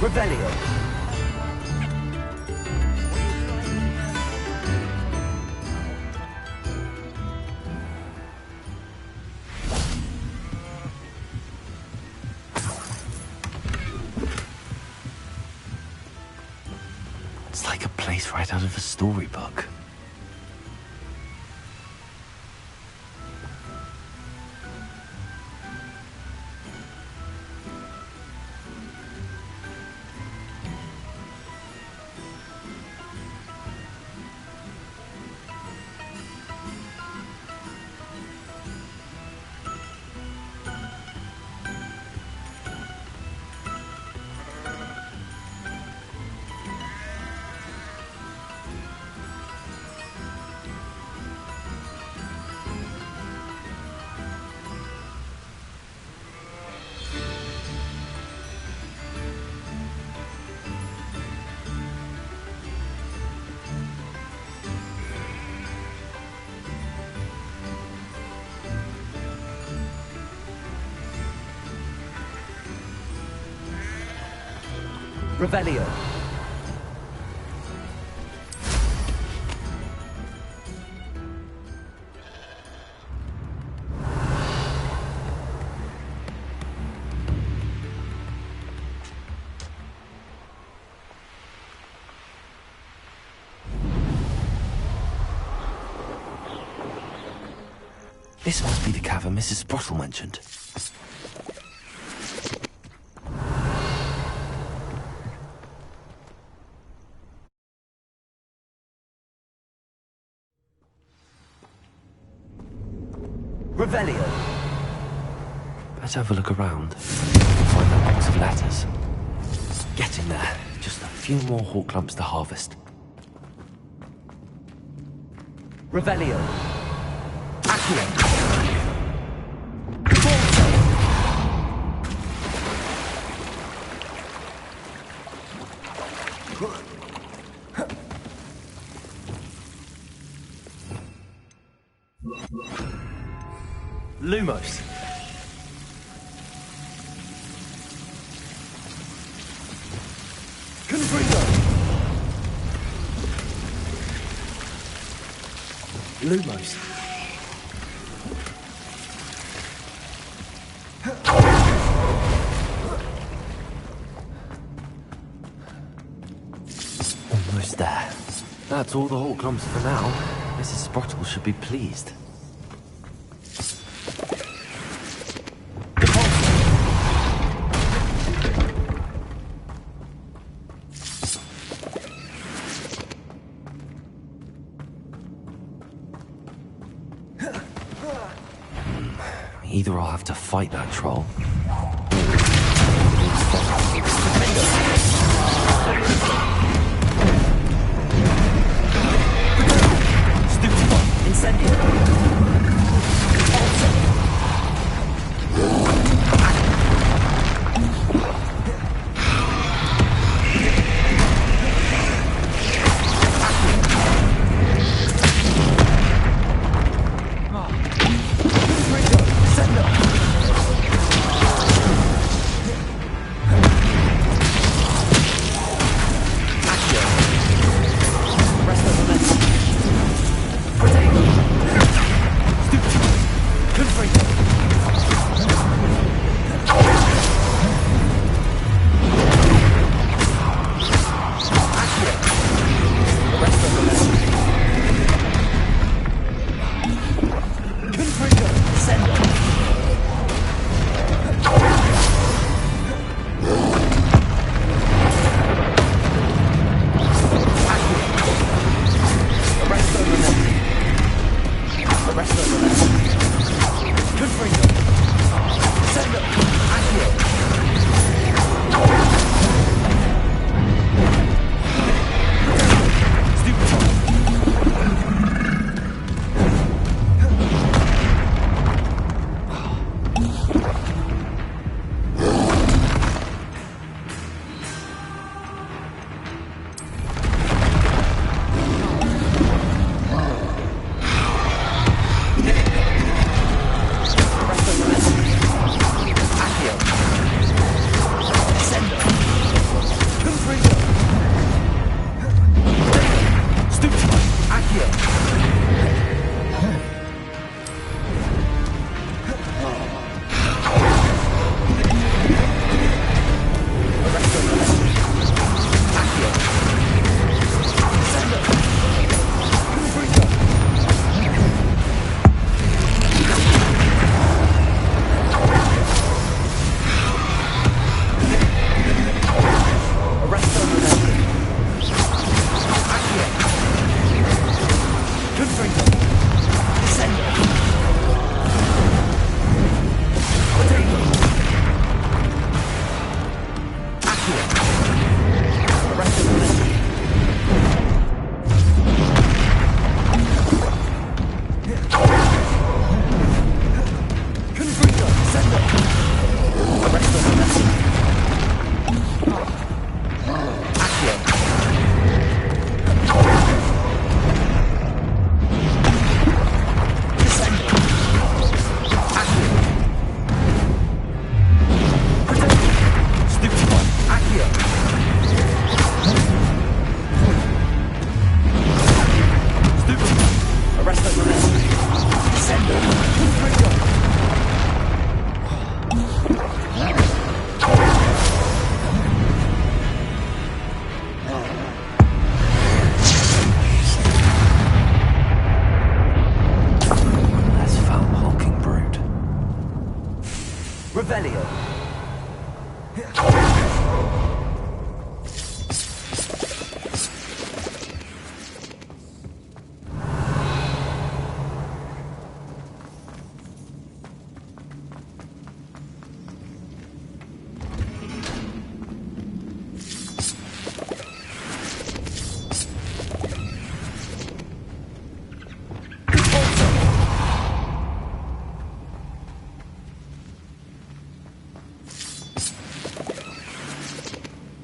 Revelio. It's like a place right out of a storybook. Revelio. This must be the cavern Mrs. Sprottle mentioned. Revelio. Let's have a look around. Find that box of letters. Getting there. Just a few more hawk lumps to harvest. Revelio. Accio. Lumos. Confringo. Lumos. Almost there. That's all the hawk lumps for now. Mrs. Sprottle should be pleased. Either I'll have to fight that troll. Incendio.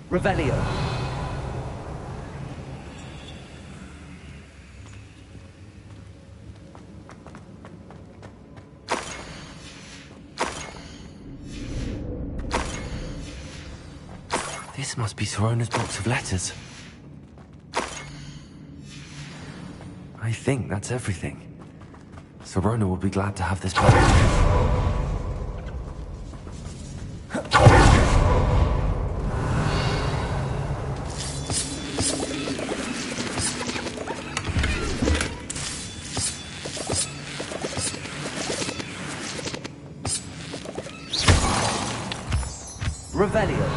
Revelio. This must be Sorona's box of letters. I think that's everything. Sorona will be glad to have this back. Revelio.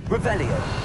Revelio.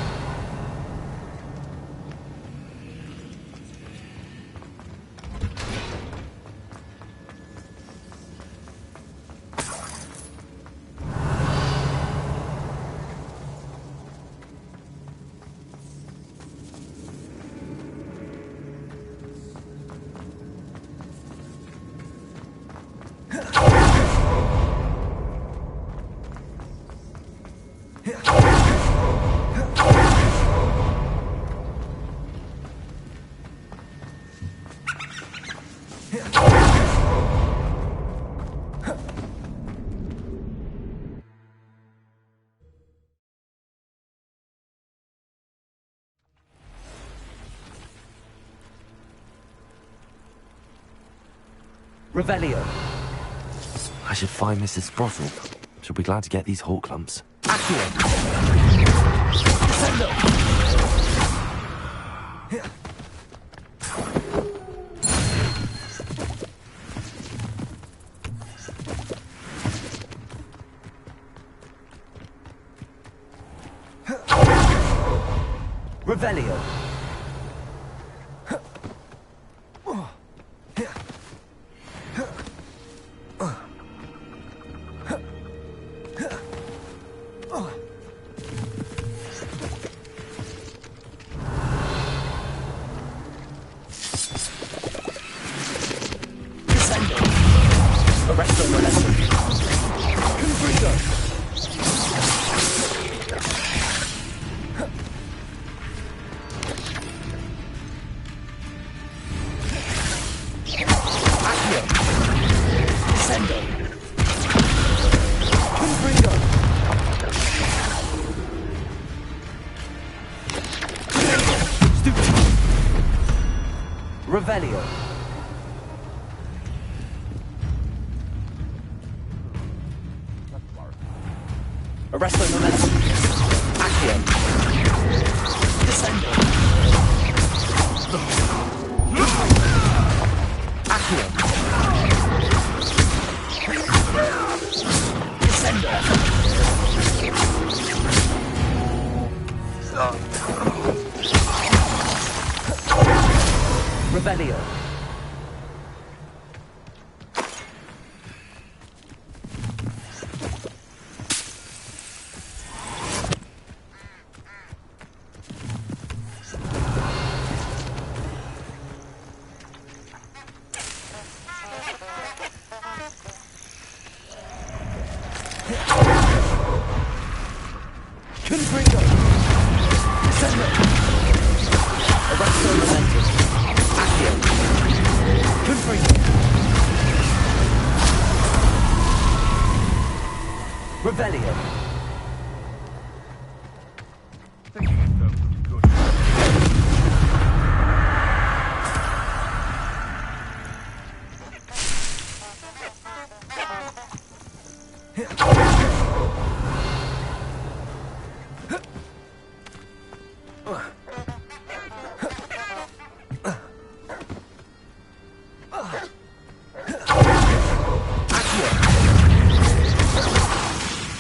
Revelio. I should find Mrs. Sprottle. She'll be glad to get these hawk lumps. Accio. Sendo. Revelio. Revelio. Arresto momentum. Accio. Descendo. Accio. Descendo. Revelio. Confringo. Sendo. Arresto momentum. Accio. Confringo. Revelio.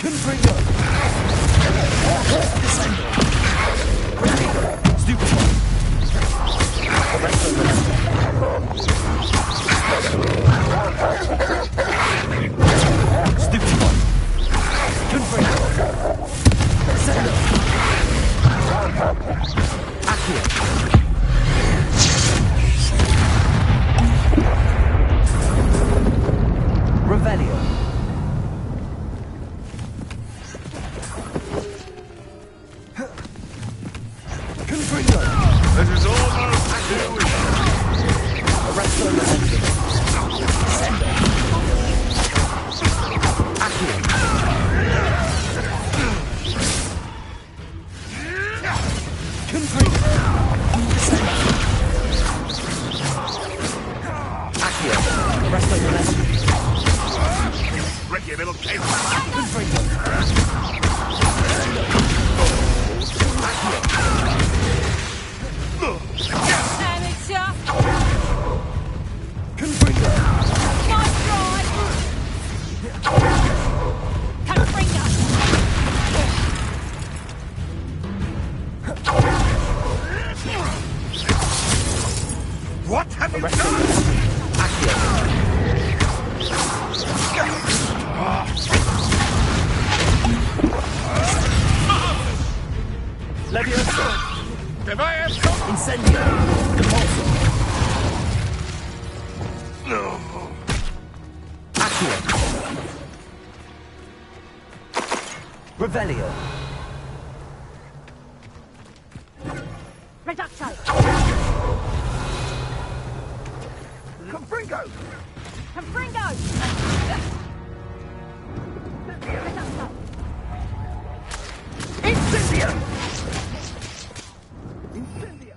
Confringo. Arresto momentum. Tricky little case. Confringo. Amateur! Confringo. Nice try! Confringo! What have you Arresto done? momentum. Accio. Levioso. Device. Incendio. Depulso. No. Accio. Revelio. Reducto! Confringo. Confringo! Reducto! Incendio. Incendio.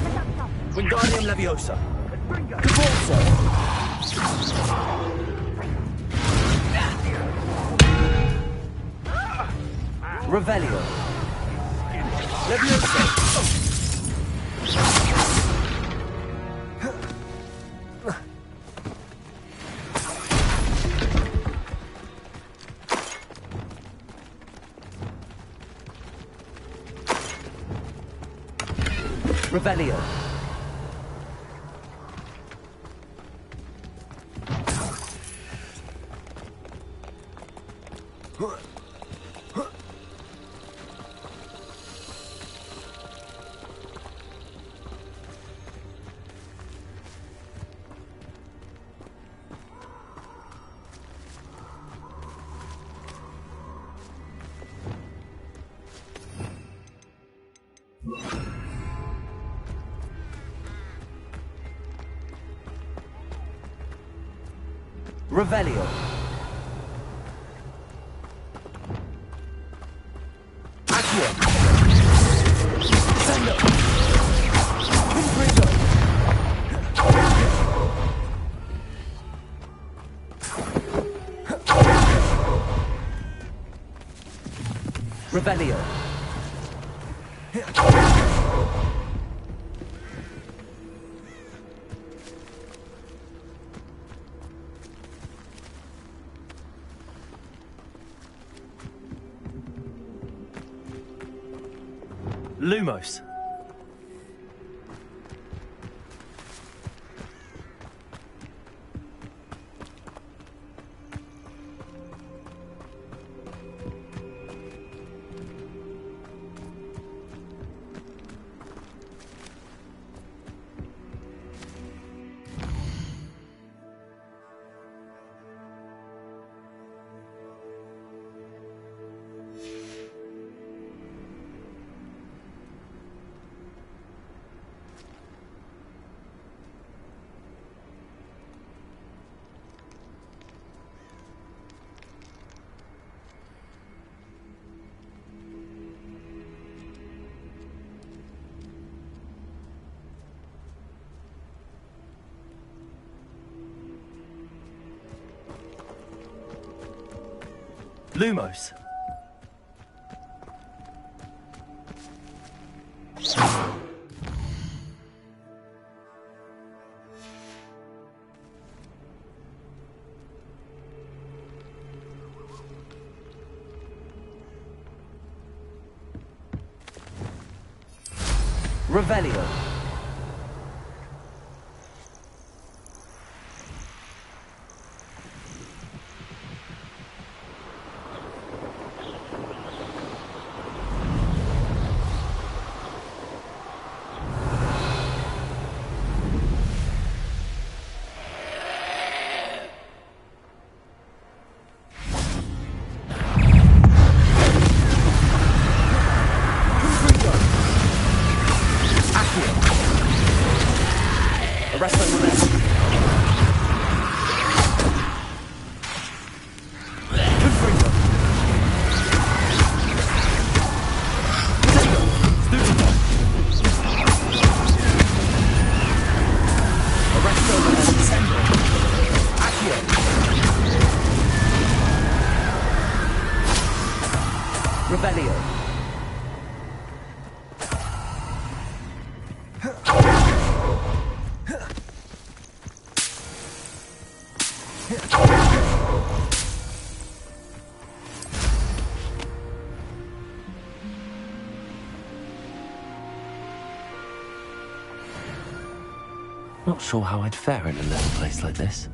Reducto! Wingardium Leviosa. Confringo. Depulso. Revelio. Levioso. Revelio. Revelio. Accio. Sendo. Confringo. Revelio. Lumos. Lumos. Revelio. Arresto momentum. Confringo. Sendo. Stupido. Not sure how I'd fare in a little place like this.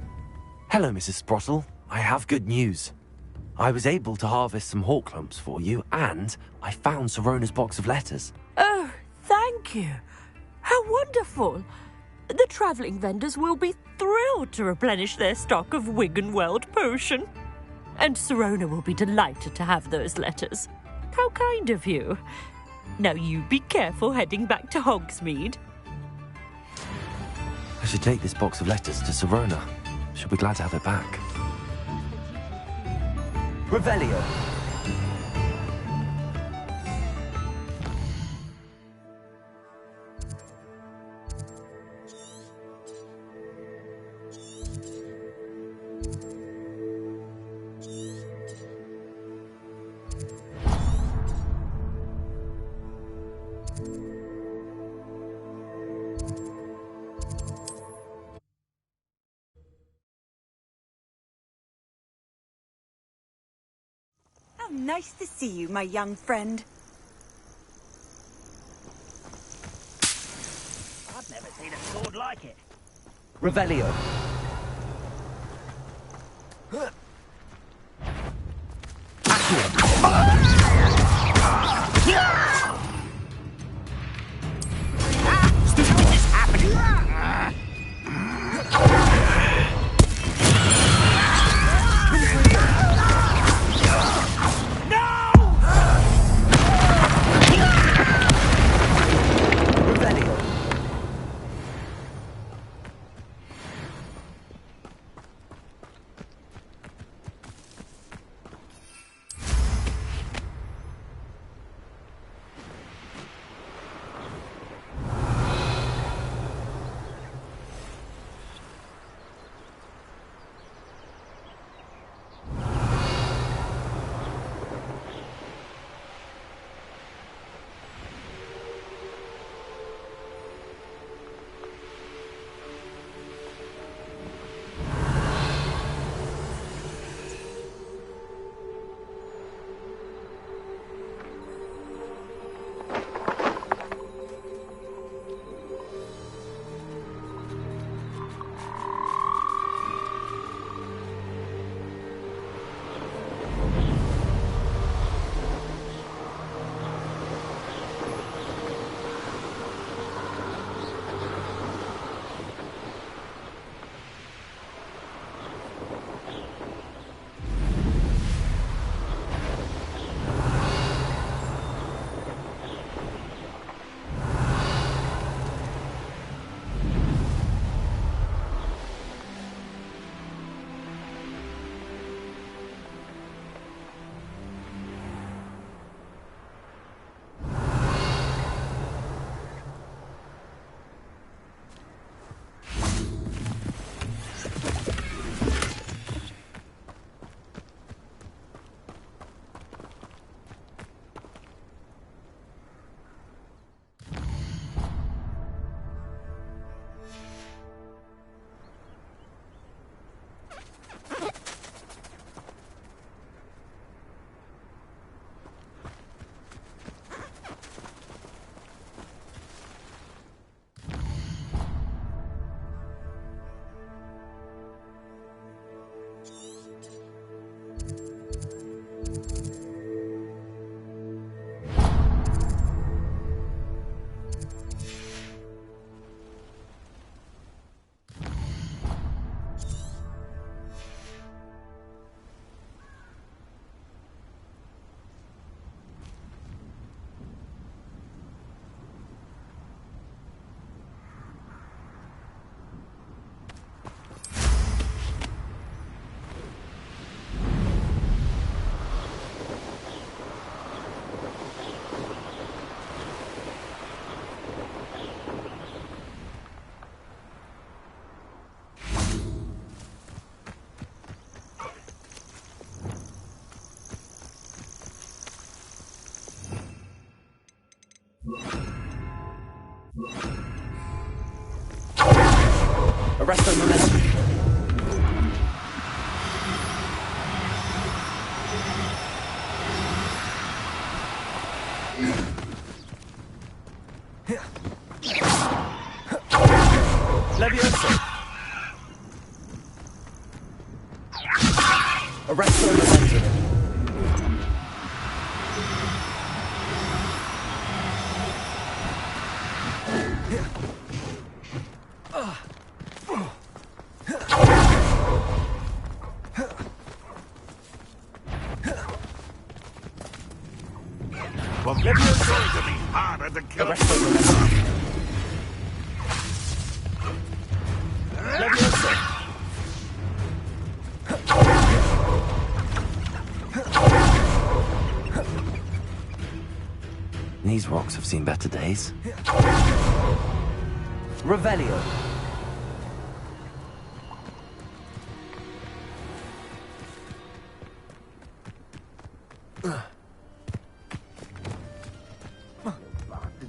Hello, Mrs. Sprottle. I have good news. I was able to harvest some hawk lumps for you, and I found Sirona's box of letters. Oh, thank you. How wonderful. The travelling vendors will be thrilled to replenish their stock of Wiggenweld potion. And Sirona will be delighted to have those letters. How kind of you. Now you be careful heading back to Hogsmeade. I should take this box of letters to Sirona. She'll be glad to have it back. Revelio. How nice to see you, my young friend. I've never seen a sword like it. Revelio. Arresto momentum. Levioso. Arresto momentum. Well, Levio's going to be harder to kill. Arresto momentum. Levioso. These rocks have seen better days. Revelio.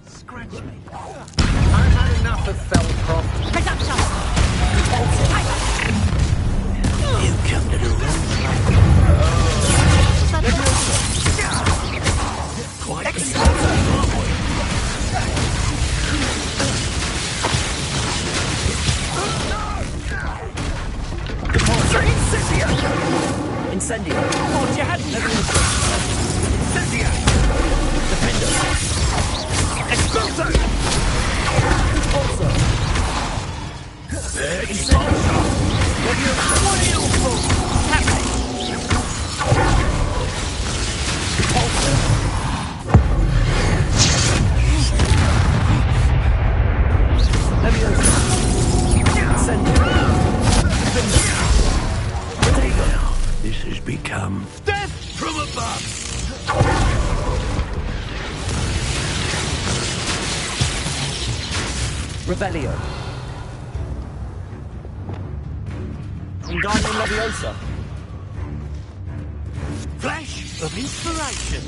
Scratch me. I've had enough of Felcroft. Presumption! You come to the wrong Quite Incendio. Hold your hand. Incendia! Defender. Expulso! Also. Expulso! This has become death from above! Revelio. Wingardium Leviosa. Flash of inspiration!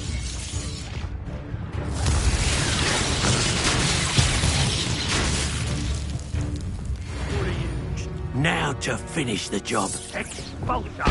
Now to finish the job. Expulso!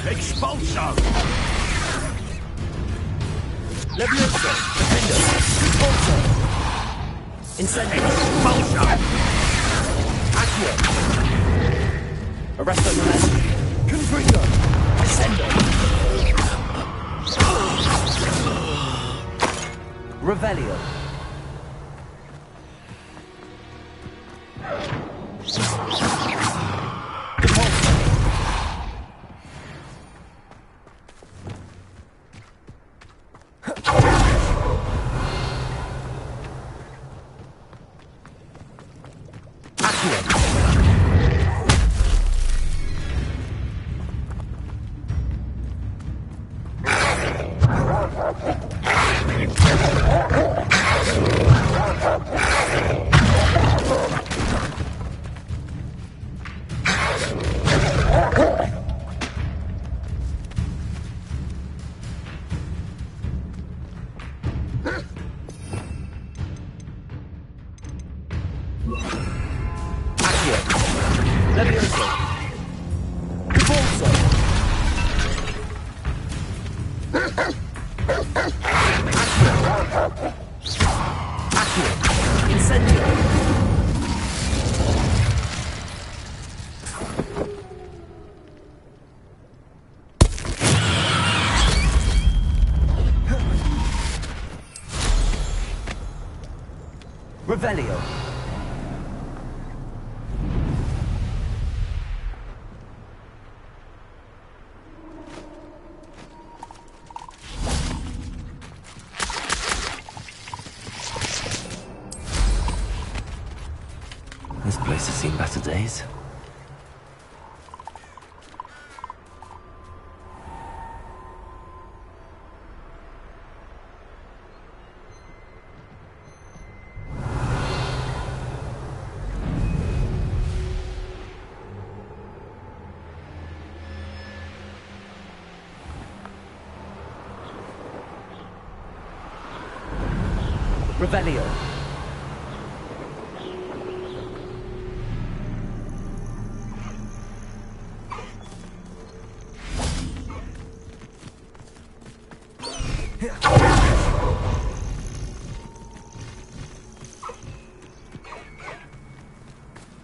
Expulso! Levioso. Defender. Also. Incendio. Expulso! Accio. Arresto momentum. Confringo. Ascendo. Revelio. Levioso. Repulso. Accio. Incendio. Revelio. Place has seen better days. Revelio.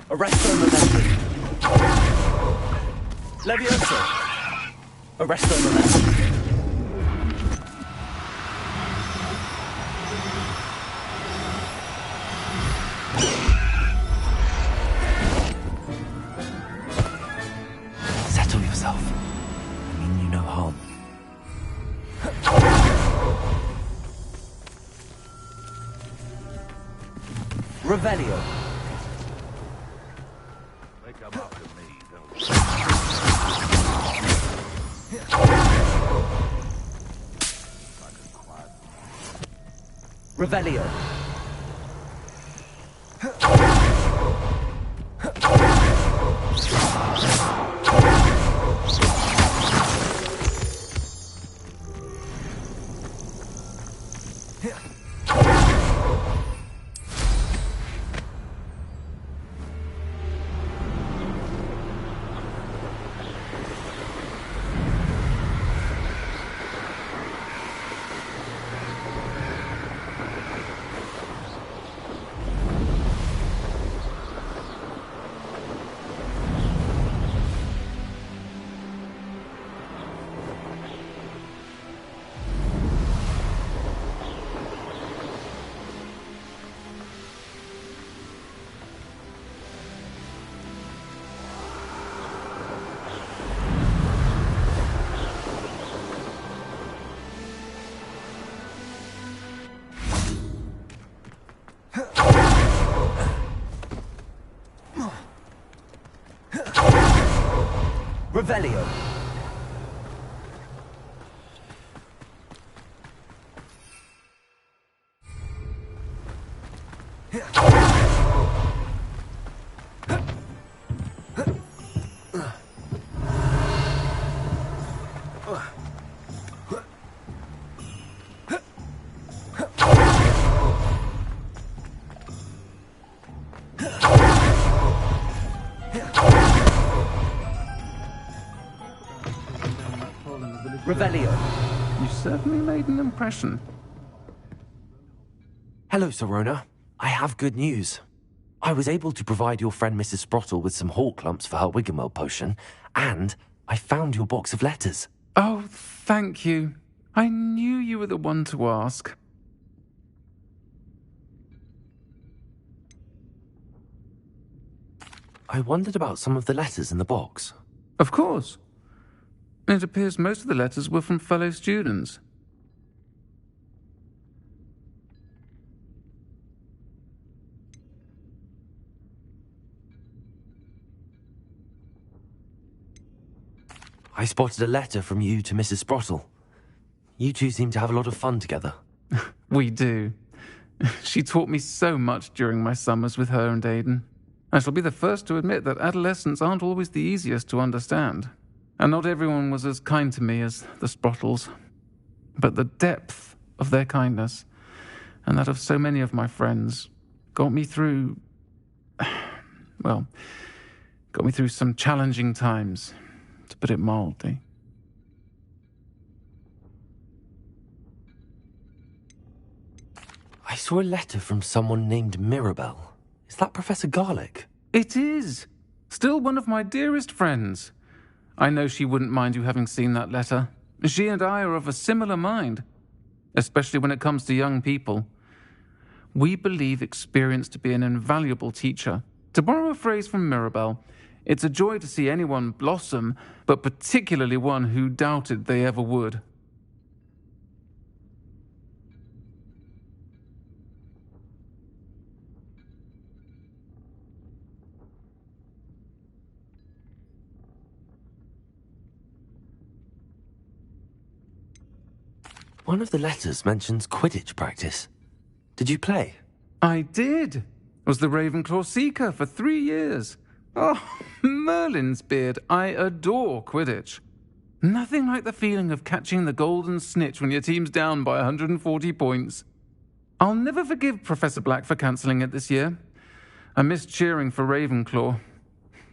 Arresto Momentum. Levioso. Arresto Momentum. Settle yourself. I mean you no harm. Revelio. They come after me, don't they? Revelio. Revelio. Revelio. You certainly made an impression. Hello, Sirona. I have good news. I was able to provide your friend Mrs. Sprottle with some hawk lumps for her Wiggenweld potion, and I found your box of letters. Oh, thank you. I knew you were the one to ask. I wondered about some of the letters in the box. Of course. It appears most of the letters were from fellow students. I spotted a letter from you to Mrs. Sprottle. You two seem to have a lot of fun together. We do. She taught me so much during my summers with her and Aidan. I shall be the first to admit that adolescents aren't always the easiest to understand. And not everyone was as kind to me as the Sprottles. But the depth of their kindness, and that of so many of my friends, got me through... well, got me through some challenging times, to put it mildly. I saw a letter from someone named Mirabelle. Is that Professor Garlick? It is! Still one of my dearest friends. I know she wouldn't mind you having seen that letter. She and I are of a similar mind, especially when it comes to young people. We believe experience to be an invaluable teacher. To borrow a phrase from Mirabelle, it's a joy to see anyone blossom, but particularly one who doubted they ever would. One of the letters mentions Quidditch practice. Did you play? I did. Was the Ravenclaw Seeker for 3 years. Oh, Merlin's beard. I adore Quidditch. Nothing like the feeling of catching the golden snitch when your team's down by 140 points. I'll never forgive Professor Black for cancelling it this year. I missed cheering for Ravenclaw.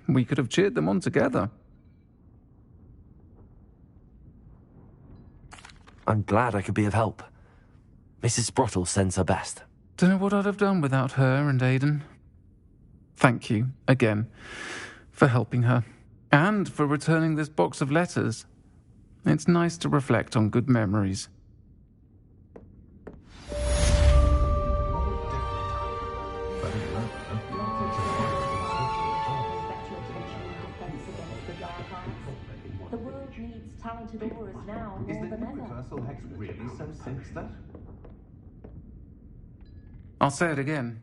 We could have cheered them on together. I'm glad I could be of help. Mrs. Sprottle sends her best. Don't know what I'd have done without her and Aidan. Thank you, again, for helping her. And for returning this box of letters. It's nice to reflect on good memories. The world needs talented aurors now more than ever. Universal hex really so sinister? I'll say it again.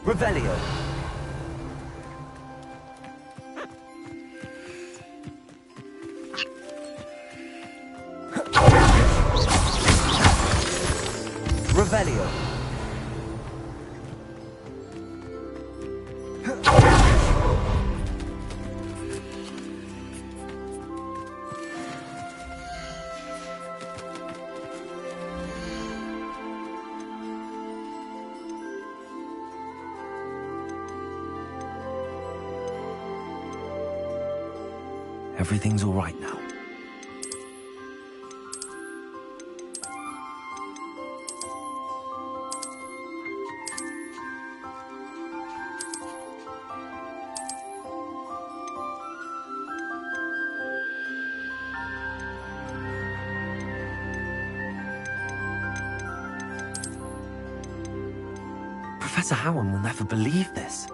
Revelio. Revelio. everything's all right now. Professor Howard will never believe this.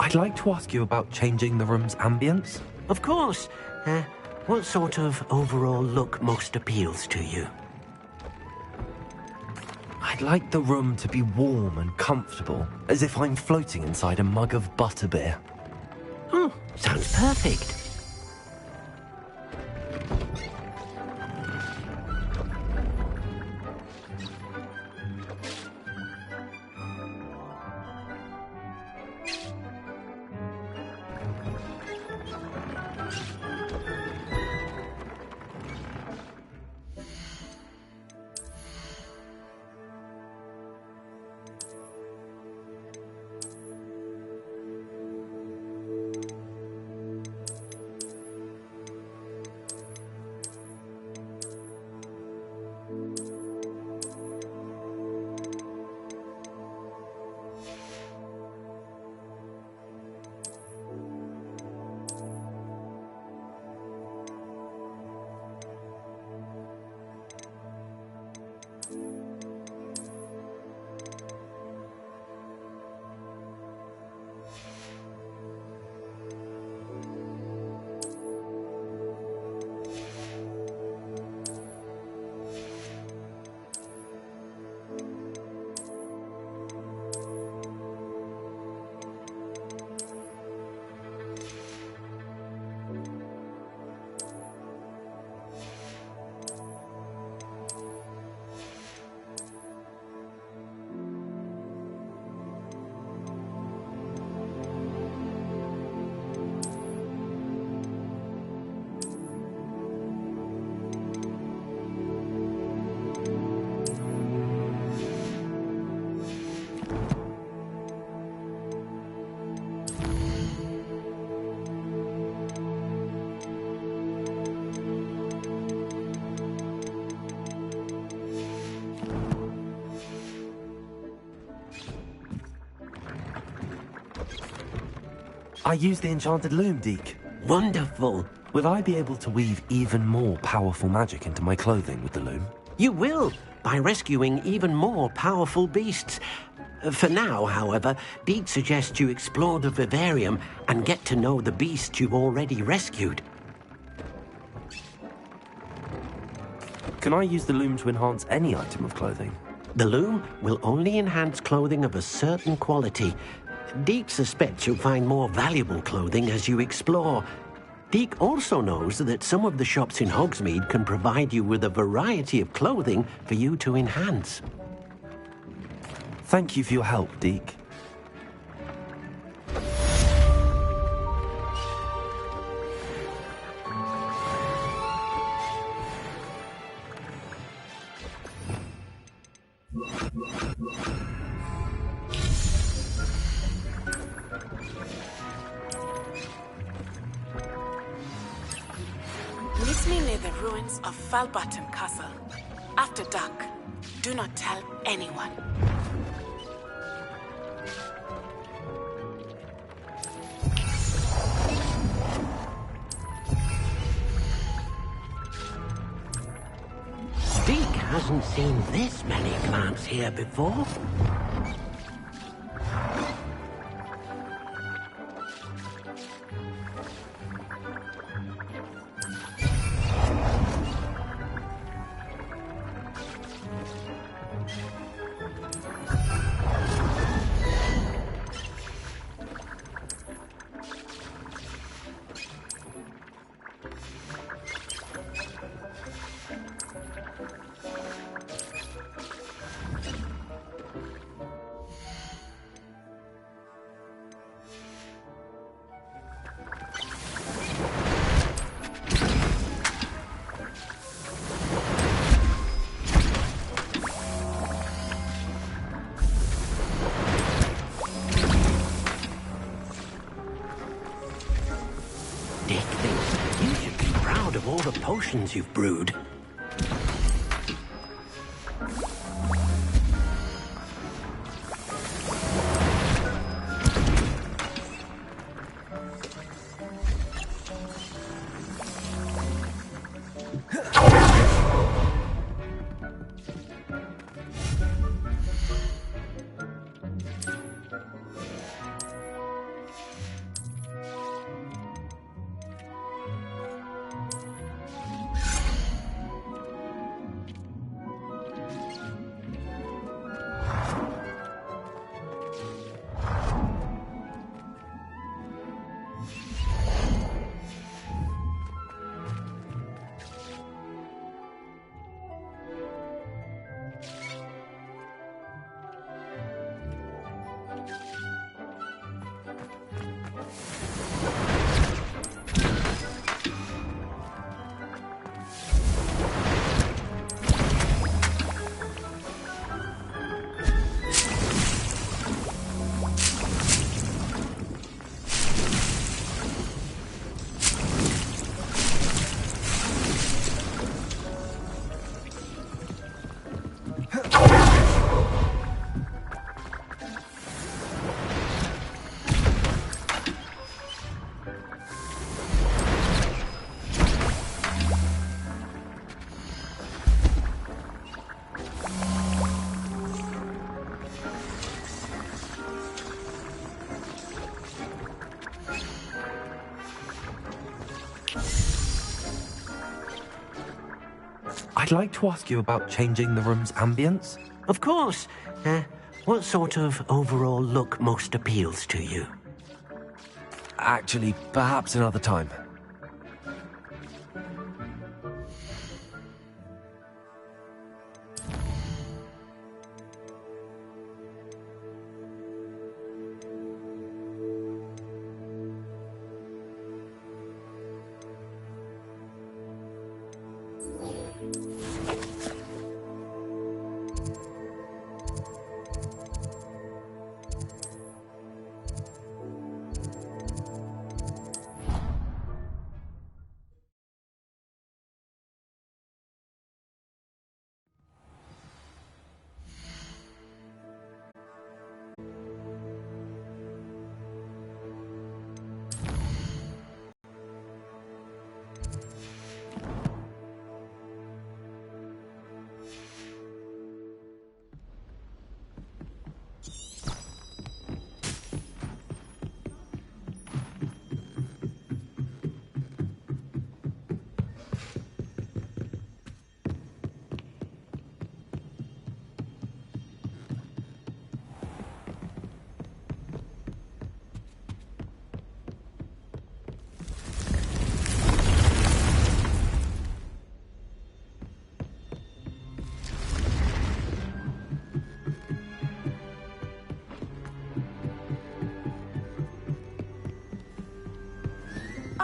I'd like to ask you about changing the room's ambience. Of course. What sort of overall look most appeals to you? I'd like the room to be warm and comfortable, as if I'm floating inside a mug of butterbeer. Sounds perfect. I use the enchanted loom, Deke. Wonderful. Will I be able to weave even more powerful magic into my clothing with the loom? You will, by rescuing even more powerful beasts. For now, however, Deke suggests you explore the vivarium and get to know the beasts you've already rescued. Can I use the loom to enhance any item of clothing? The loom will only enhance clothing of a certain quality. Deke suspects you'll find more valuable clothing as you explore. Deke also knows that some of the shops in Hogsmeade can provide you with a variety of clothing for you to enhance. Thank you for your help, Deke. Meet me near the ruins of Falbutton Castle. After dark. Do not tell anyone. Deke hasn't seen this many plants here before. Dick thinks you should be proud of all the potions you've brewed. I'd like to ask you about changing the room's ambience. Of course. What sort of overall look most appeals to you? Actually, perhaps another time.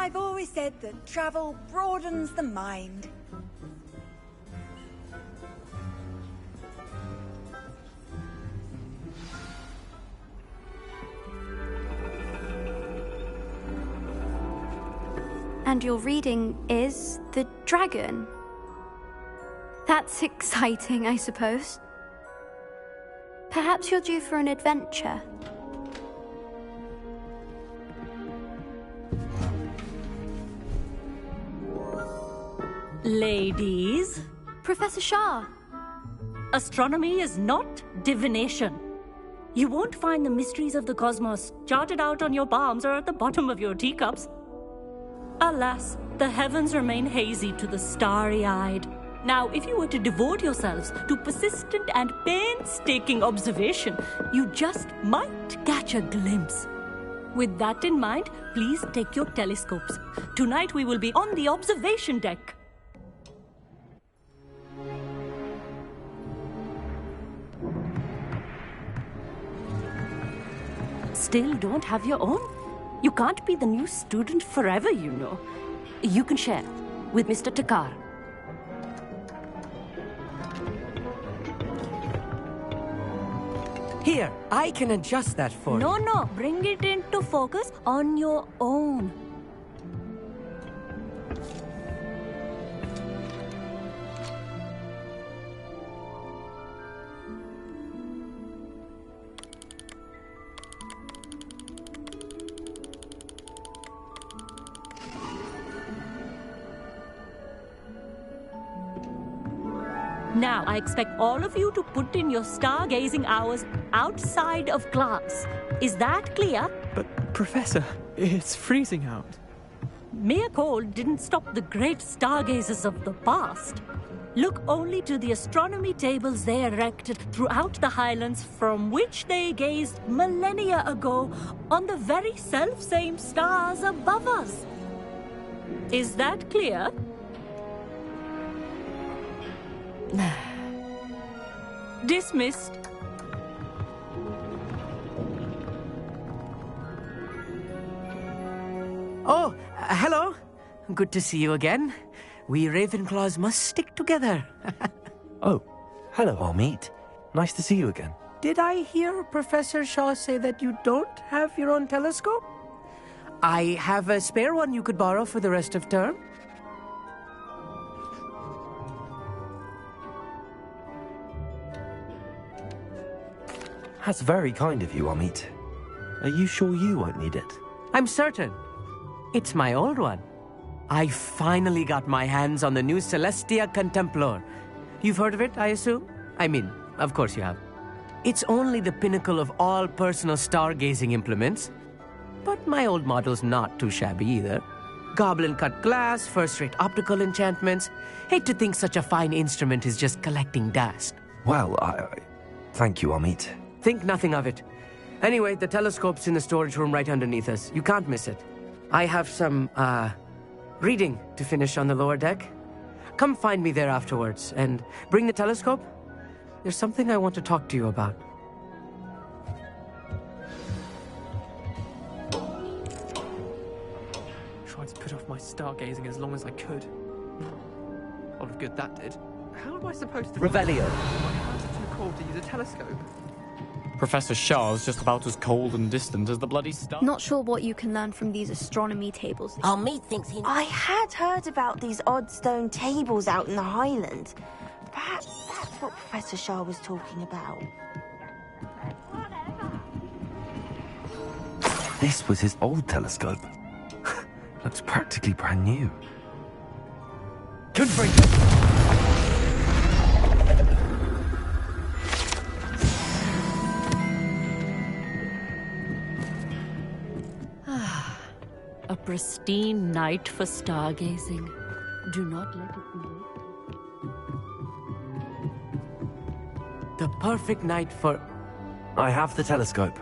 I've always said that travel broadens the mind. And your reading is the dragon. That's exciting, I suppose. Perhaps you're due for an adventure. Ladies, Professor Shah. astronomy is not divination. You won't find the mysteries of the cosmos charted out on your palms or at the bottom of your teacups. Alas, the heavens remain hazy to the starry-eyed. Now, if you were to devote yourselves to persistent and painstaking observation, you just might catch a glimpse. With that in mind, please take your telescopes. Tonight we will be on the observation deck. Still don't have your own? You can't be the new student forever, you know. You can share with Mr. Takar. Here, I can adjust that for you. No, bring it into focus on your own. Now, I expect all of you to put in your stargazing hours outside of class. Is that clear? But, Professor, it's freezing out. Mere cold didn't stop the great stargazers of the past. Look only to the astronomy tables they erected throughout the highlands from which they gazed millennia ago on the very self-same stars above us. Is that clear? Dismissed. Oh, hello. Good to see you again. We Ravenclaws must stick together. Oh, hello, Harmeet. Nice to see you again. Did I hear Professor Shaw say that you don't have your own telescope? I have a spare one you could borrow for the rest of term. That's very kind of you, Harmeet. Are you sure you won't need it? I'm certain. It's my old one. I finally got my hands on the new Celestia Contemplor. You've heard of it, I assume? I mean, of course you have. It's only the pinnacle of all personal stargazing implements. But my old model's not too shabby either. Goblin-cut glass, first-rate optical enchantments. Hate to think such a fine instrument is just collecting dust. Well, thank you, Harmeet. Think nothing of it. Anyway, the telescope's in the storage room right underneath us. You can't miss it. I have some, reading to finish on the lower deck. Come find me there afterwards, and bring the telescope. There's something I want to talk to you about. Tried to put off my stargazing as long as I could. A lot of good that did. How am I supposed to... Revelio. My hands are too cold to use a telescope. Professor Shah's just about as cold and distant as the bloody star. Not sure what you can learn from these astronomy tables. Harmeet thinks he... I had heard about these odd stone tables out in the Highlands. Perhaps that's what Professor Shah was talking about. This was his old telescope. Looks practically brand new. A pristine night for stargazing. Do not let it be late. The perfect night for... I have the telescope.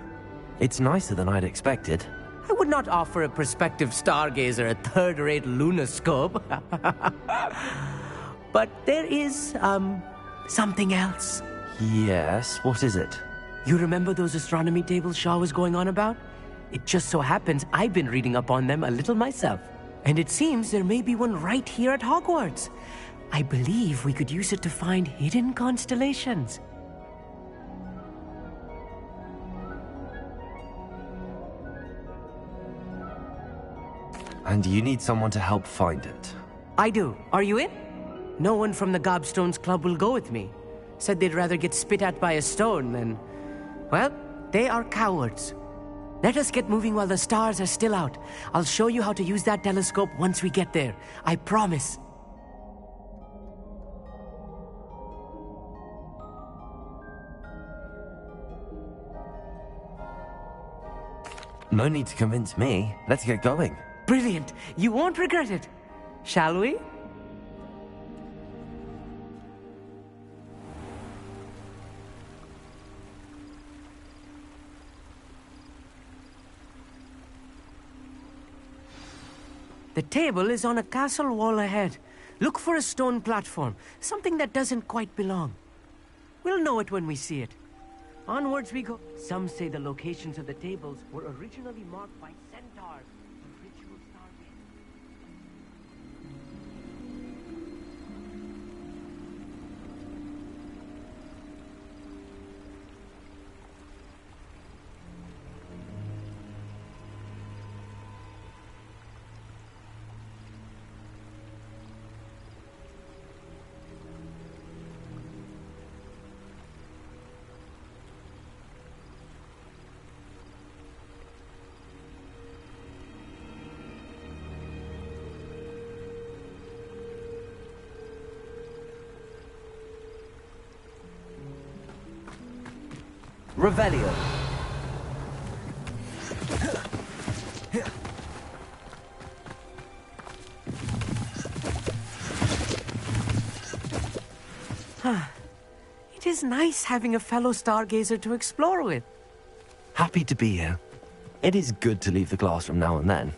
It's nicer than I'd expected. I would not offer a prospective stargazer a third-rate lunoscope. But there is, something else. Yes, what is it? You remember those astronomy tables Shaw was going on about? It just so happens I've been reading up on them a little myself. And it seems there may be one right here at Hogwarts. I believe we could use it to find hidden constellations. And you need someone to help find it. I do. Are you in? No one from the Gobstones Club will go with me. Said they'd rather get spit at by a stone than... Well, they are cowards. Let us get moving while the stars are still out. I'll show you how to use that telescope once we get there. I promise. No need to convince me. Let's get going. Brilliant. You won't regret it. Shall we? The table is on a castle wall ahead. Look for a stone platform, something that doesn't quite belong. We'll know it when we see it. Onwards we go. Some say the locations of the tables were originally marked by centaurs and ritual stargates. Revelio. It is nice having a fellow stargazer to explore with. Happy to be here. It is good to leave the classroom now and then.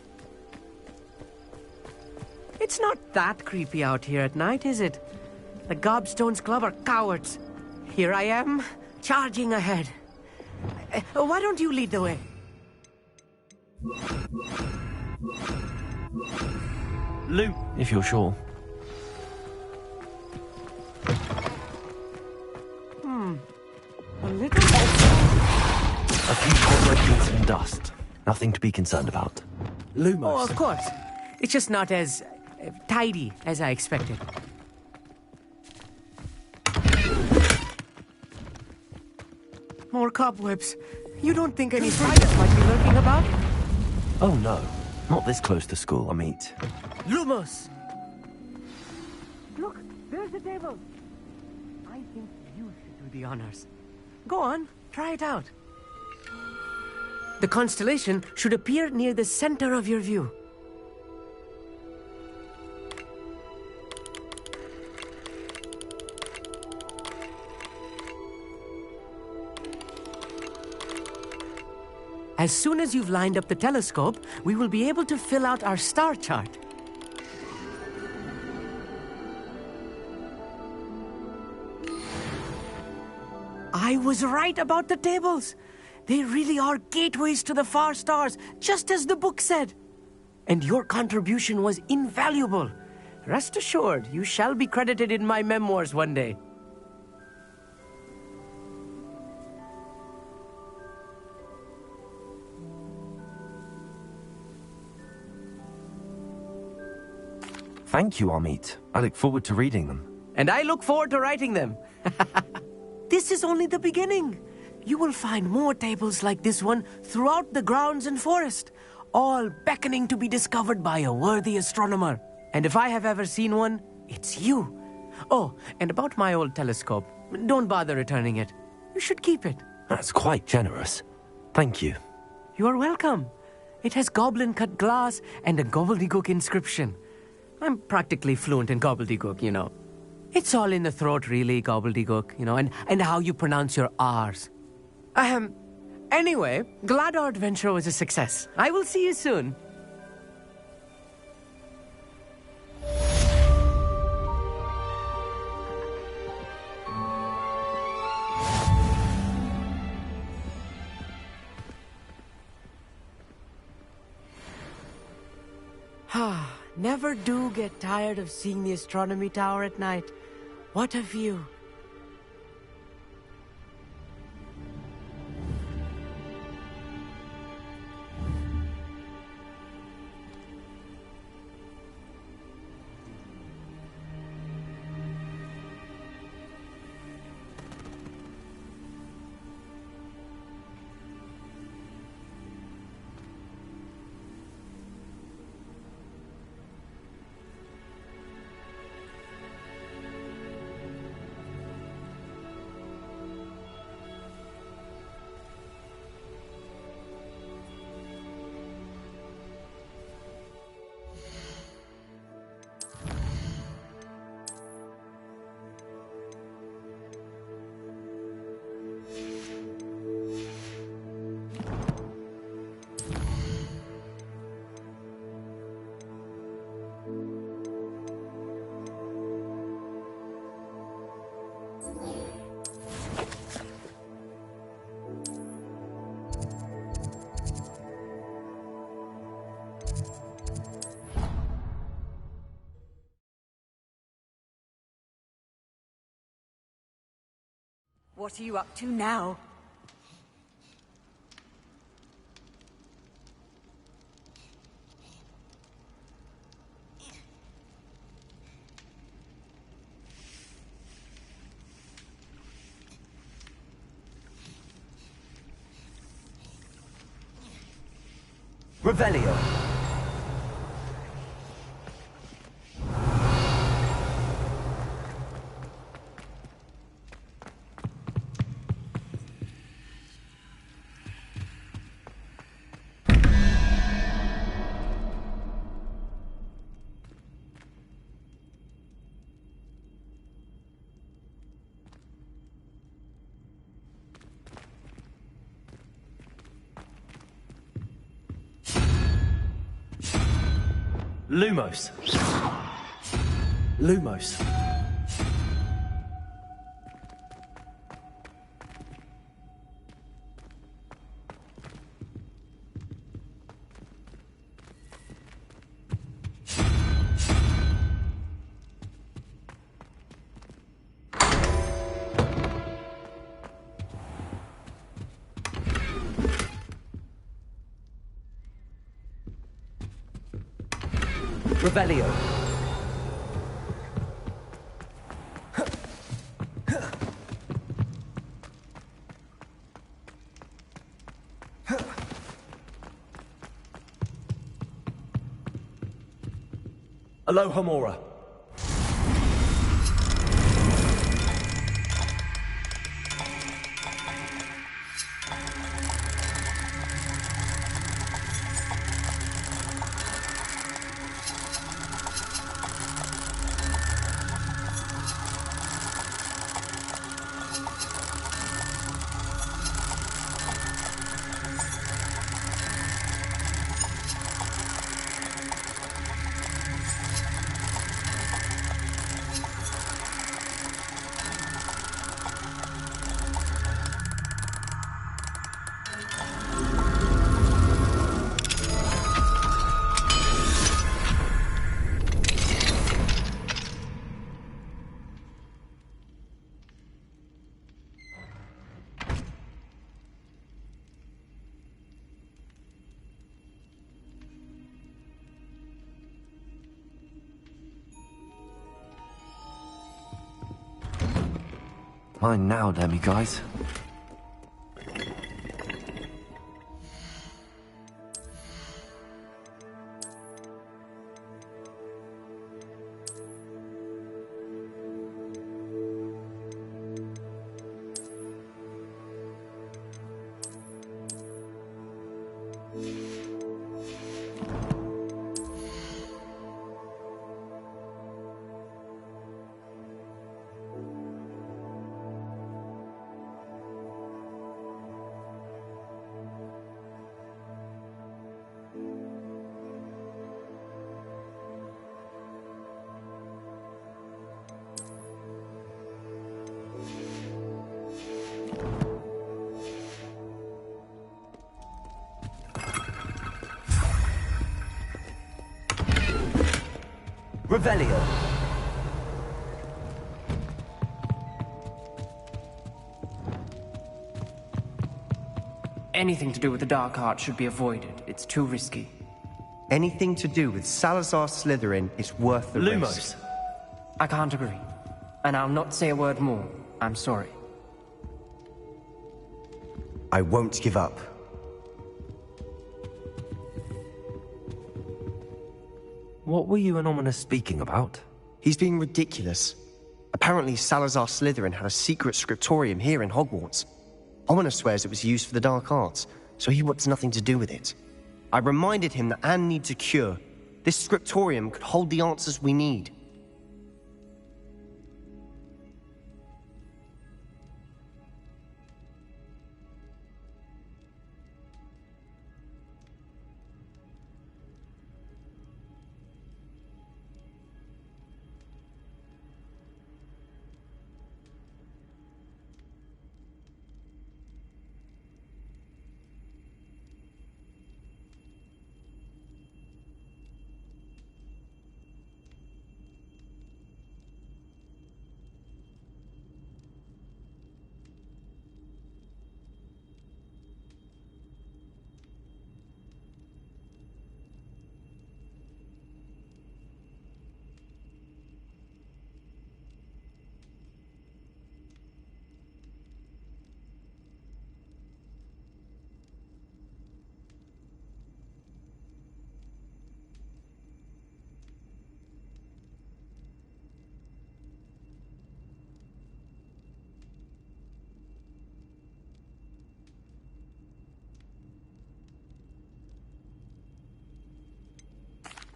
It's not that creepy out here at night, is it? The Gobstones Club are cowards. Here I am, charging ahead. Why don't you lead the way? Loot, if you're sure. A little... A few cobwebs and dust. Nothing to be concerned about. Lumos. Oh, of course. It's just not as tidy as I expected. More cobwebs. You don't think any spiders might be lurking about? Oh no, not this close to school, Amit. Lumos! Look, there's the table. I think you should do the honors. Go on, try it out. The constellation should appear near the center of your view. As soon as you've lined up the telescope, we will be able to fill out our star chart. I was right about the tables. They really are gateways to the far stars, just as the book said. And your contribution was invaluable. Rest assured, you shall be credited in my memoirs one day. Thank you, Amit. I look forward to reading them. And I look forward to writing them. This is only the beginning. You will find more tables like this one throughout the grounds and forest, all beckoning to be discovered by a worthy astronomer. And if I have ever seen one, it's you. Oh, and about my old telescope, don't bother returning it. You should keep it. That's quite generous. Thank you. You are welcome. It has goblin-cut glass and a gobbledygook inscription. I'm practically fluent in gobbledygook, you know. It's all in the throat, really, gobbledygook, you know, and how you pronounce your R's. Anyway, glad our adventure was a success. I will see you soon. Never do get tired of seeing the astronomy tower at night. What a view. What are you up to now? Revelio. Lumos. Lumos. Revelio. Alohomora. Mine now, guys. Revelio. Anything to do with the dark art should be avoided. It's too risky. Anything to do with Salazar Slytherin is worth the Lumos. risk. I can't agree. And I'll not say a word more. I'm sorry. I won't give up. What were you and Ominous speaking about? He's being ridiculous. Apparently Salazar Slytherin had a secret scriptorium here in Hogwarts. Ominous swears it was used for the dark arts, so he wants nothing to do with it. I reminded him that Anne needs a cure. This scriptorium could hold the answers we need.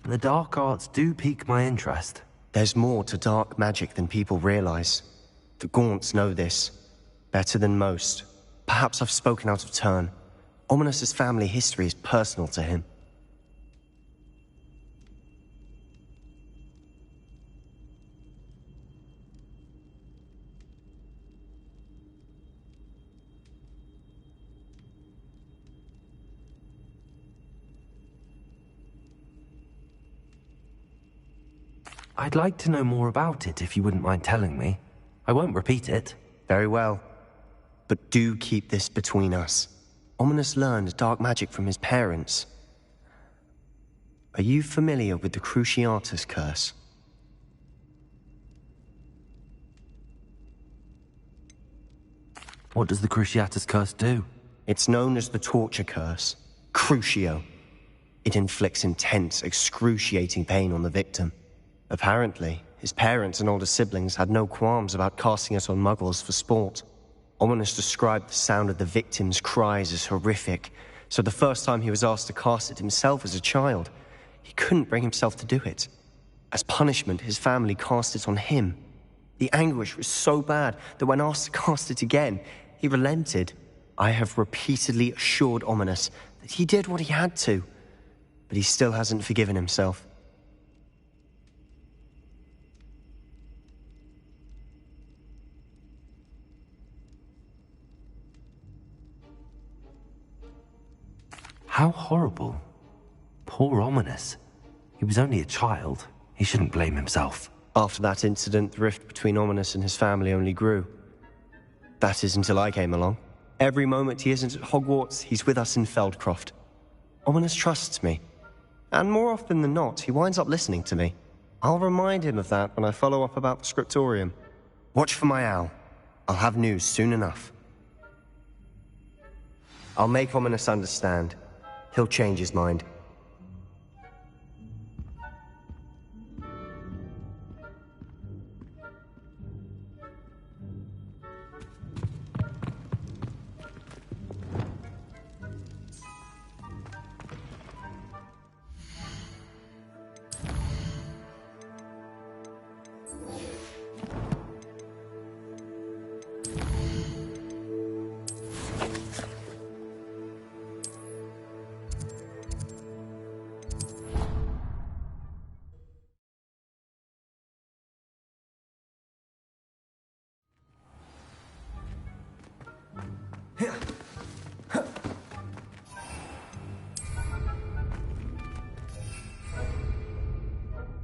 The dark arts do pique my interest. There's more to dark magic than people realize. The Gaunts know this. Better than most. Perhaps I've spoken out of turn. Ominous's family history is personal to him. I'd like to know more about it if you wouldn't mind telling me. I won't repeat it. Very well. But do keep this between us. Ominous learned dark magic from his parents. Are you familiar with the Cruciatus Curse? What does the Cruciatus Curse do? It's known as the Torture Curse. Crucio. It inflicts intense, excruciating pain on the victim. Apparently, his parents and older siblings had no qualms about casting it on muggles for sport. Ominous described the sound of the victim's cries as horrific, so the first time he was asked to cast it himself as a child, he couldn't bring himself to do it. As punishment, his family cast it on him. The anguish was so bad that when asked to cast it again, he relented. I have repeatedly assured Ominous that he did what he had to, but he still hasn't forgiven himself. How horrible. Poor Ominous. He was only a child. He shouldn't blame himself. After that incident, the rift between Ominous and his family only grew. That is until I came along. Every moment he isn't at Hogwarts, he's with us in Feldcroft. Ominous trusts me. And more often than not, he winds up listening to me. I'll remind him of that when I follow up about the scriptorium. Watch for my owl. I'll have news soon enough. I'll make Ominous understand. He'll change his mind.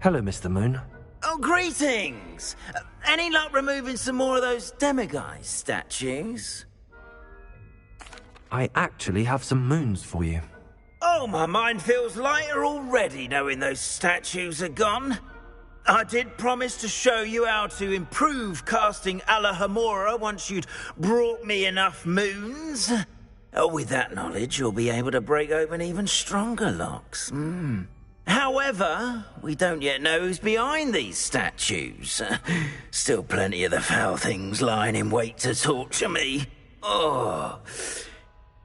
Hello, Mr. Moon. Oh, greetings! Any luck removing some more of those demiguise statues? I actually have some moons for you. Oh, my mind feels lighter already knowing those statues are gone. I did promise to show you how to improve casting Alexora once you'd brought me enough moons. With that knowledge, you'll be able to break open even stronger locks. However, we don't yet know who's behind these statues. Still plenty of the foul things lying in wait to torture me. Oh.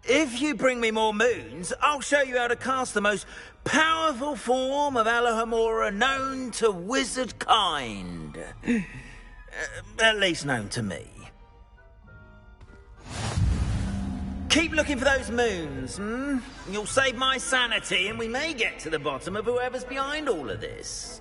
If you bring me more moons, I'll show you how to cast the most powerful form of Alexora known to wizard kind. At least known to me. Keep looking for those moons, You'll save my sanity and we may get to the bottom of whoever's behind all of this.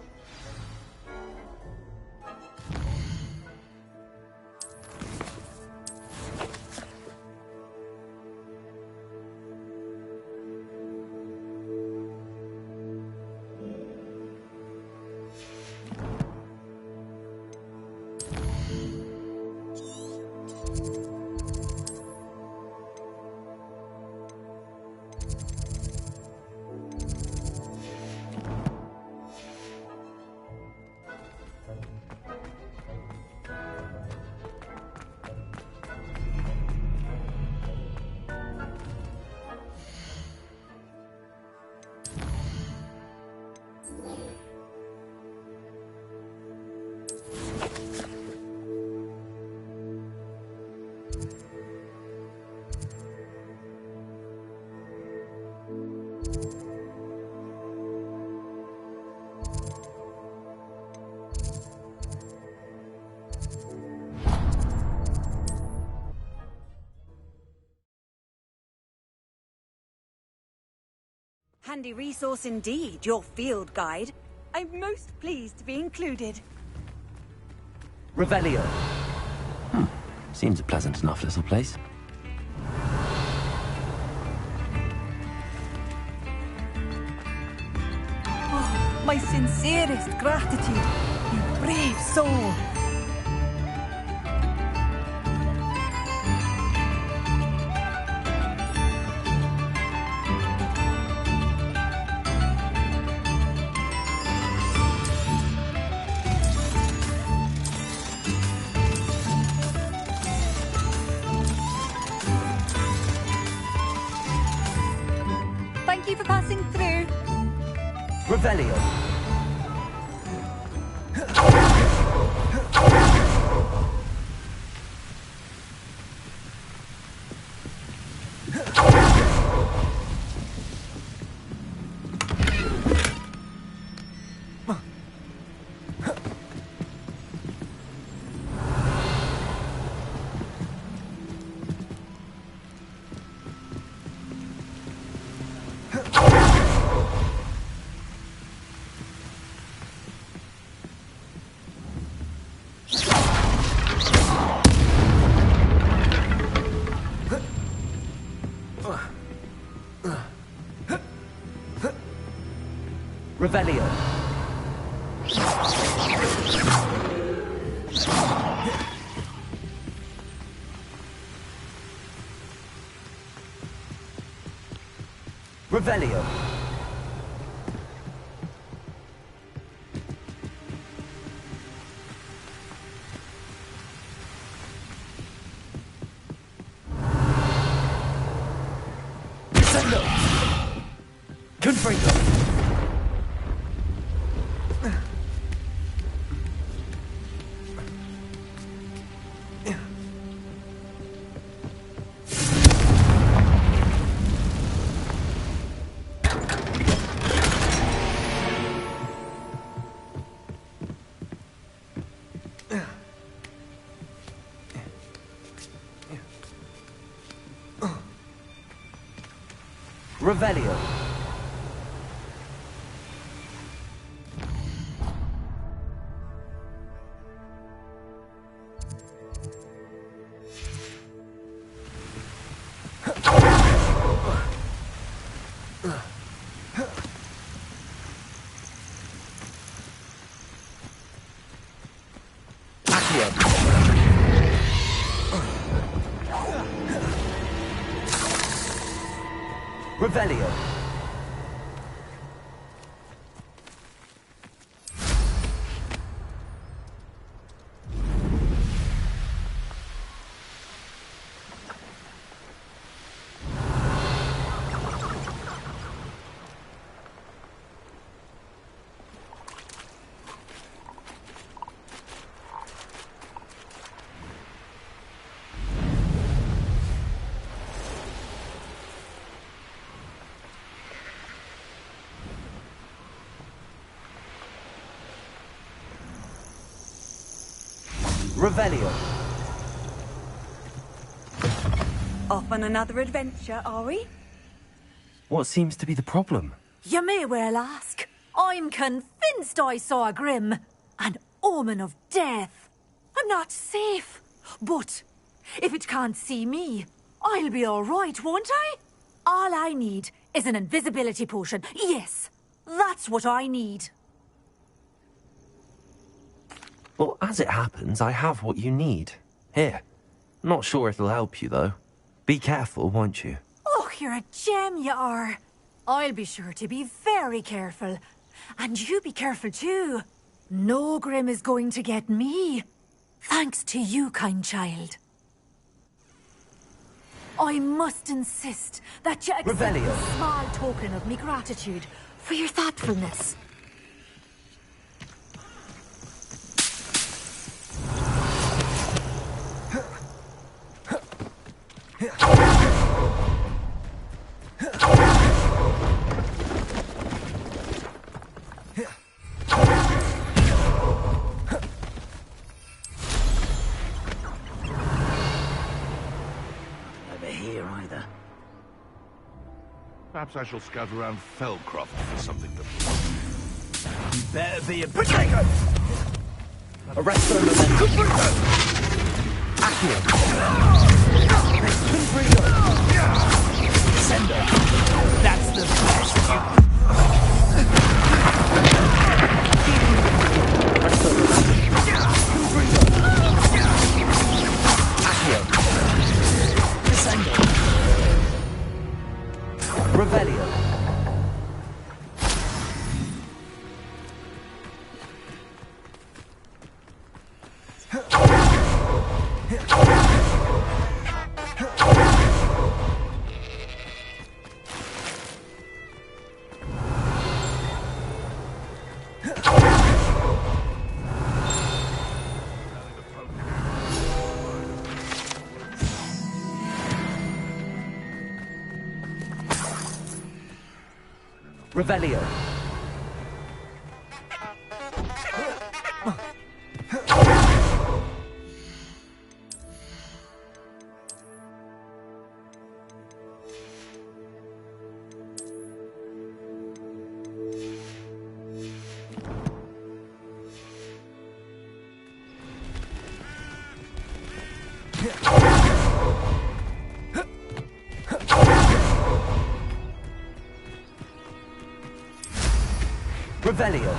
Handy resource indeed, your field guide. I'm most pleased to be included. Revelio. Seems a pleasant enough little place. Oh, my sincerest gratitude, you brave soul. Thank you for passing through. Revelio. Revelio. Revelio. Descendo. Confringo. Revelio. Revelio. Revelio. Off on another adventure, are we? What seems to be the problem? You may well ask. I'm convinced I saw a grim, an omen of death. I'm not safe, but if it can't see me, I'll be all right, won't I? All I need is an invisibility potion. Yes, that's what I need. Well, as it happens, I have what you need. Here. Not sure it'll help you, though. Be careful, won't you? Oh, you're a gem, you are. I'll be sure to be very careful. And you be careful, too. No grim is going to get me. Thanks to you, kind child. I must insist that you accept Revelio. a small token of me gratitude for your thoughtfulness. Over here either. Perhaps I shall scout around Fellcroft for something to... You better be a potato! Arresto Memento. Accio. Sender. That's the best. Accio. Descender. Revelio. Revelio. Revelio.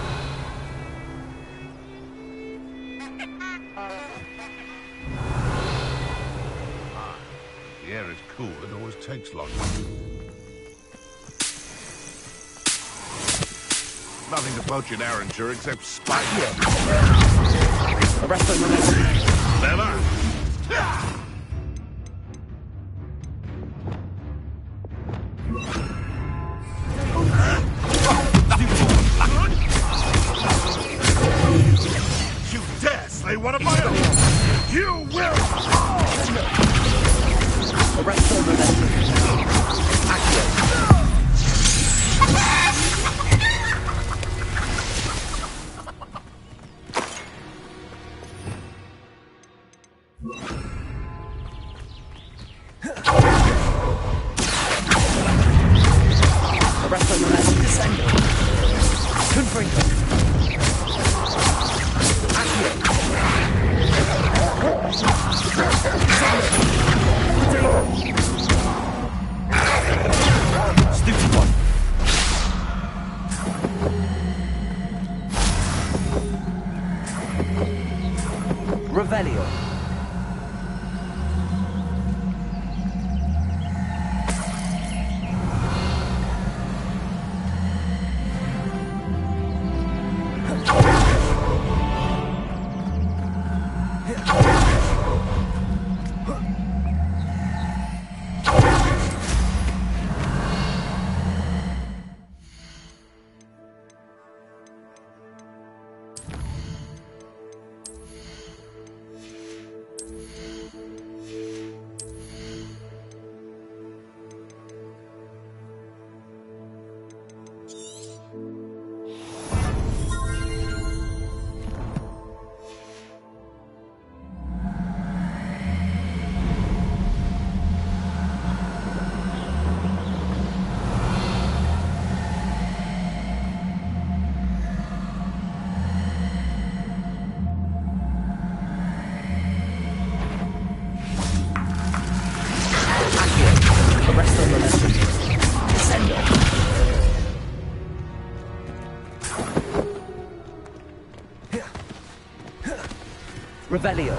The air is cool, it always takes longer. Nothing to poach in Arranger except spite. Arresto Memento. Never! You dare slay one of my own! You will! Arresto Memento. Accio. Arresto Memento. Descendo. Confringo. Accio. Stupid one. Revelio. Revelio.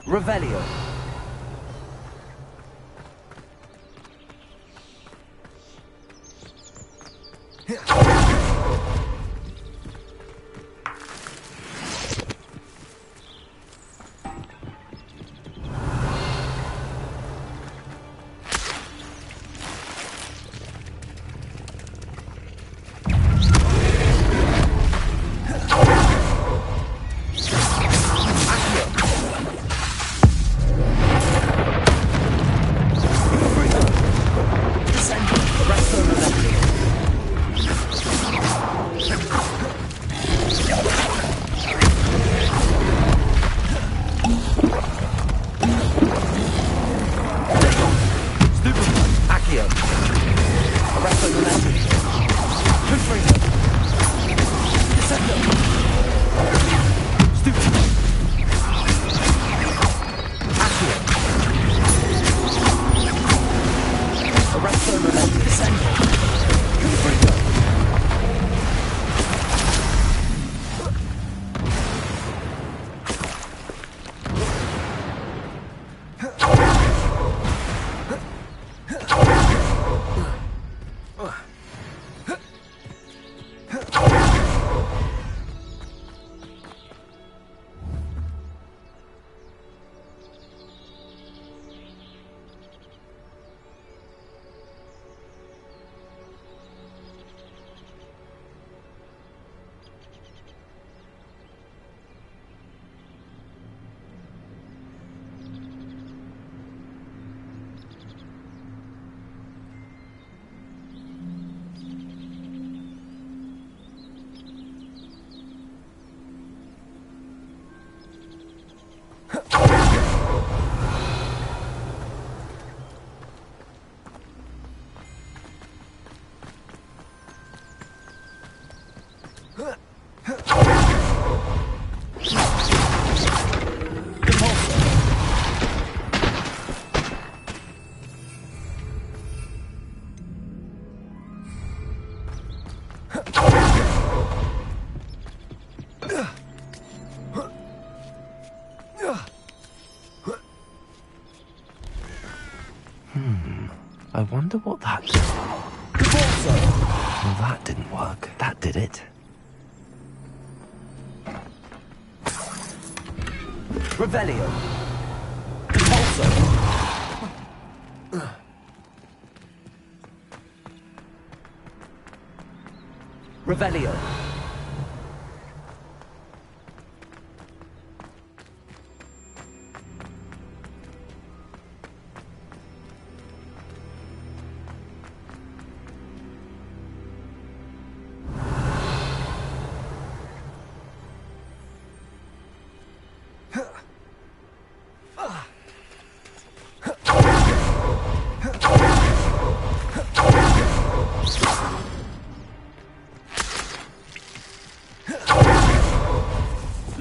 Revelio. I wonder what that did. Well, that didn't work. That did it. Revelio. Revelio.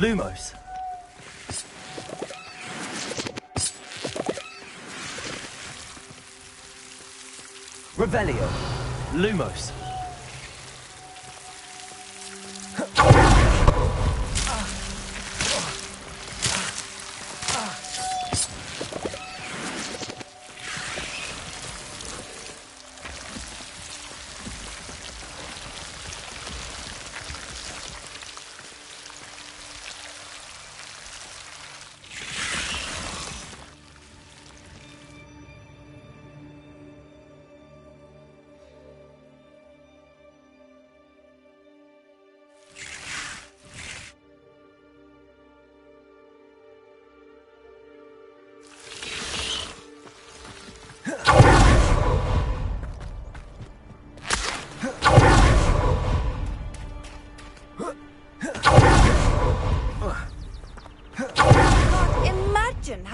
Lumos. Revelio. Lumos.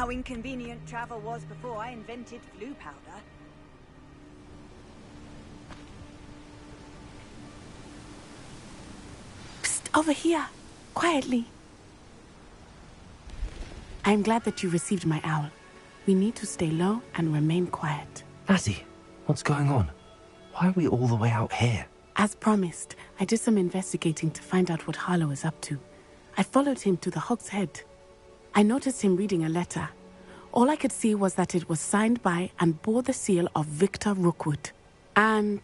how inconvenient travel was before I invented flu powder. Psst, over here. Quietly. I'm glad that you received my owl. We need to stay low and remain quiet. Natty, what's going on? Why are we all the way out here? As promised, I did some investigating to find out what Harlow is up to. I followed him to the Hog's Head. I noticed him reading a letter. All I could see was that it was signed by and bore the seal of Victor Rookwood. And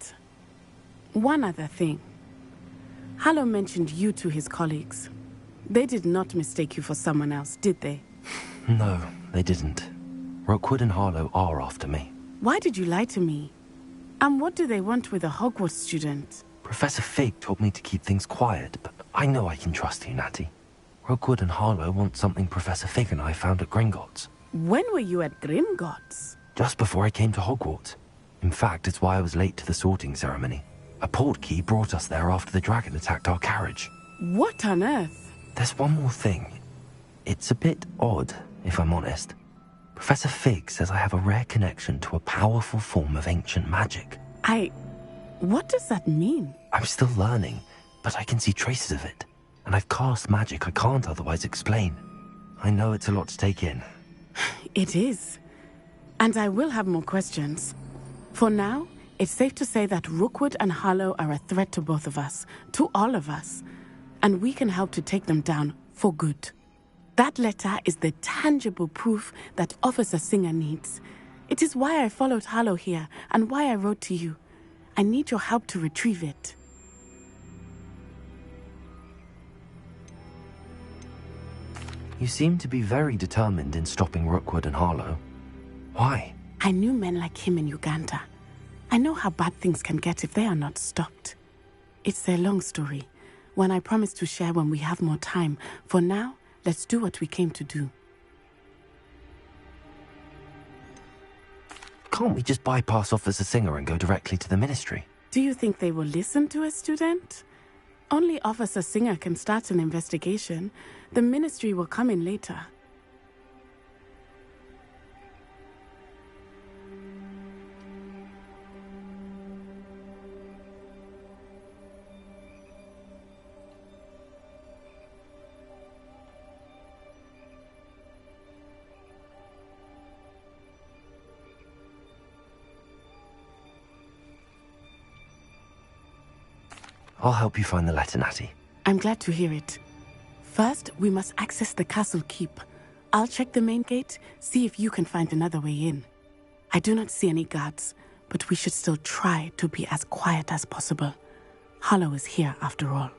one other thing. Harlow mentioned you to his colleagues. They did not mistake you for someone else, did they? No, they didn't. Rookwood and Harlow are after me. Why did you lie to me? And what do they want with a Hogwarts student? Professor Fig told me to keep things quiet, but I know I can trust you, Natty. Rookwood and Harlow want something Professor Fig and I found at Gringotts. When were you at Gringotts? Just before I came to Hogwarts. In fact, it's why I was late to the sorting ceremony. A portkey brought us there after the dragon attacked our carriage. What on earth? There's one more thing. It's a bit odd, if I'm honest. Professor Fig says I have a rare connection to a powerful form of ancient magic. What does that mean? I'm still learning, but I can see traces of it. And I've cast magic I can't otherwise explain. I know it's a lot to take in. It is. And I will have more questions. For now, it's safe to say that Rookwood and Harlow are a threat to both of us, to all of us. And we can help to take them down for good. That letter is the tangible proof that Officer Singer needs. It is why I followed Harlow here and why I wrote to you. I need your help to retrieve it. You seem to be very determined in stopping Rookwood and Harlow. Why? I knew men like him in Uganda. I know how bad things can get if they are not stopped. It's a long story, one I promise to share when we have more time. For now, let's do what we came to do. Can't we just bypass Officer Singer and go directly to the Ministry? Do you think they will listen to a student? Only Officer Singer can start an investigation. The Ministry will come in later. I'll help you find the letter, Natty. I'm glad to hear it. First, we must access the castle keep. I'll check the main gate, see if you can find another way in. I do not see any guards, but we should still try to be as quiet as possible. Harlow is here after all.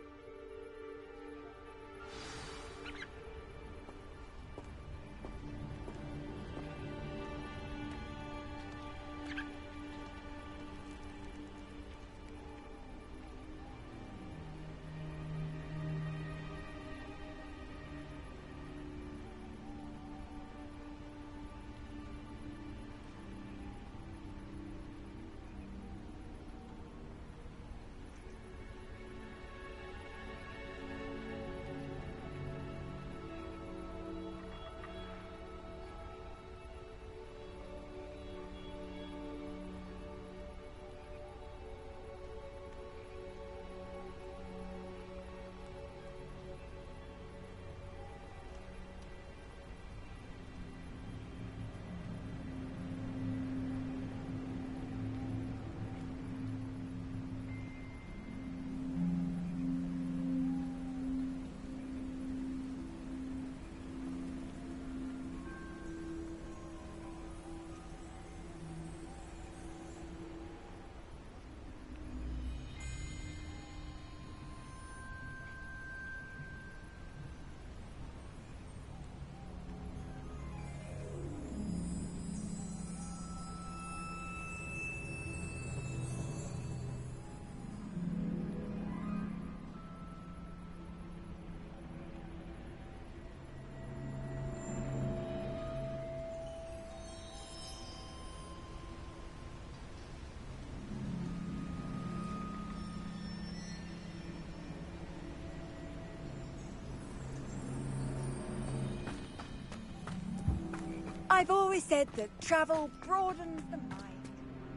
I've always said that travel broadens the mind.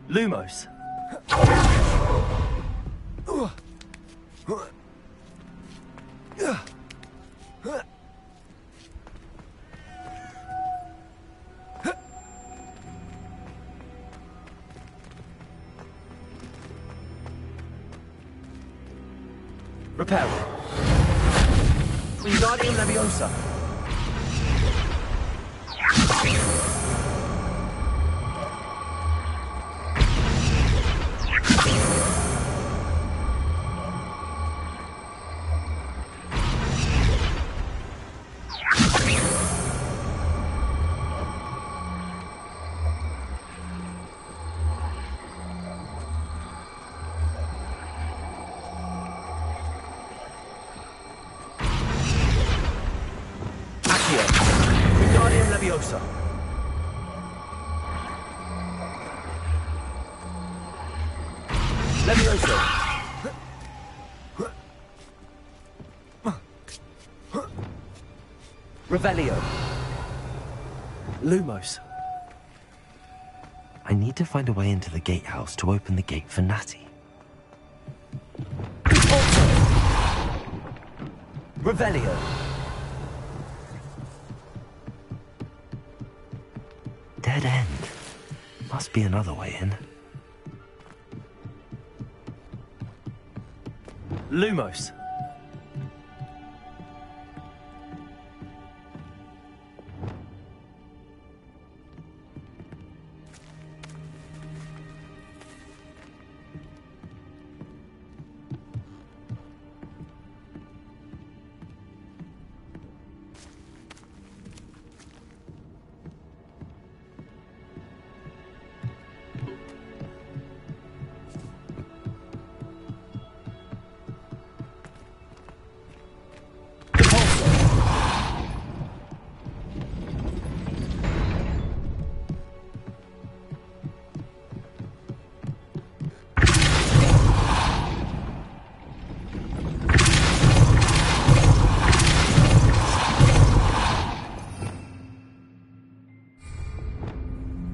Lumos. Repair. Wingardium Leviosa. Wingardium Leviosa. Leviosa. Revelio. Lumos. I need to find a way into the gatehouse to open the gate for Natty. Revelio. Dead end. Must be another way in. Lumos.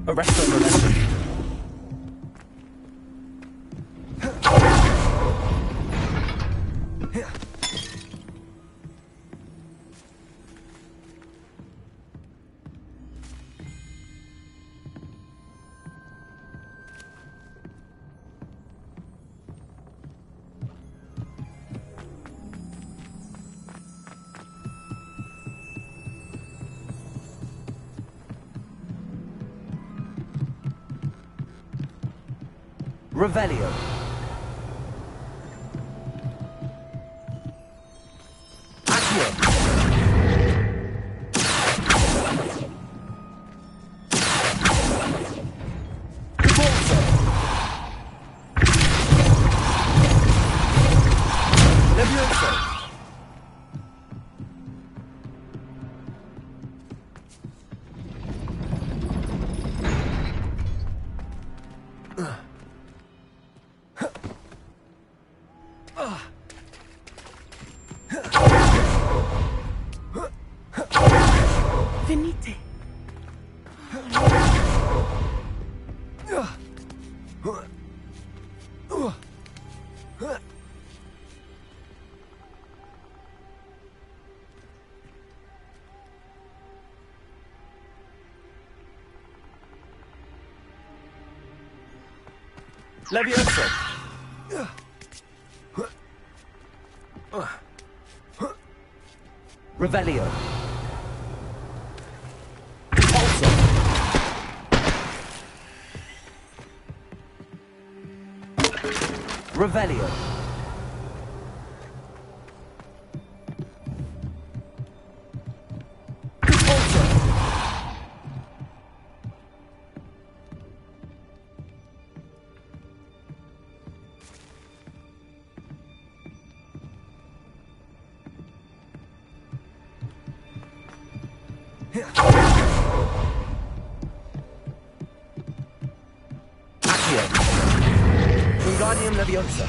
Arrest on the lesson. Revelio. Accio. Repulso. Levioso. Venite. Levioso. Revelio. Repulso. Revelio. Repulso. Accio. Wingardium Leviosa.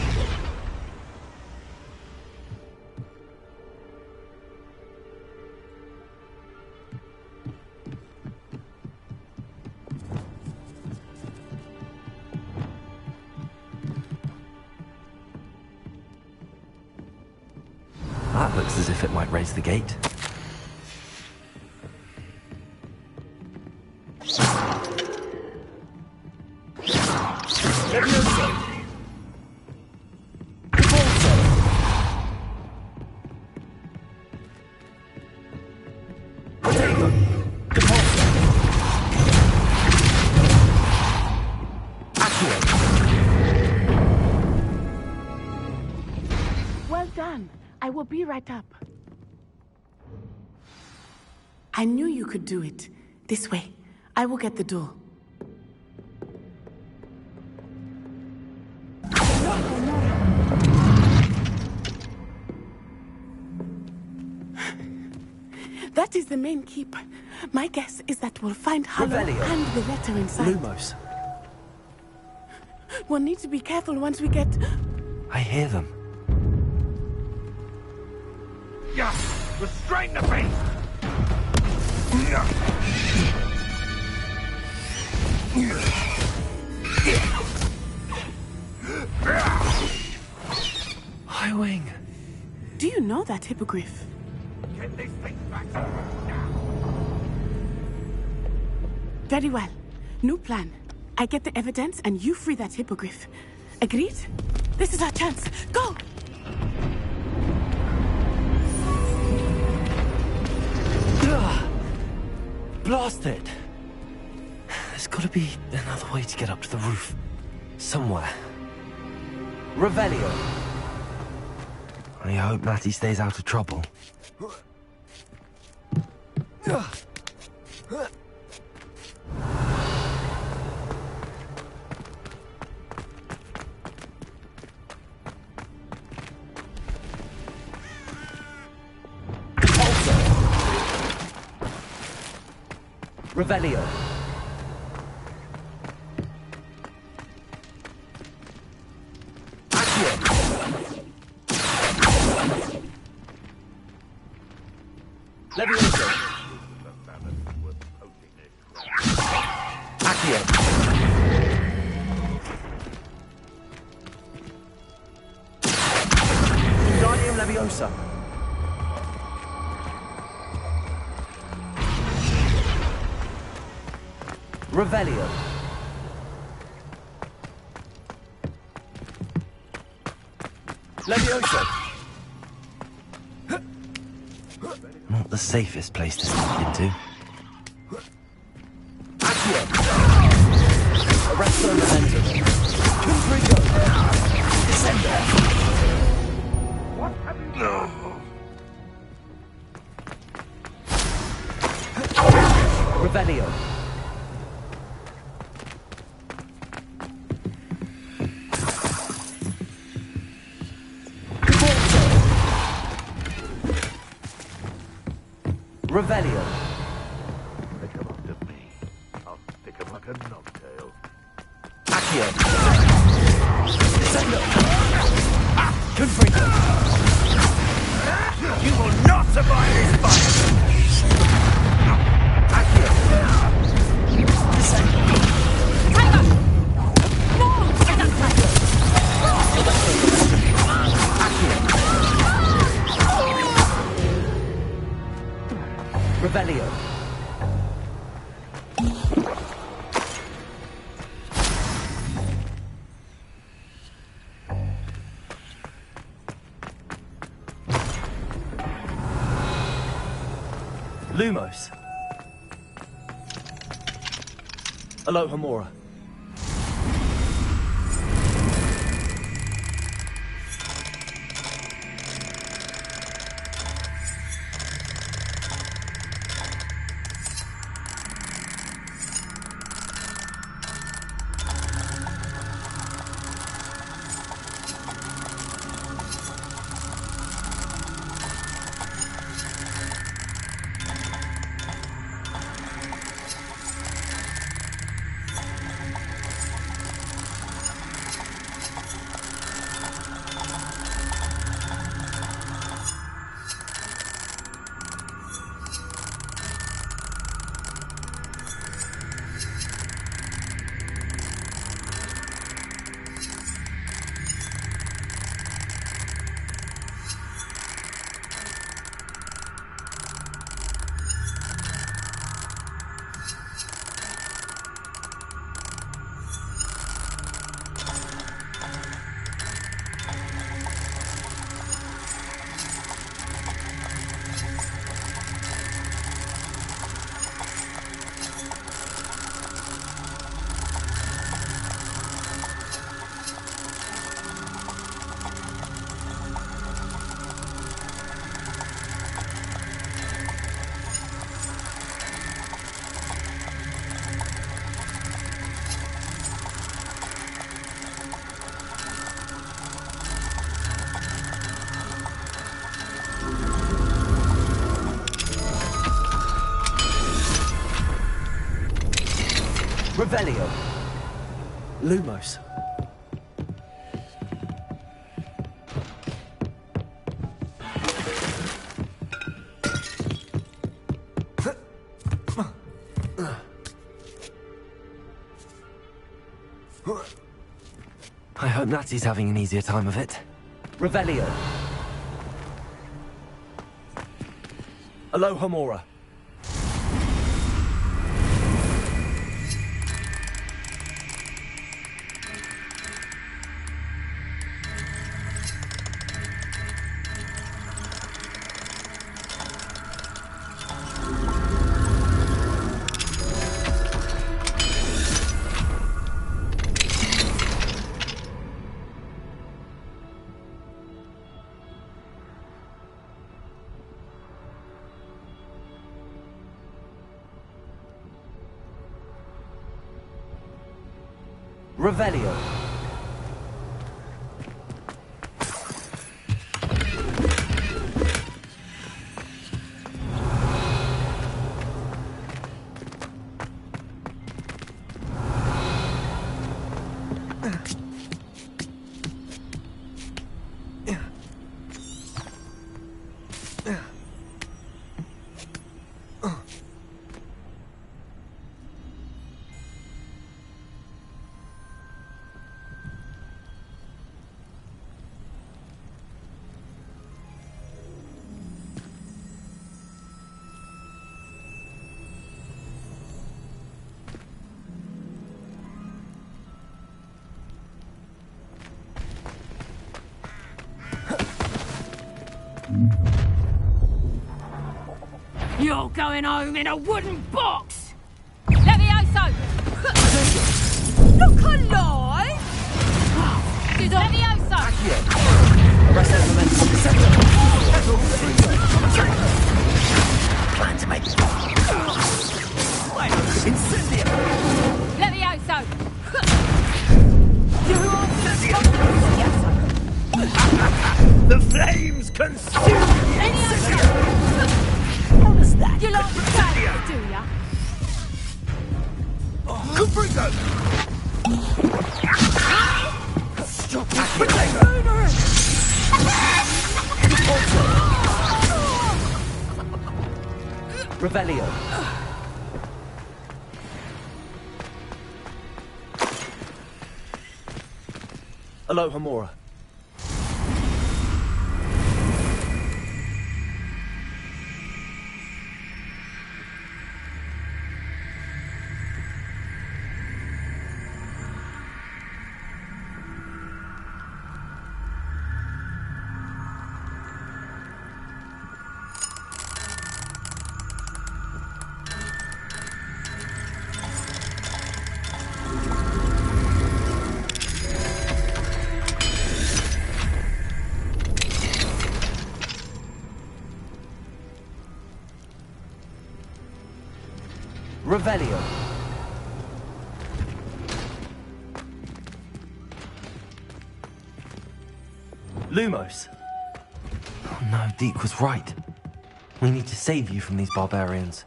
Looks as if it might raise the gate. Well done. I will be right up. I knew you could do it. This way. I will get the door. That is the main keep. My guess is that we'll find Hollow and the letter inside. Lumos. We'll need to be careful once we get... I hear them. Yeah! Restrain the beast! High Wing. Do you know that hippogriff? Get this thing back now! Very well. New plan. I get the evidence and you free that hippogriff. Agreed? This is our chance. Go! Blast it! There's gotta be another way to get up to the roof. Somewhere. Revelio. I hope Natty stays out of trouble. Revelio. Levioso. Accio. Wingardium Leviosa. Revelio. Levioso. Not the safest place to sneak into. Accio. Arresto Momentum. Confrigo. Descender. What have you done? Revelio. Revelio. They come after me. I'll stick 'em like a knobtail. Accio. Descendo. Confrigo. You will not survive this fight! Accio. Descendo. Tiger! No! I don't like it! Revelio. Lumos. Alohomora. Revelio. Lumos. I hope Natty's having an easier time of it. Revelio. Alohomora. Revelio. You're going home in a wooden box! Levioso! Look alive! Levioso! Arrest that momentum. Plan to make it. Incendio! Levioso! The flames consume you! How does that? You like the game, do ya? Confringo! Stop Revelio. Alohomora. Revelio. Lumos. Oh no, Deke was right. We need to save you from these barbarians.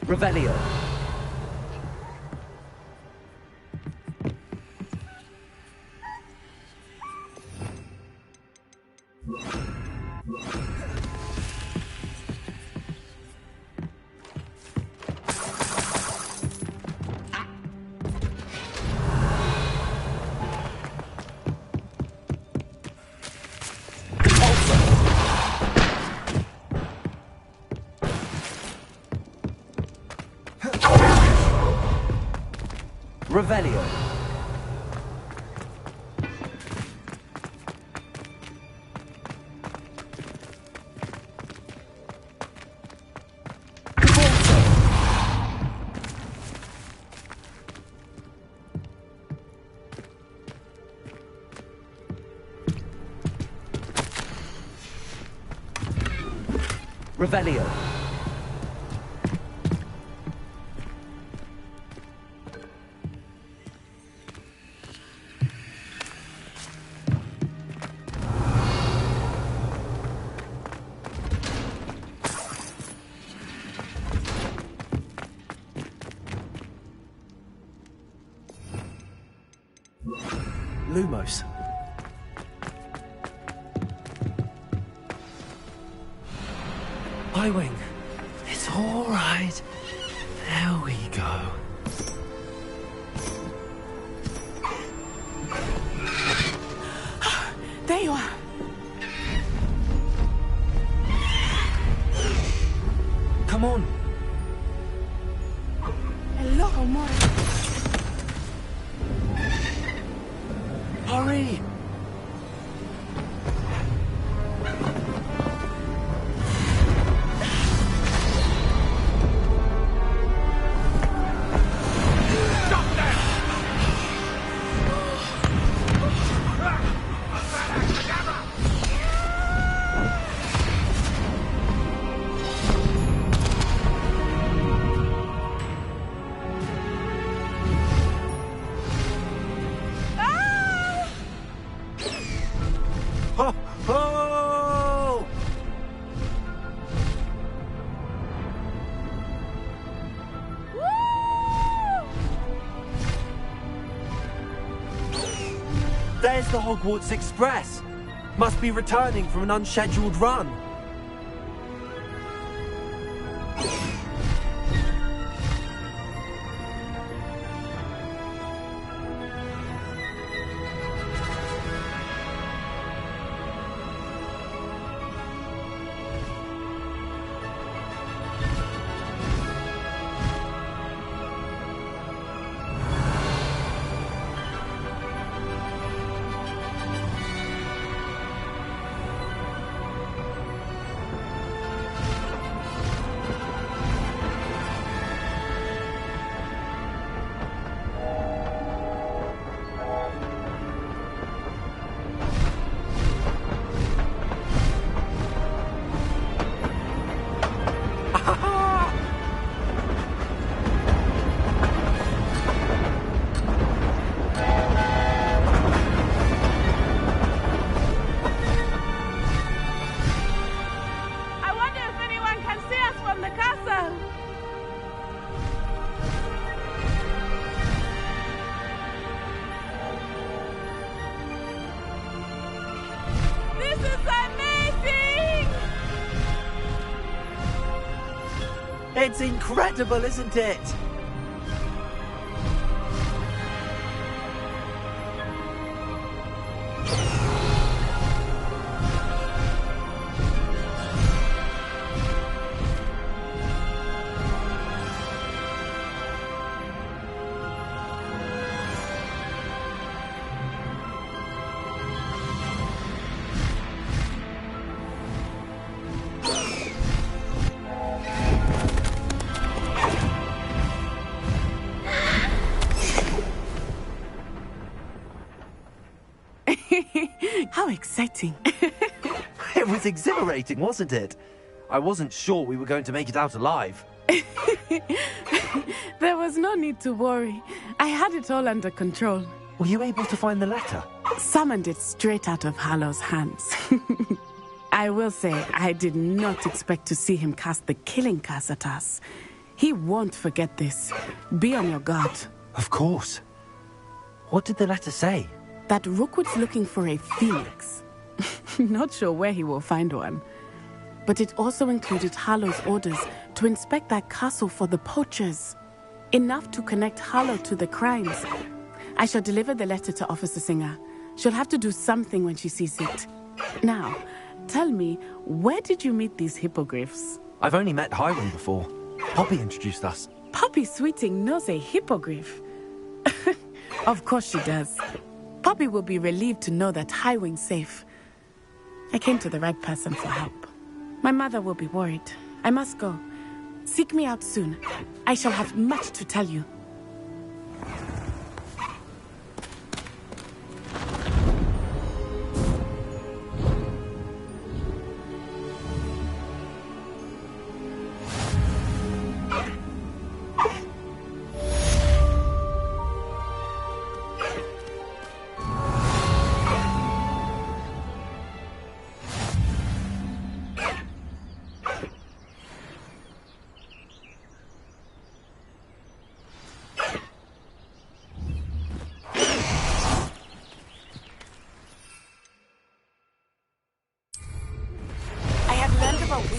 Revelio. Revelio. Revelio. Lumos. Highwing. It's all right. There we go. There you are. Come on. Hello, Homura. Hurry! There's the Hogwarts Express. Must be returning from an unscheduled run. It's incredible, isn't it? How exciting. It was exhilarating, wasn't it? I wasn't sure we were going to make it out alive. There was no need to worry. I had it all under control. Were you able to find the letter? Summoned it straight out of Hallow's hands. I will say, I did not expect to see him cast the killing curse at us. He won't forget this. Be on your guard. Of course. What did the letter say? That Rookwood's looking for a phoenix. Not sure where he will find one. But it also included Hallow's orders to inspect that castle for the poachers. Enough to connect Hallow to the crimes. I shall deliver the letter to Officer Singer. She'll have to do something when she sees it. Now, tell me, where did you meet these hippogriffs? I've only met Highwing before. Poppy introduced us. Poppy Sweeting knows a hippogriff. Of course she does. Poppy will be relieved to know that Highwing's safe. I came to the right person for help. My mother will be worried. I must go. Seek me out soon. I shall have much to tell you.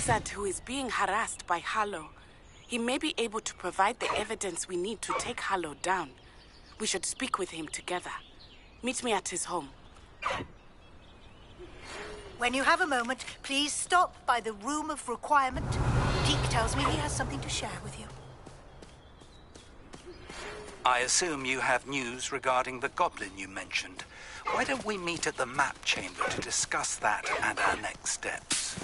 wizard who is being harassed by Harlow. He may be able to provide the evidence we need to take Harlow down. We should speak with him together. Meet me at his home. When you have a moment, please stop by the Room of Requirement. Deke tells me he has something to share with you. I assume you have news regarding the goblin you mentioned. Why don't we meet at the map chamber to discuss that and our next steps?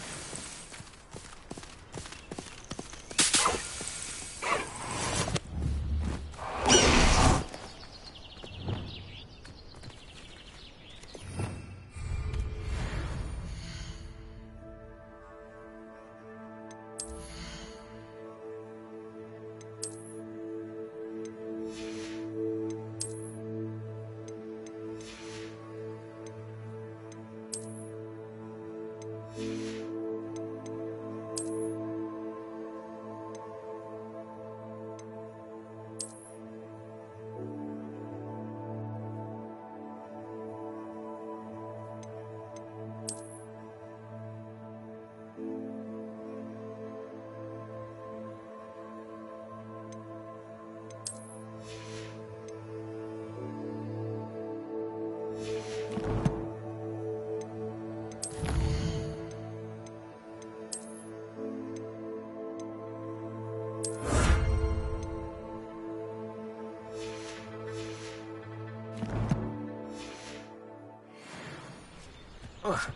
Ugh.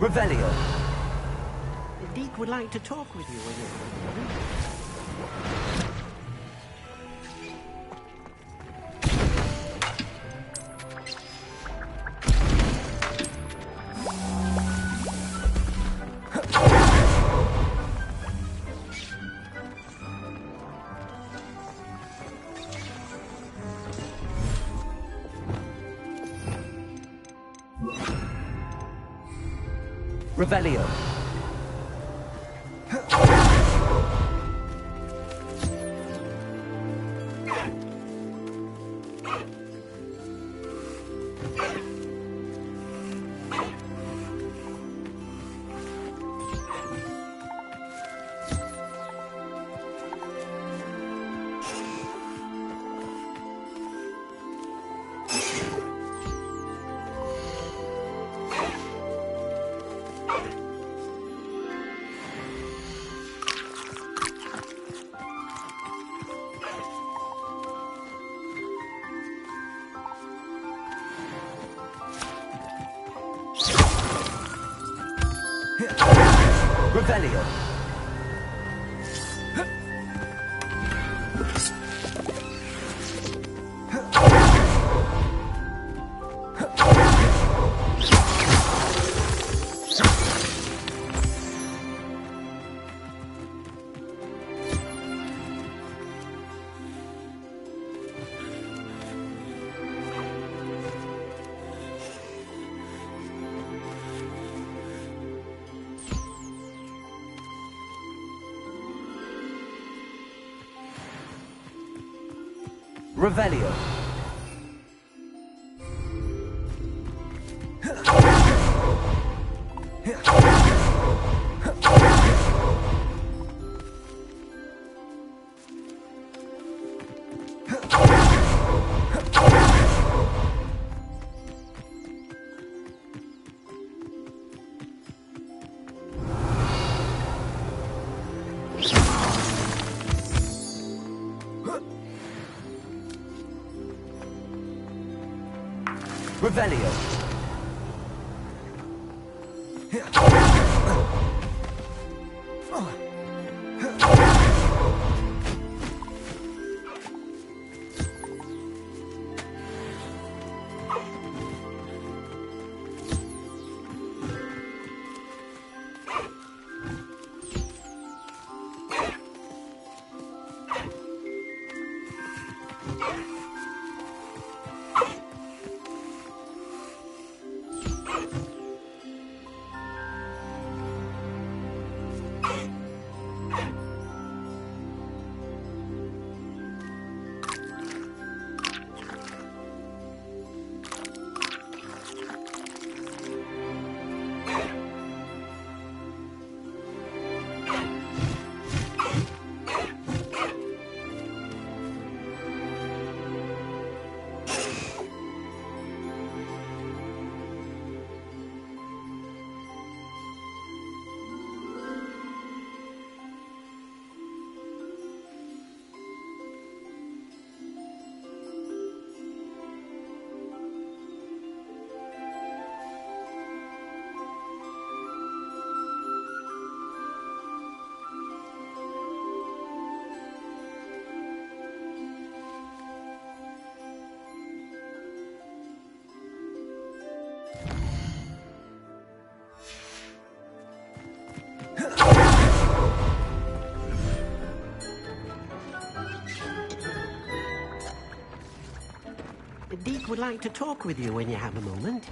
Revelio. Deke would like to talk with you. Revelio. Revelio. Revelio. Revelio. Deke would like to talk with you when you have a moment.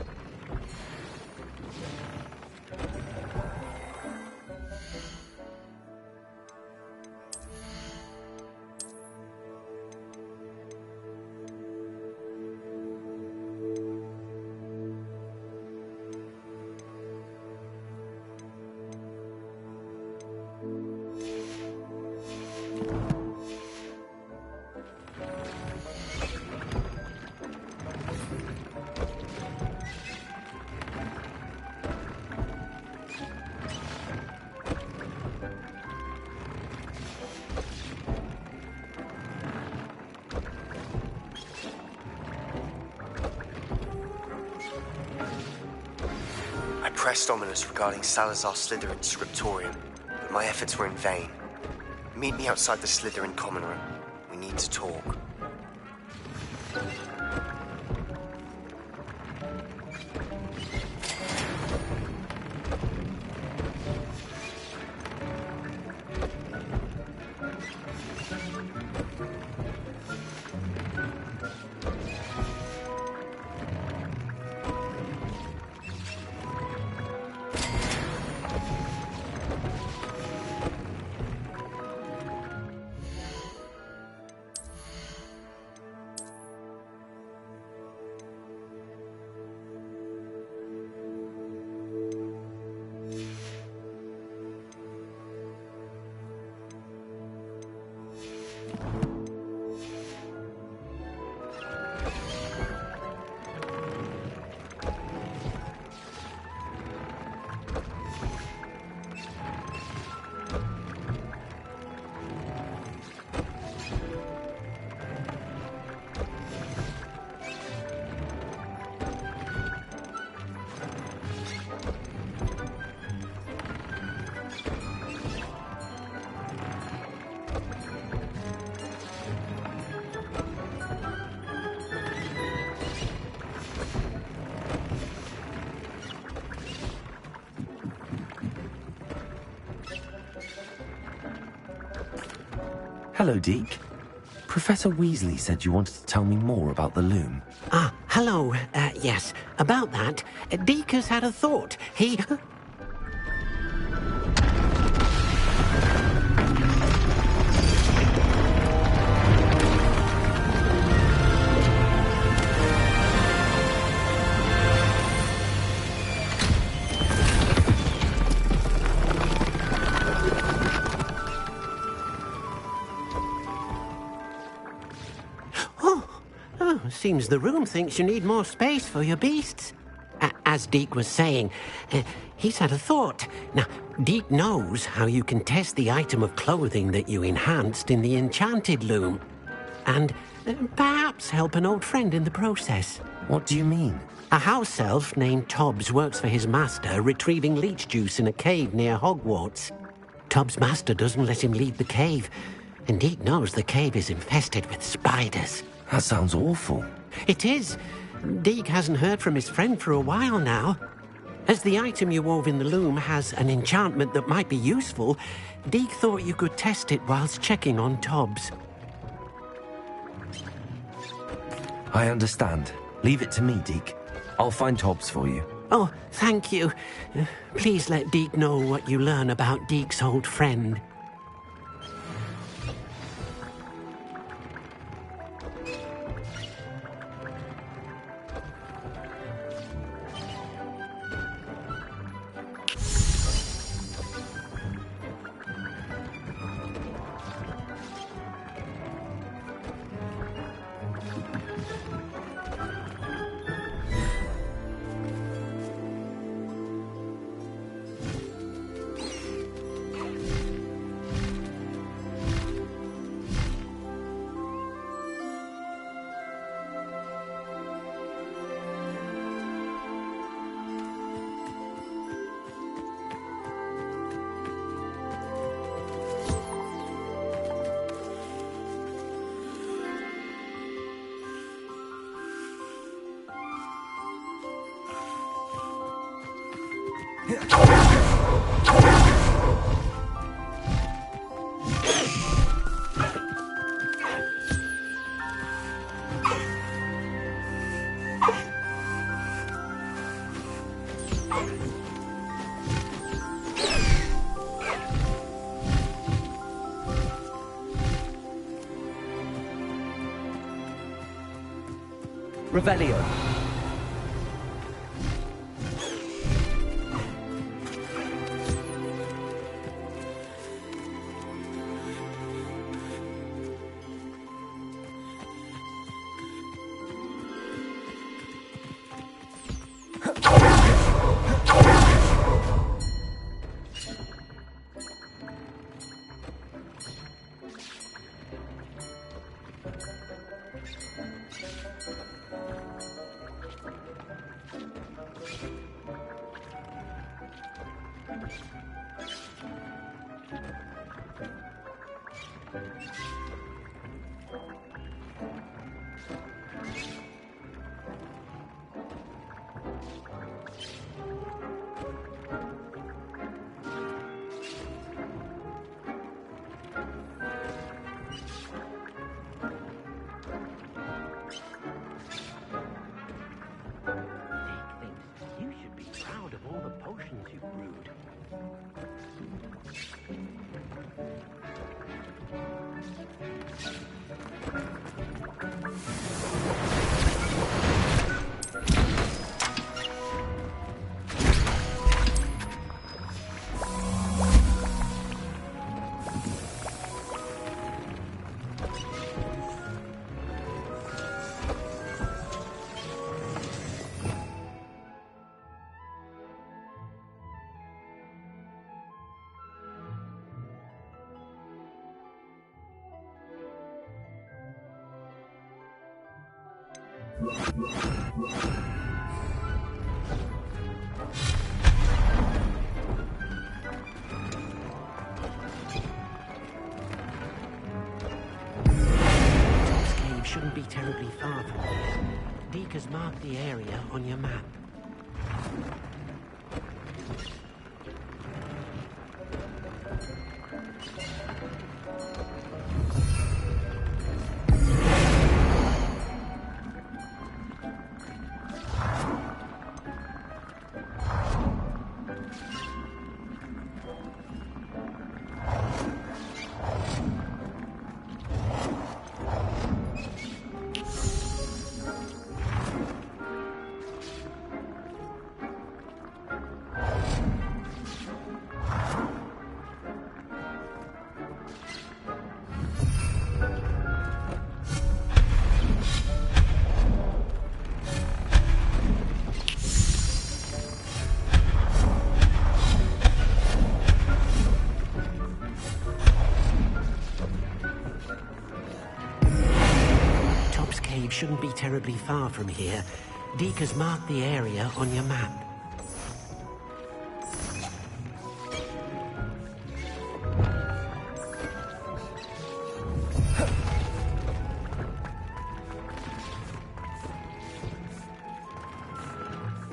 I pressed Ominous regarding Salazar Slytherin's scriptorium, but my efforts were in vain. Meet me outside the Slytherin common room. We need to talk. Hello, Deke. Professor Weasley said you wanted to tell me more about the loom. Ah, hello. Yes, about that. Deke has had a thought. He... Seems the room thinks you need more space for your beasts. As Deke was saying, he's had a thought. Now, Deke knows how you can test the item of clothing that you enhanced in the enchanted loom. And perhaps help an old friend in the process. What do you mean? A house elf named Tobbs works for his master, retrieving leech juice in a cave near Hogwarts. Tobbs' master doesn't let him leave the cave, and Deke knows the cave is infested with spiders. That sounds awful. It is. Deke hasn't heard from his friend for a while now. As the item you wove in the loom has an enchantment that might be useful, Deke thought you could test it whilst checking on Tobbs. I understand. Leave it to me, Deke. I'll find Tobbs for you. Oh, thank you. Please let Deke know what you learn about Deke's old friend. Revelio. You should be proud of all the potions you've brewed. Shouldn't be terribly far from here. Deke has marked the area on your map. Shouldn't be terribly far from here. Deke has marked the area on your map.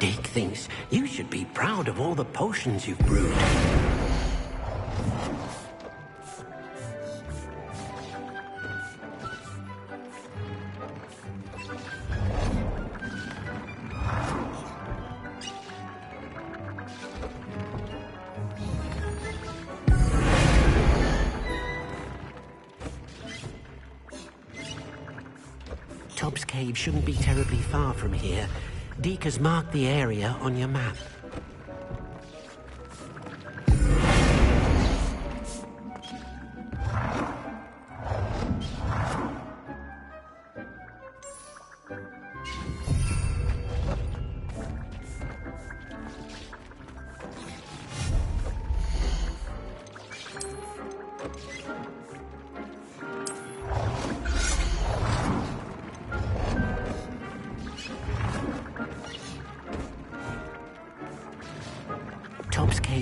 Deke thinks you should be proud of all the potions you've brewed. Shouldn't be terribly far from here. Deke has marked the area on your map.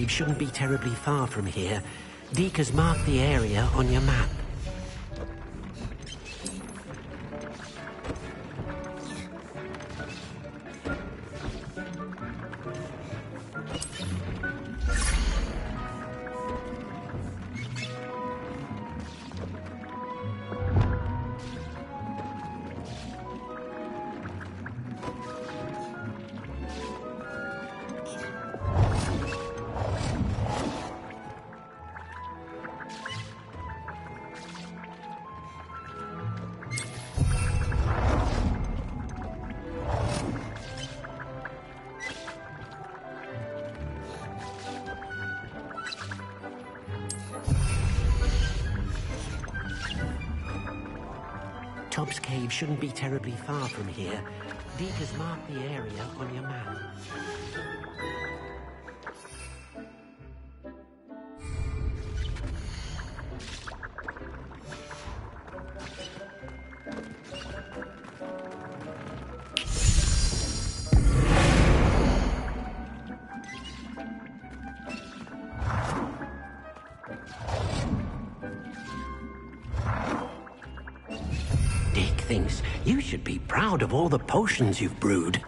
Shouldn't be terribly far from here. Deke has marked the area on your map. Bishop's Cave shouldn't be terribly far from here. Deke has marked the area on your map. Deke thinks you should be proud of all the potions you've brewed.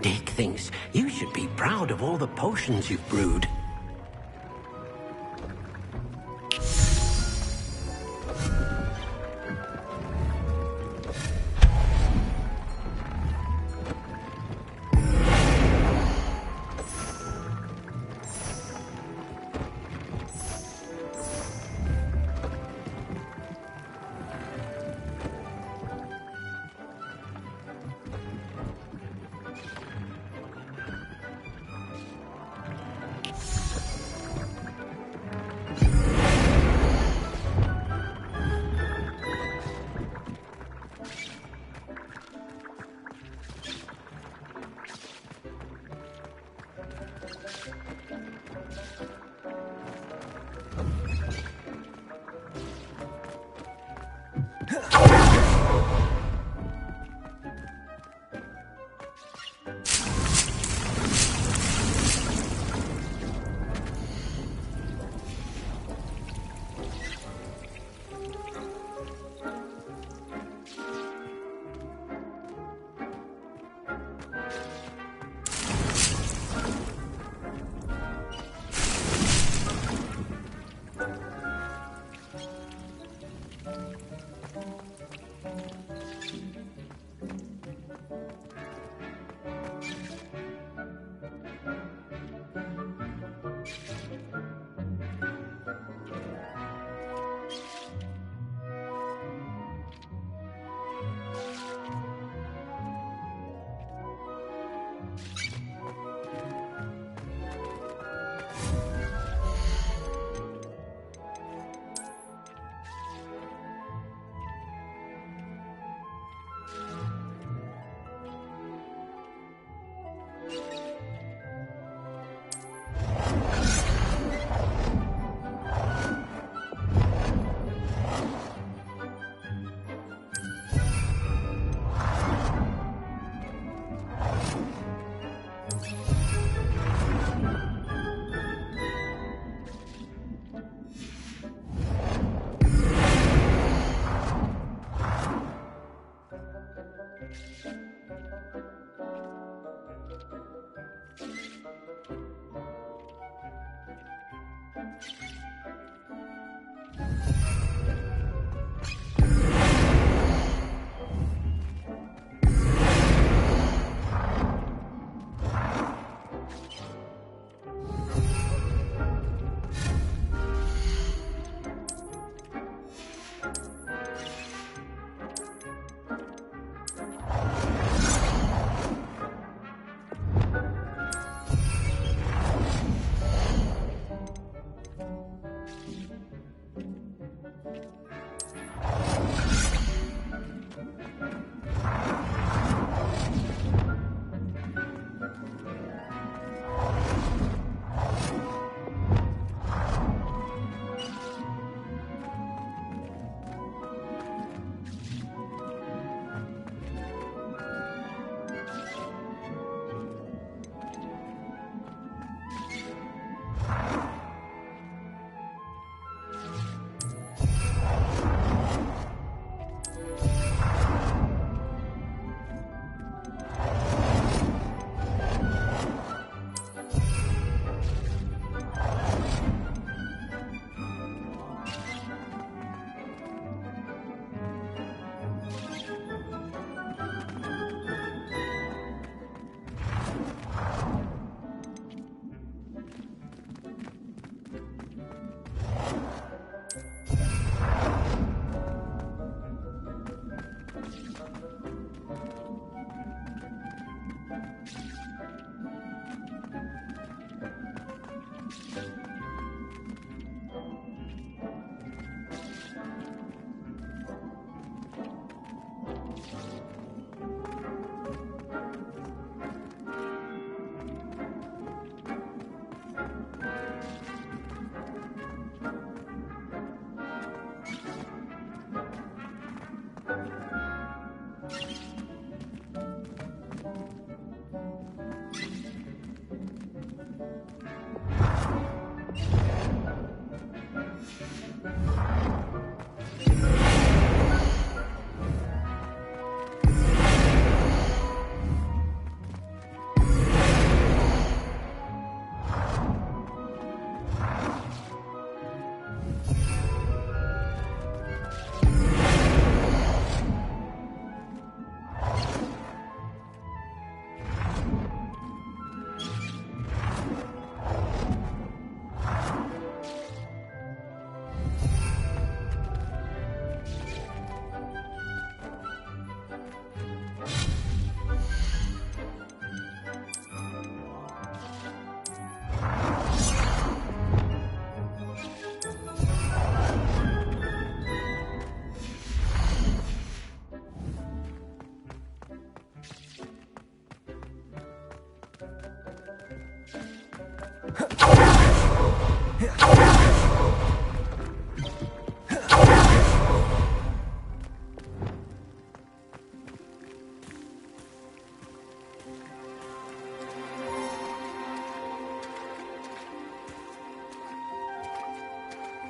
Deke thinks you should be proud of all the potions you've brewed.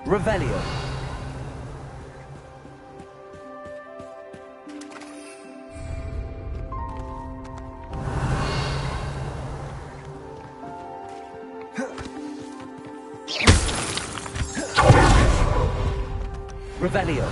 Revelio. Revelio.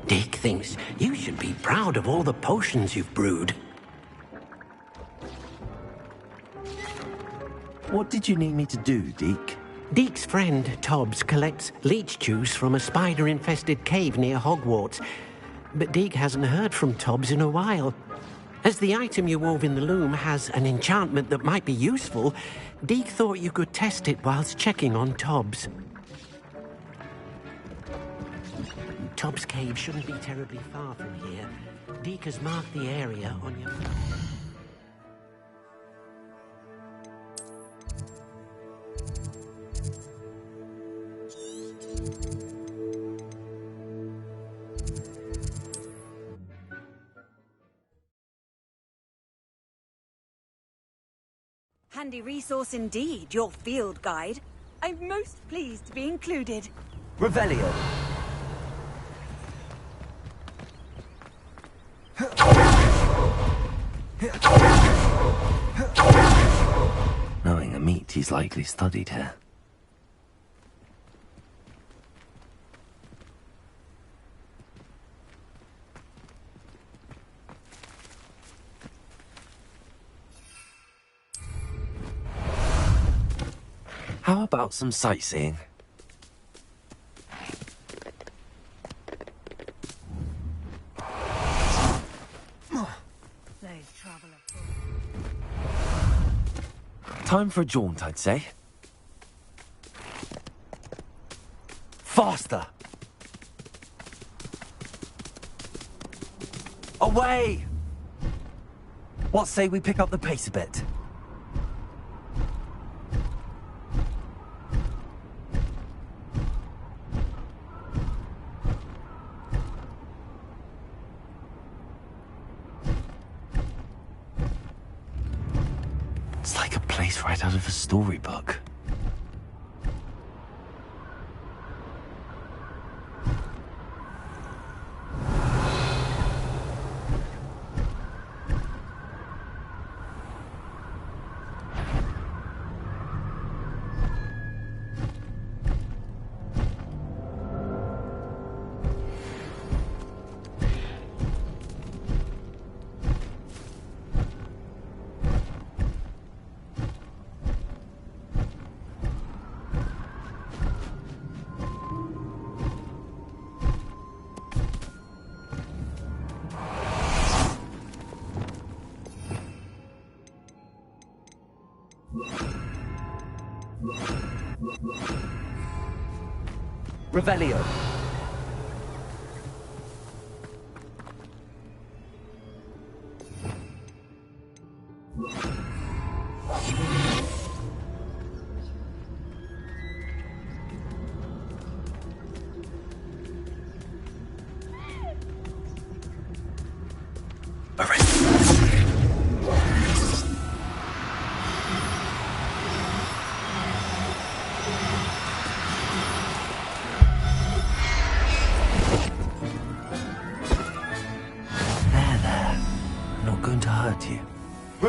Dick thinks you should be proud of all the potions you've brewed. What did you need me to do, Deke? Deke's friend, Tobbs, collects leech juice from a spider-infested cave near Hogwarts. But Deke hasn't heard from Tobbs in a while. As the item you wove in the loom has an enchantment that might be useful, Deke thought you could test it whilst checking on Tobbs. Tobbs' cave shouldn't be terribly far from here. Deke has marked the area on your map. Handy resource indeed, your field guide. I'm most pleased to be included. Revelio. Knowing a meat, he's likely studied here. How about some sightseeing? Time for a jaunt, I'd say. Faster! Away! What say we pick up the pace a bit? It's like a place right out of a storybook. Revelio.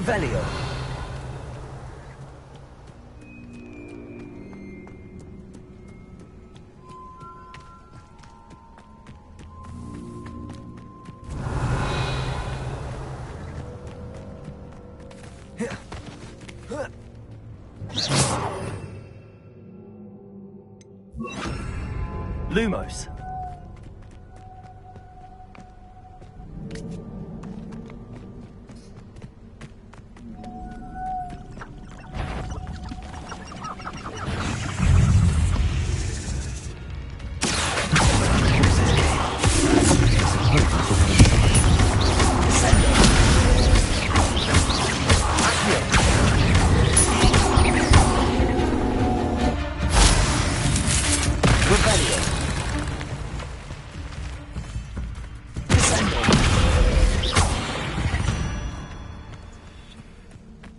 Revelio. Lumos.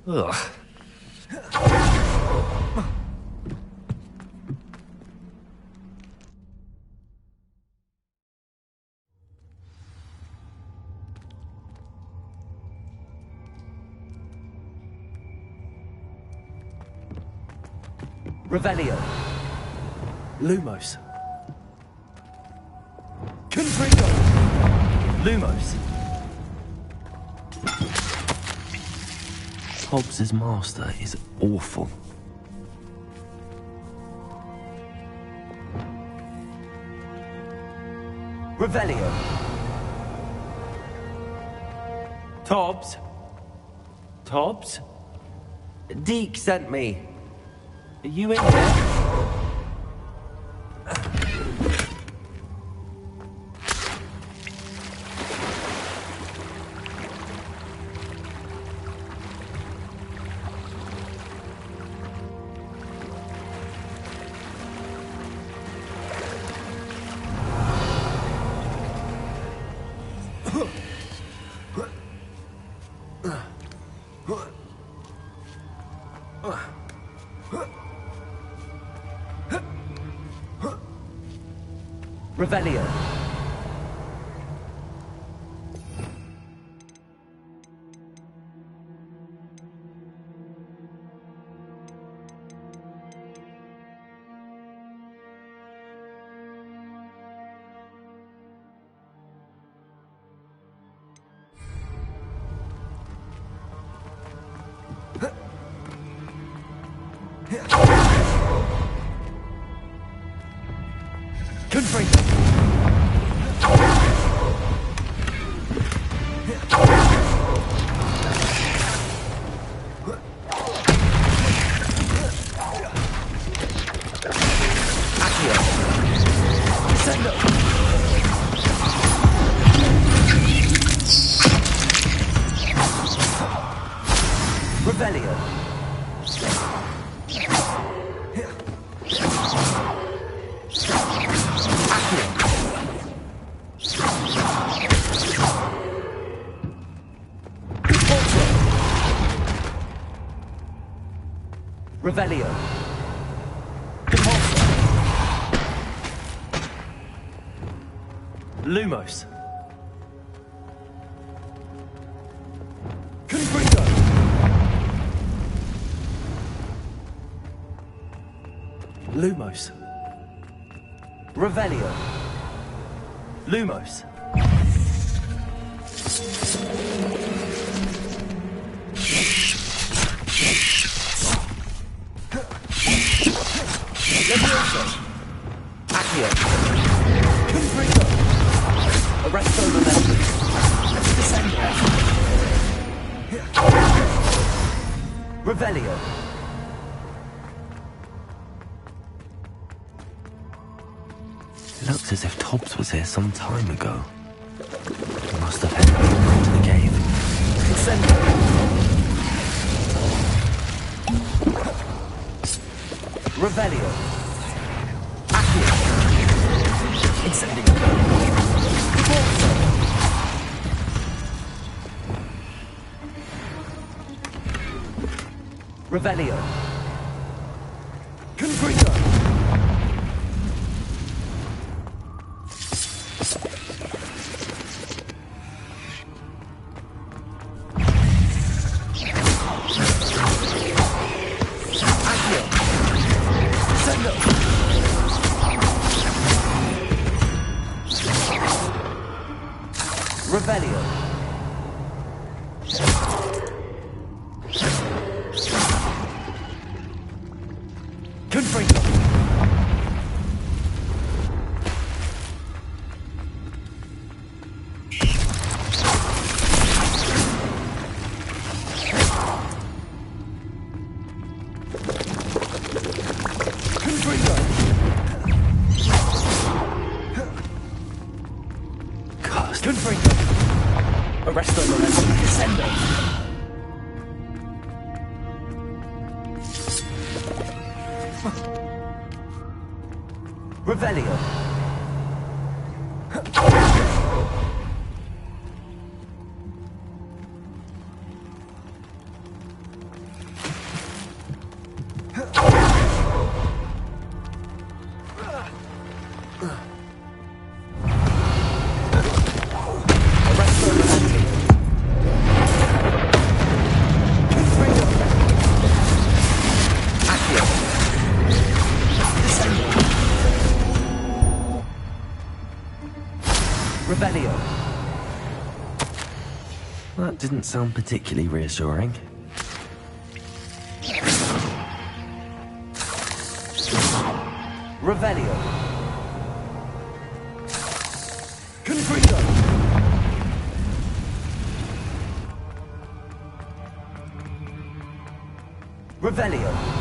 Ugh. Revelio. Lumos. Confringo. Lumos. Hobbs's master is awful. Revelio. Tobbs? Tobbs? Deke sent me. Are you in there? Revelio. Confringo. Revelio. Revelio. Lumos. Confringo. Lumos. Revelio. Lumos. Levioso. Accio. Confringo. Arresto momentum. Descendo. Revelio. It looks as if Tobbs was here some time ago. He must have headed into the cave. Descendo. Revelio. Accio. Incendio. Forza. Revelio. Confringo. Arresto momentum. Descendo. Revelio. Revelio. That didn't sound particularly reassuring. Revelio. Confringo. Revelio.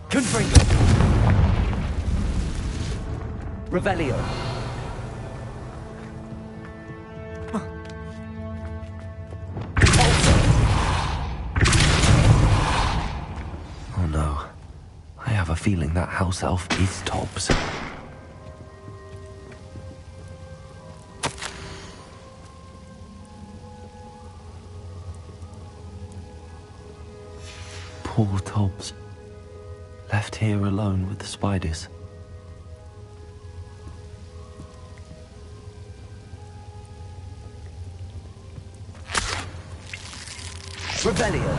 Confringo. Revelio. Oh no. I have a feeling that house elf is Tobbs. Poor Tobbs. Left here alone with the spiders. Revelio.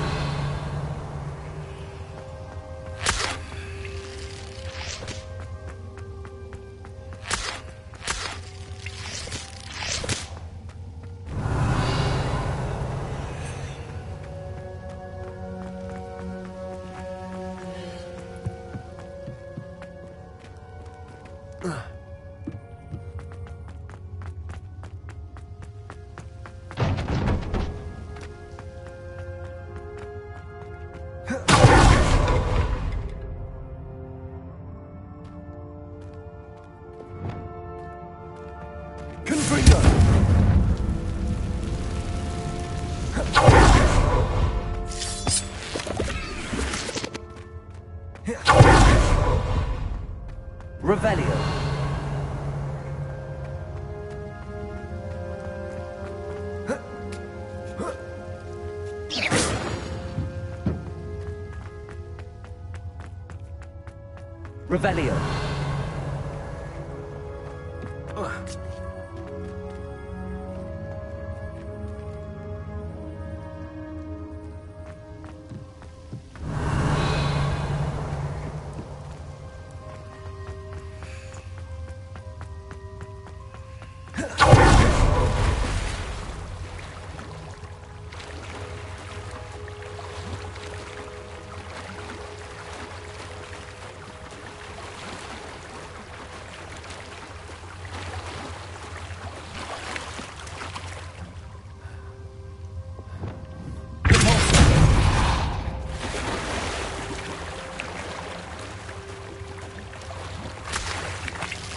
Revelio. Revelio.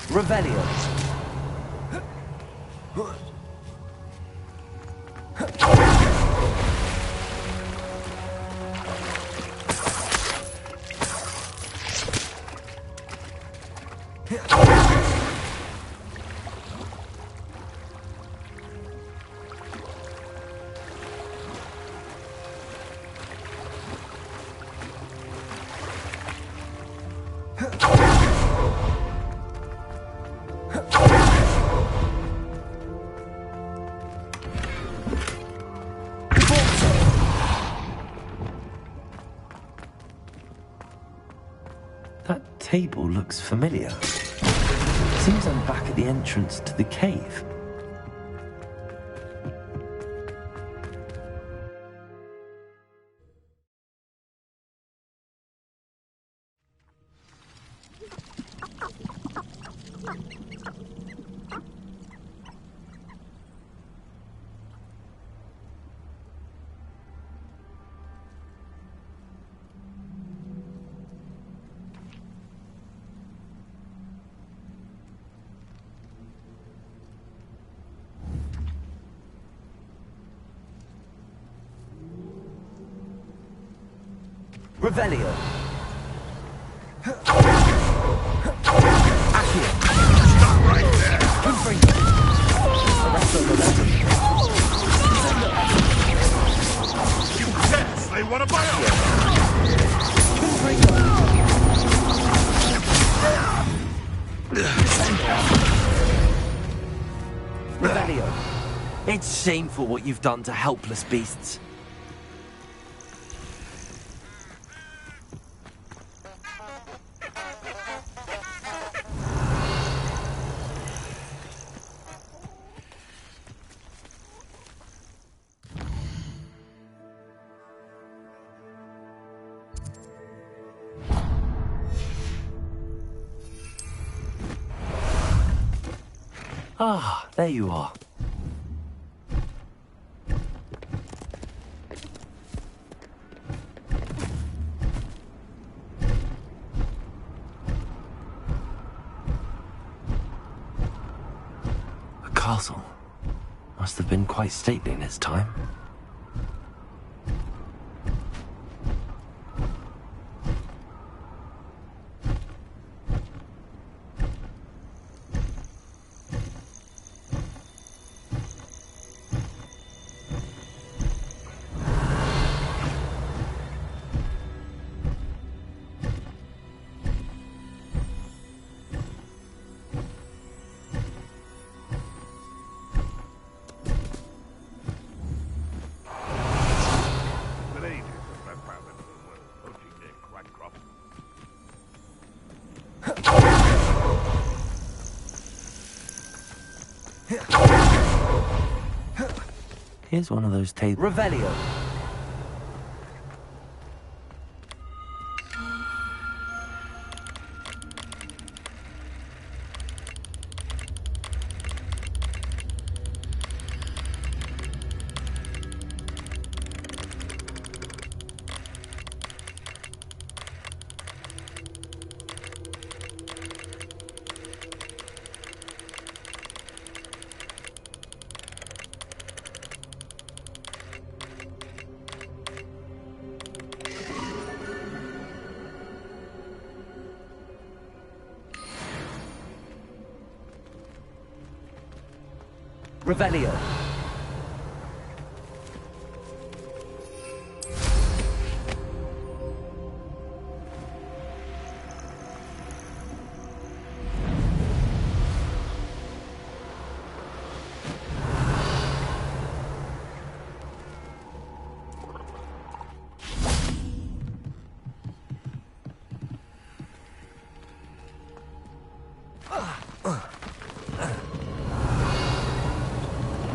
Revelio. That table looks familiar. Seems I'm back at the entrance to the cave. Revelio. Accio. Stop right there! Arresto momentum. You tense! They want to buy up! Revelio. It's shameful what you've done to helpless beasts. Ah, there you are. The castle must have been quite stately in its time. Here's one of those tables. Revelio. Revelio.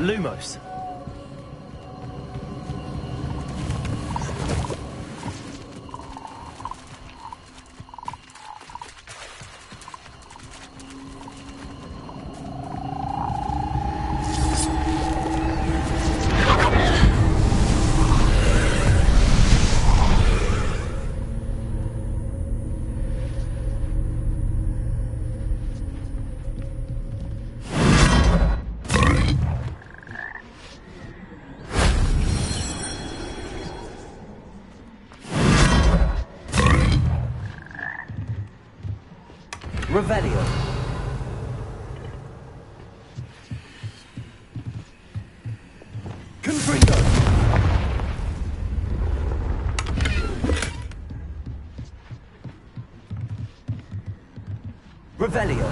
Lumos. Revelio. Confringo. Revelio.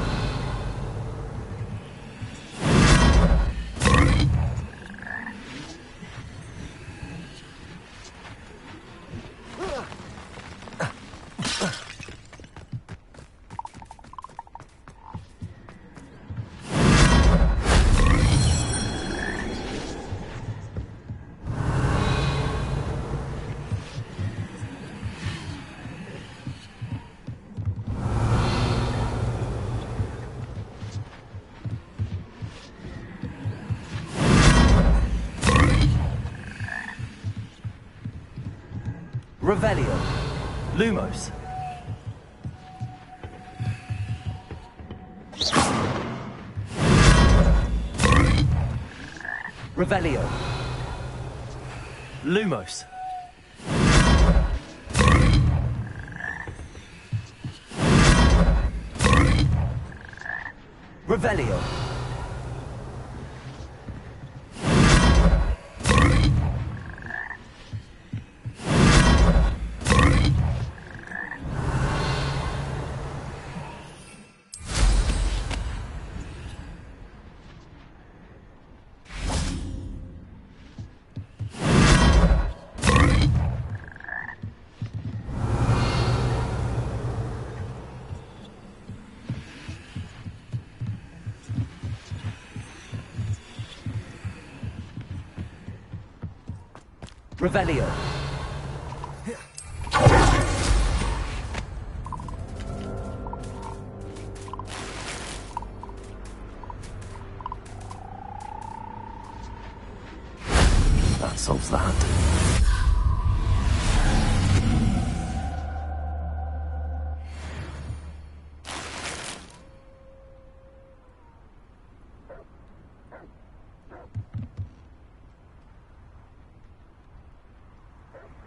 Revelio. Lumos. Revelio. Lumos. Revelio. Revelio. That solves that.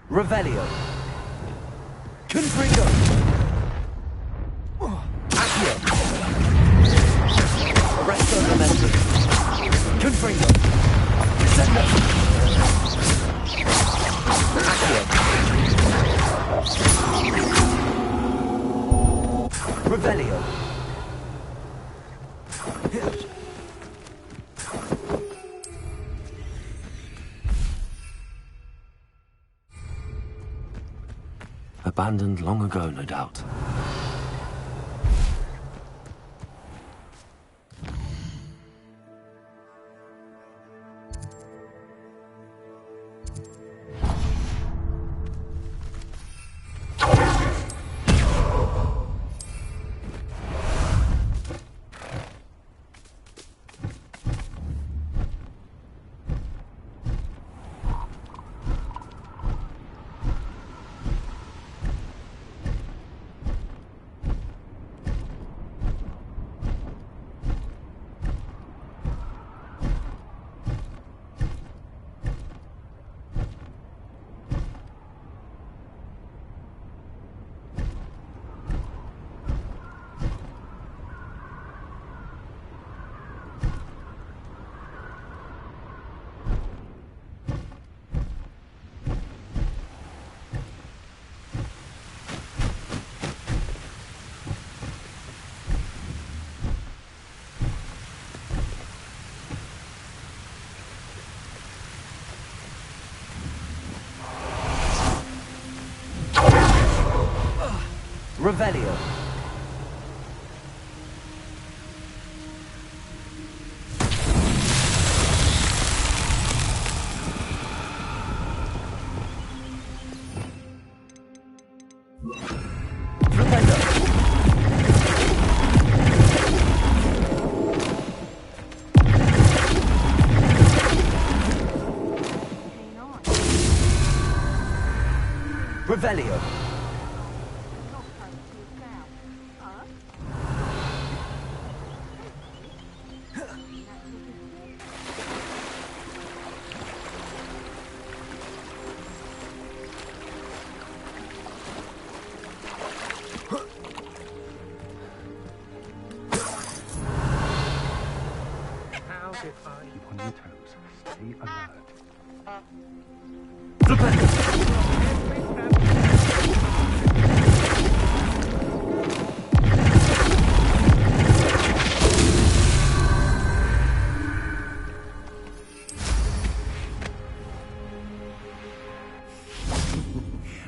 Revelio. Confringo. Accio. Arresto Momentum. Confringo. Descendo. Accio. Revelio. Abandoned long ago, no doubt. Revelio. Revelio. Keep on your toes. Stay alert.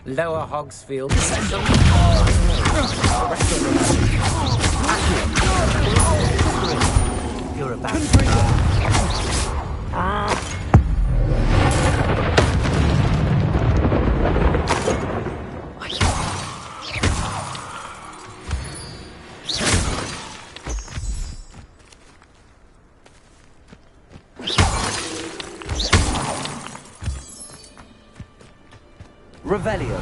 Lower Hogsfield. You're about Revelio.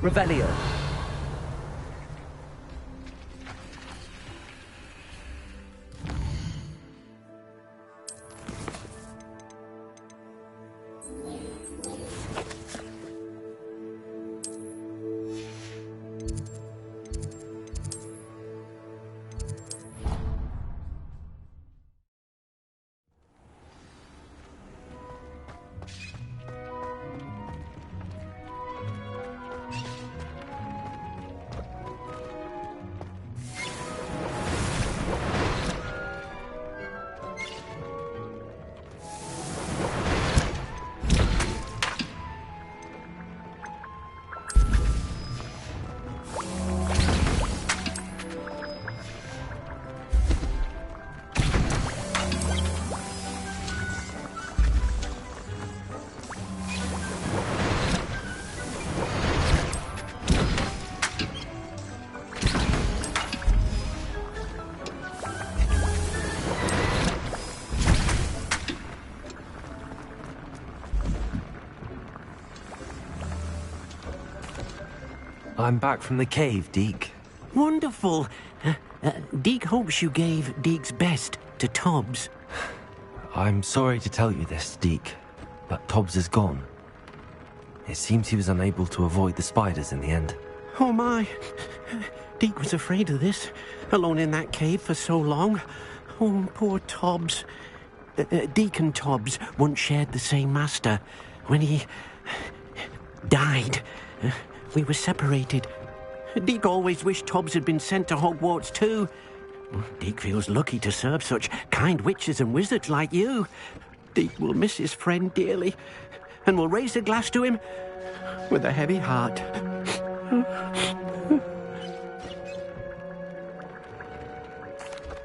Revelio. I'm back from the cave, Deke. Wonderful. Deke hopes you gave Deke's best to Tobbs. I'm sorry to tell you this, Deke, but Tobbs is gone. It seems he was unable to avoid the spiders in the end. Oh my. Deke was afraid of this, alone in that cave for so long. Oh, poor Tobbs. Deke and Tobbs once shared the same master. When he died, we were separated. Deke always wished Tobbs had been sent to Hogwarts too. Deke feels lucky to serve such kind witches and wizards like you. Deke will miss his friend dearly, and will raise a glass to him with a heavy heart.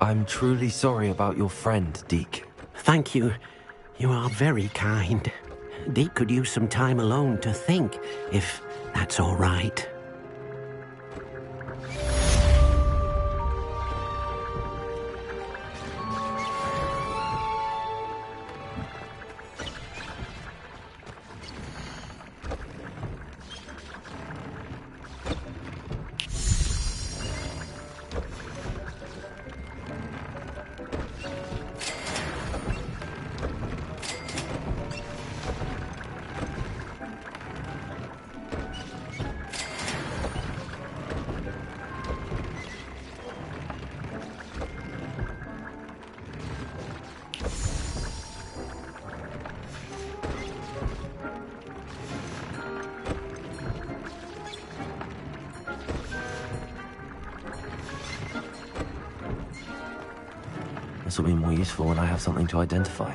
I'm truly sorry about your friend, Deke. Thank you. You are very kind. Deke could use some time alone to think, if that's all right. This will be more useful when I have something to identify.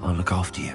I'll look after you.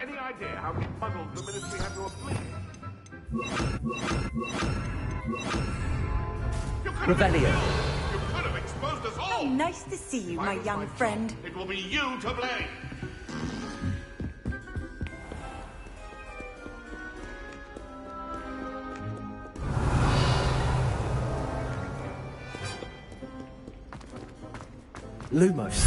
any idea how many puzzles the Ministry have to afflict? Revelio. You could have exposed us all! Oh, nice to see you, my young friend. It will be you to blame! Lumos.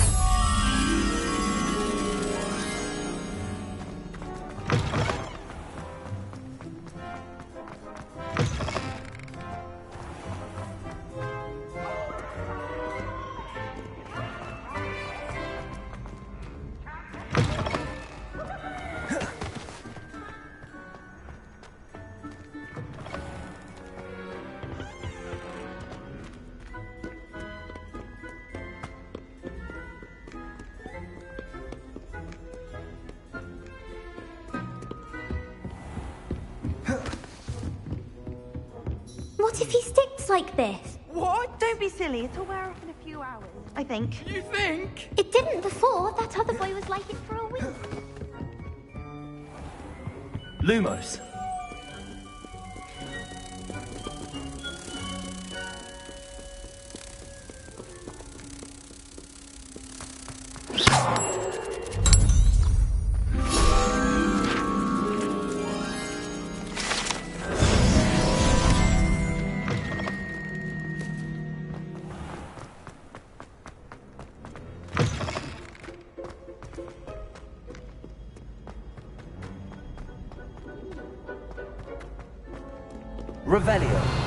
What if he sticks like this? What? Don't be silly. It'll wear off in a few hours, I think. You think? It didn't before. That other boy was like it for a week. Lumos. Revelio.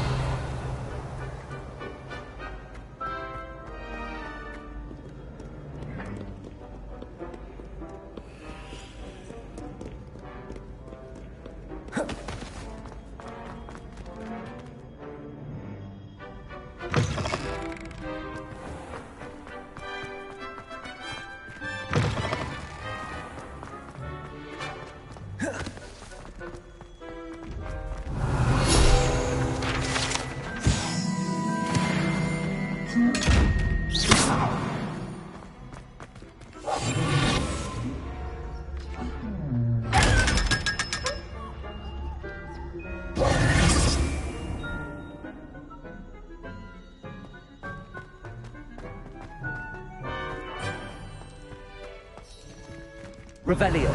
Revelio.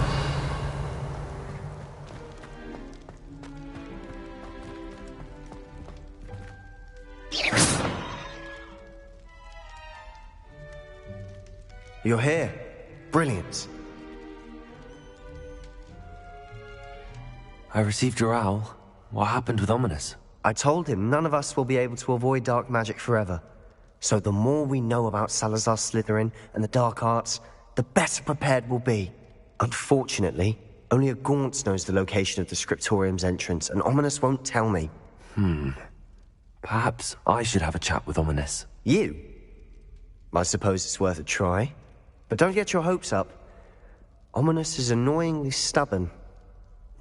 You're here. Brilliant. I received your owl. What happened with Ominous? I told him none of us will be able to avoid dark magic forever. So the more we know about Salazar Slytherin and the dark arts, the better prepared we'll be. Unfortunately, only a Gaunt knows the location of the Scriptorium's entrance, and Ominous won't tell me. Perhaps I should have a chat with Ominous. You? I suppose it's worth a try. But don't get your hopes up. Ominous is annoyingly stubborn.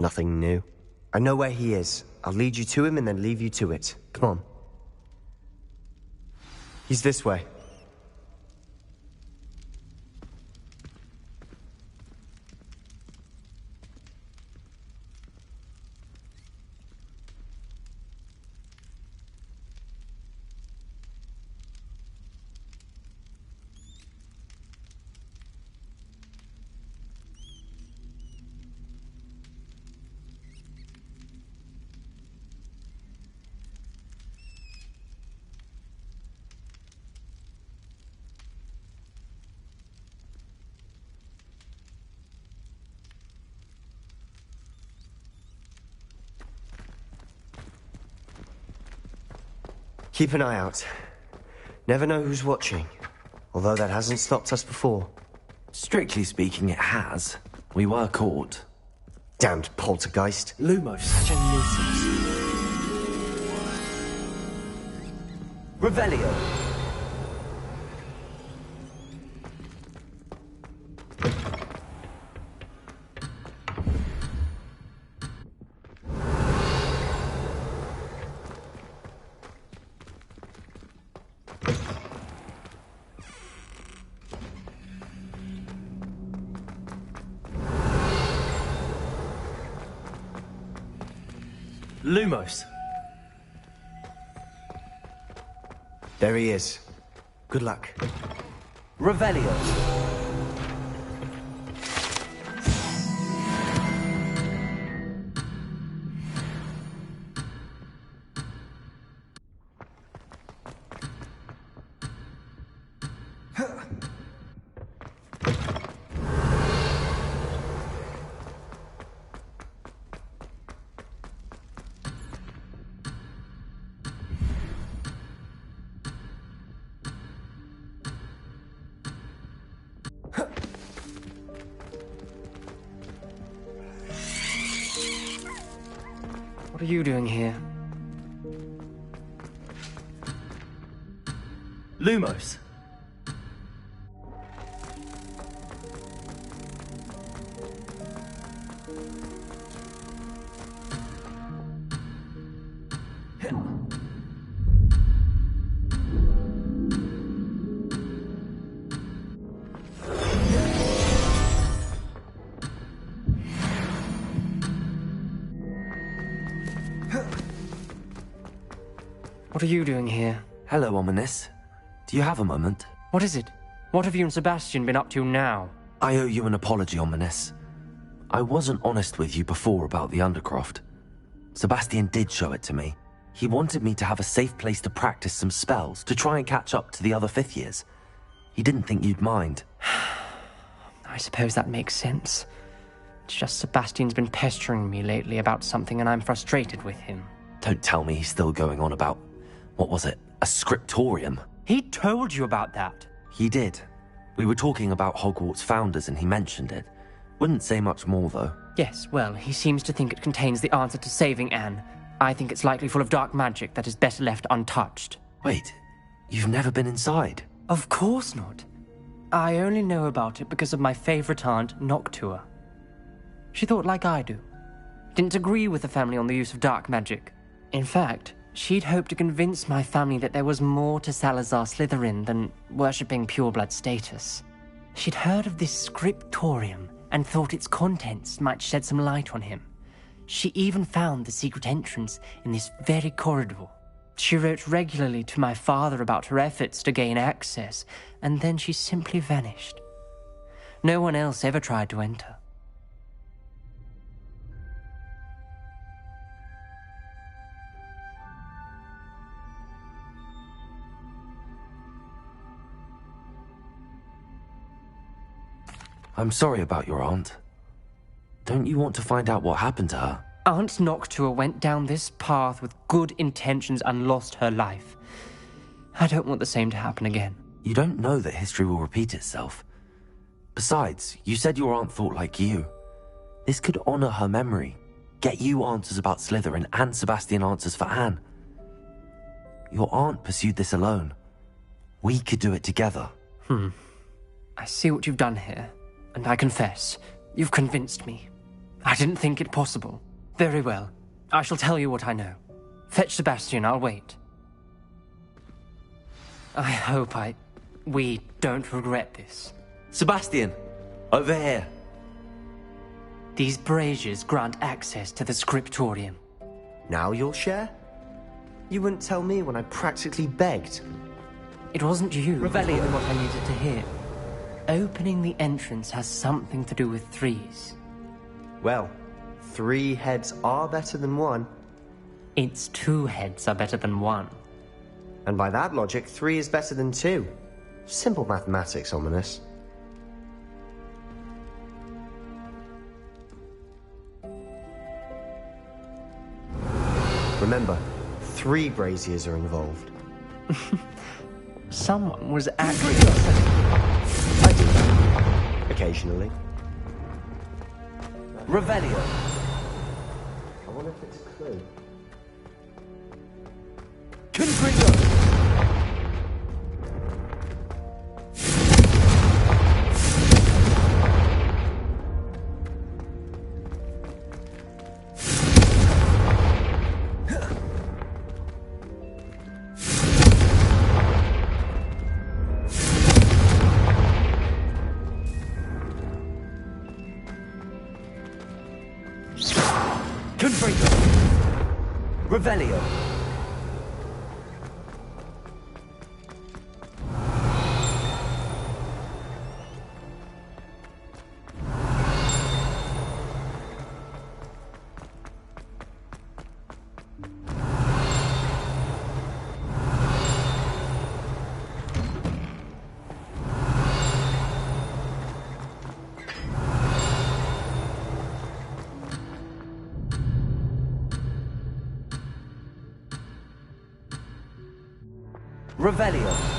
Nothing new. I know where he is. I'll lead you to him and then leave you to it. Come on. He's this way. Keep an eye out. Never know who's watching. Although that hasn't stopped us before. Strictly speaking, it has. We were caught. Damned poltergeist. Lumos, such a nuisance. Revelio. Lumos. There he is. Good luck. Revelio. What are you doing here? Lumos. What are you doing here? Hello, Ominous. Do you have a moment? What is it? What have you and Sebastian been up to now? I owe you an apology, Ominous. I wasn't honest with you before about the Undercroft. Sebastian did show it to me. He wanted me to have a safe place to practice some spells, to try and catch up to the other fifth years. He didn't think you'd mind. I suppose that makes sense. It's just Sebastian's been pestering me lately about something and I'm frustrated with him. Don't tell me he's still going on about, what was it, a scriptorium? He told you about that. He did. We were talking about Hogwarts founders and he mentioned it. Wouldn't say much more, though. Yes, well, he seems to think it contains the answer to saving Anne. I think it's likely full of dark magic that is better left untouched. Wait, you've never been inside? Of course not. I only know about it because of my favorite aunt, Noctua. She thought like I do. Didn't agree with the family on the use of dark magic. In fact, she'd hoped to convince my family that there was more to Salazar Slytherin than worshipping pureblood status. She'd heard of this scriptorium and thought its contents might shed some light on him. She even found the secret entrance in this very corridor. She wrote regularly to my father about her efforts to gain access, and then she simply vanished. No one else ever tried to enter. I'm sorry about your aunt. Don't you want to find out what happened to her? Aunt Noctua went down this path with good intentions and lost her life. I don't want the same to happen again. You don't know that history will repeat itself. Besides, you said your aunt thought like you. This could honor her memory, get you answers about Slytherin and Sebastian answers for Anne. Your aunt pursued this alone. We could do it together. I see what you've done here. And I confess, you've convinced me. I didn't think it possible. Very well. I shall tell you what I know. Fetch Sebastian, I'll wait. I hope we don't regret this. Sebastian! Over here! These braziers grant access to the scriptorium. Now you'll share? You wouldn't tell me when I practically begged. It wasn't you who told me Revelio. what I needed to hear. Opening the entrance has something to do with threes. Well, 3 heads are better than 1. It's 2 heads are better than 1. And by that logic, 3 is better than 2. Simple mathematics, Ominous. Remember, 3 braziers are involved. Someone was actually... I do that. Occasionally. Revelio! I wonder if it's a clue. Confringo! Confringo! Revelio. Revelio.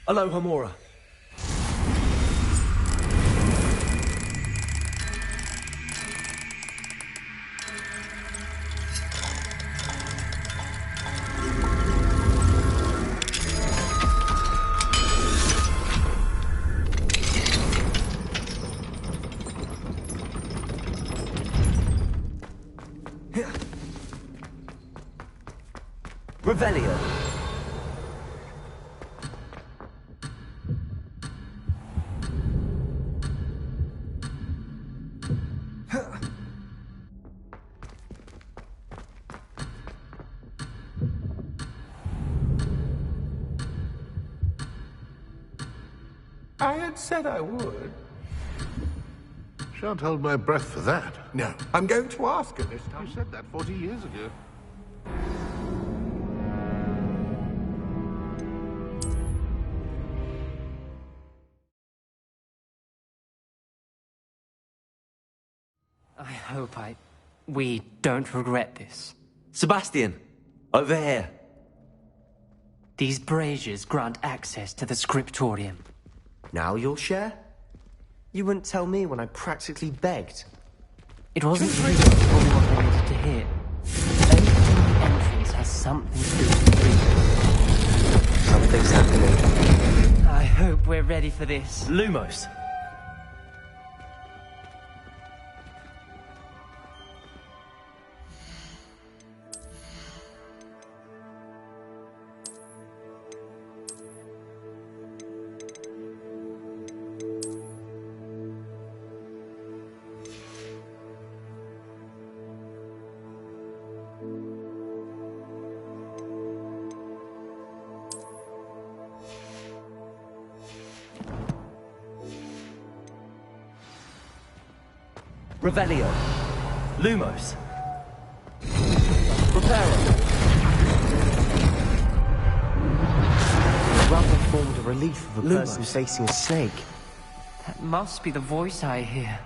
Hello, Hamora. Revelio. I had said I would. Shan't hold my breath for that. No, I'm going to ask her this time. You said that 40 years ago. I hope we don't regret this. Sebastian, over here. These braziers grant access to the scriptorium. Now you'll share? You wouldn't tell me when I practically begged. It wasn't really what I needed to hear. Opening the entrance has something to do with the creatures. Something's happening. I hope we're ready for this. Lumos. Revelio. Lumos. Reparo. The rubber formed a relief of a person facing a snake. That must be the voice I hear.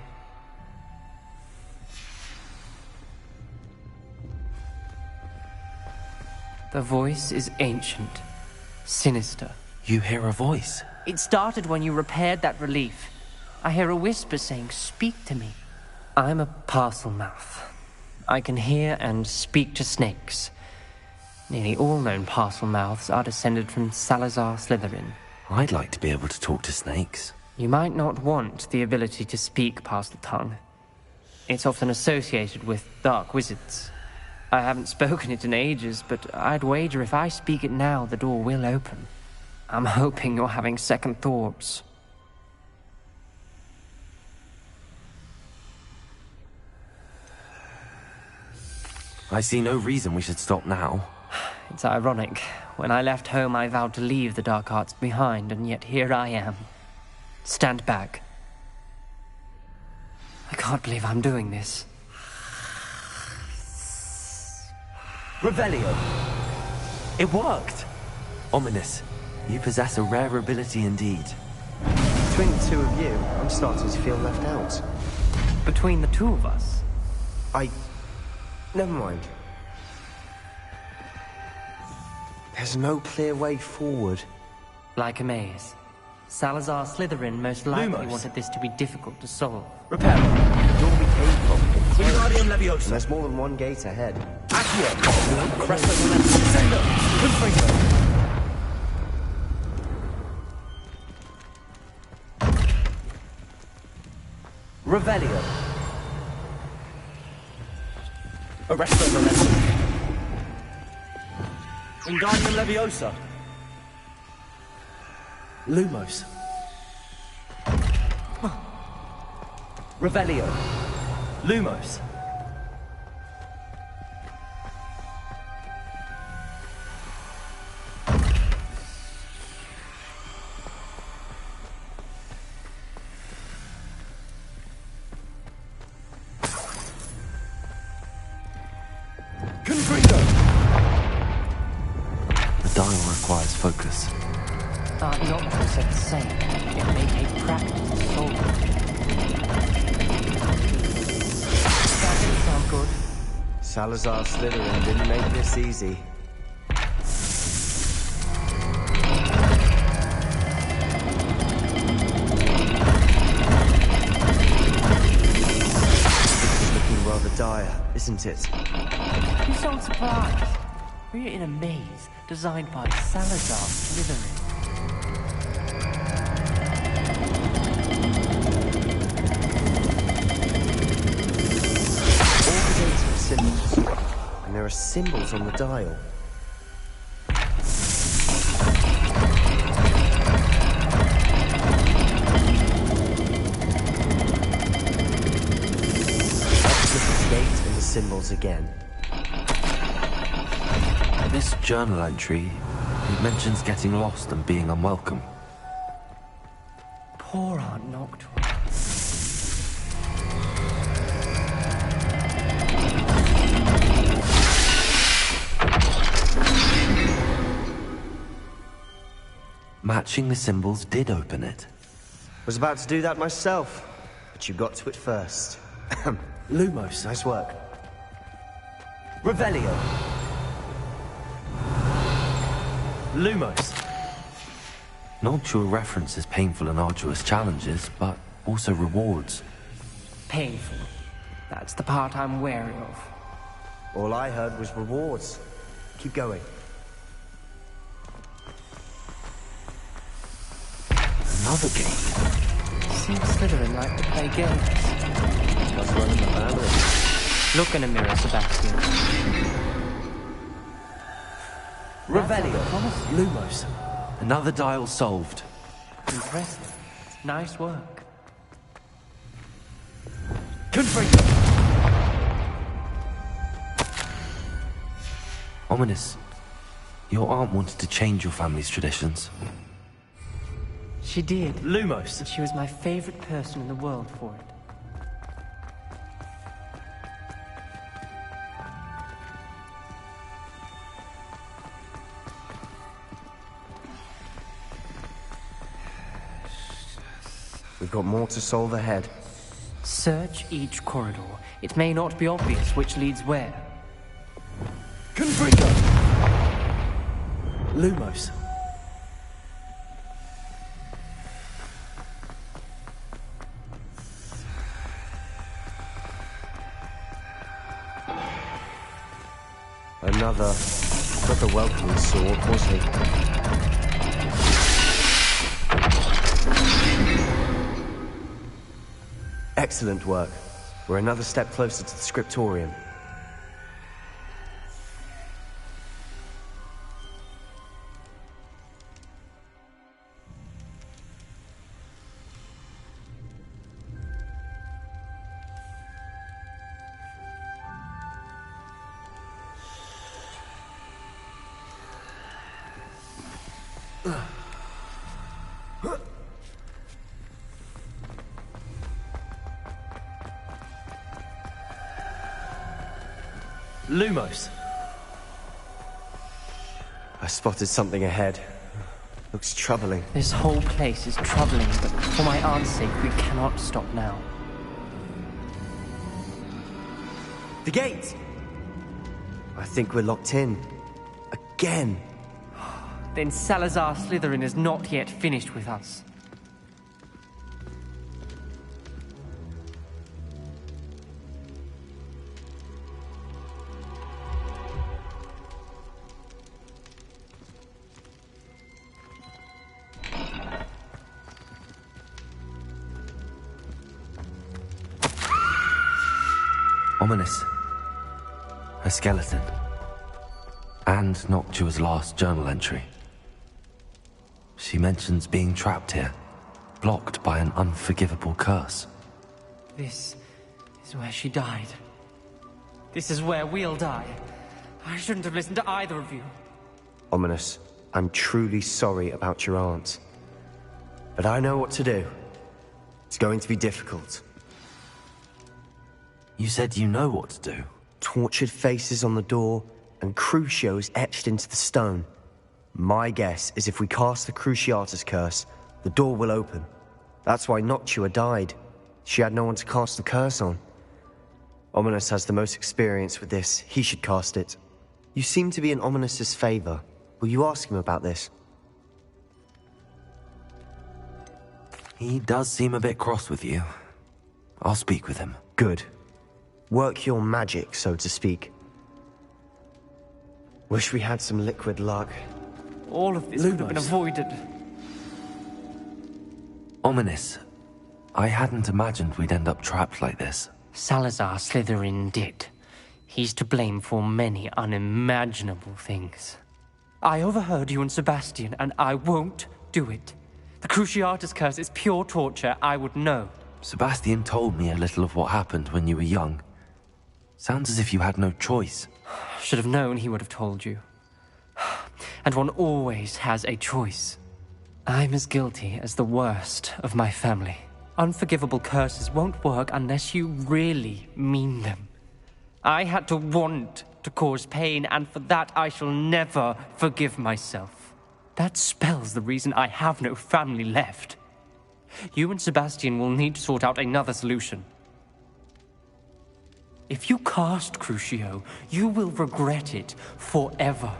The voice is ancient, sinister. You hear a voice? It started when you repaired that relief. I hear a whisper saying, "Speak to me." I'm a parcel mouth. I can hear and speak to snakes. Nearly all known parcel mouths are descended from Salazar Slytherin. I'd like to be able to talk to snakes. You might not want the ability to speak parcel tongue. It's often associated with dark wizards. I haven't spoken it in ages, but I'd wager if I speak it now, the door will open. I'm hoping you're having second thoughts. I see no reason we should stop now. It's ironic. When I left home, I vowed to leave the dark arts behind, and yet here I am. Stand back. I can't believe I'm doing this. Revelio. It worked. Ominous. You possess a rare ability indeed. Between the two of you, I'm starting to feel left out. Between the two of us? Never mind. There's no clear way forward. Like a maze. Salazar Slytherin most likely Lumos. wanted this to be difficult to solve. Repair. The door we came from Wingardium And Leviosa. there's more than one gate ahead. Accio. Presto Sendo. Confringo. Revelio. Arresto Momentum. Wingardium Leviosa. Lumos. Revelio. Lumos. Confringo. The dial requires focus. Noctua said the same. It may take practice to solve it. That didn't sound good. Salazar Slytherin didn't make this easy. This is looking rather dire, isn't it? You sound surprised. We're in a maze designed by Salazar Slytherin. Symbols. And there are symbols on the dial. Let's look at the gate and the symbols again. This journal entry, it mentions getting lost and being unwelcome. Poor Aunt Noctua. Matching the symbols did open it. Was about to do that myself, but you got to it first. Lumos. Nice work. Revelio. Lumos. Noctua references painful and arduous challenges, but also rewards. Painful. That's the part I'm wary of. All I heard was rewards. Keep going. Another gate. Seems Slytherin like to play games. Must run in the family. Look in a mirror, Sebastian. Revelio. Lumos. Another dial solved. Impressive. Nice work. Confringo. Ominous. Your aunt wanted to change your family's traditions. She did. Lumos. And she was my favorite person in the world for it. We've got more to solve ahead. Search each corridor. It may not be obvious which leads where. Confringo. Lumos. Another, not the welcoming sword, was he? Excellent work. We're another step closer to the scriptorium. Lumos. I spotted something ahead. Looks troubling. This whole place is troubling, but for my aunt's sake, we cannot stop now. The gate! I think we're locked in. Again. Then Salazar Slytherin is not yet finished with us. Ominous. A skeleton. And Noctua's last journal entry. She mentions being trapped here, blocked by an unforgivable curse. This is where she died. This is where we'll die. I shouldn't have listened to either of you. Ominous, I'm truly sorry about your aunt. But I know what to do. It's going to be difficult. You said you know what to do. Tortured faces on the door, and Crucios etched into the stone. My guess is if we cast the Cruciatus curse, the door will open. That's why Noctua died. She had no one to cast the curse on. Ominous has the most experience with this. He should cast it. You seem to be in Ominous's favor. Will you ask him about this? He does seem a bit cross with you. I'll speak with him. Good. Work your magic, so to speak. Wish we had some liquid luck. All of this could have been avoided. Ominous. I hadn't imagined we'd end up trapped like this. Salazar Slytherin did. He's to blame for many unimaginable things. I overheard you and Sebastian, and I won't do it. The Cruciatus curse is pure torture. I would know. Sebastian told me a little of what happened when you were young. Sounds as if you had no choice. Should have known he would have told you. And one always has a choice. I'm as guilty as the worst of my family. Unforgivable curses won't work unless you really mean them. I had to want to cause pain, and for that I shall never forgive myself. That spells the reason I have no family left. You and Sebastian will need to sort out another solution. If you cast Crucio, you will regret it forever.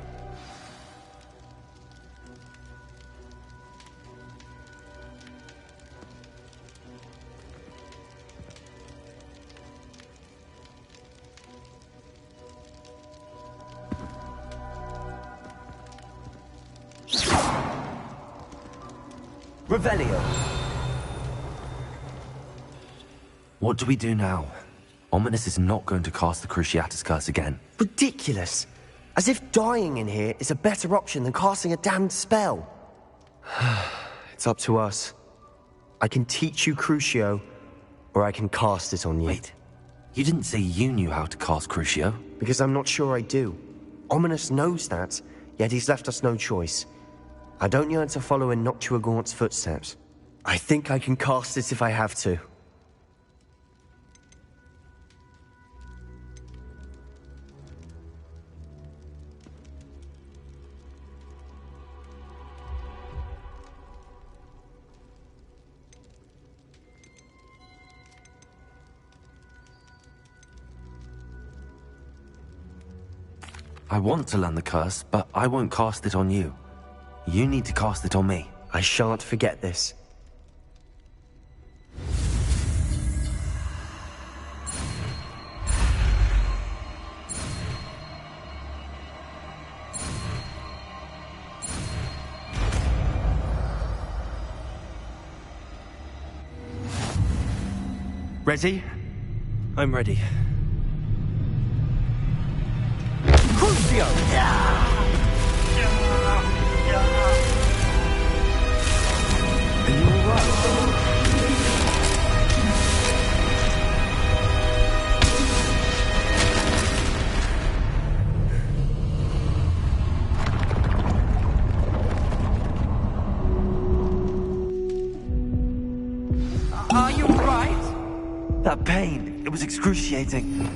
Revelio! What do we do now? Ominous is not going to cast the Cruciatus curse again. Ridiculous! As if dying in here is a better option than casting a damned spell. It's up to us. I can teach you Crucio, or I can cast it on you. Wait, you didn't say you knew how to cast Crucio? Because I'm not sure I do. Ominous knows that, yet he's left us no choice. I don't yearn to follow in Noctua Gaunt's footsteps. I think I can cast it if I have to. I want to learn the curse, but I won't cast it on you. You need to cast it on me. I shan't forget this. Ready? I'm ready. Crucio! Are you alright? Are you alright? That pain, it was excruciating.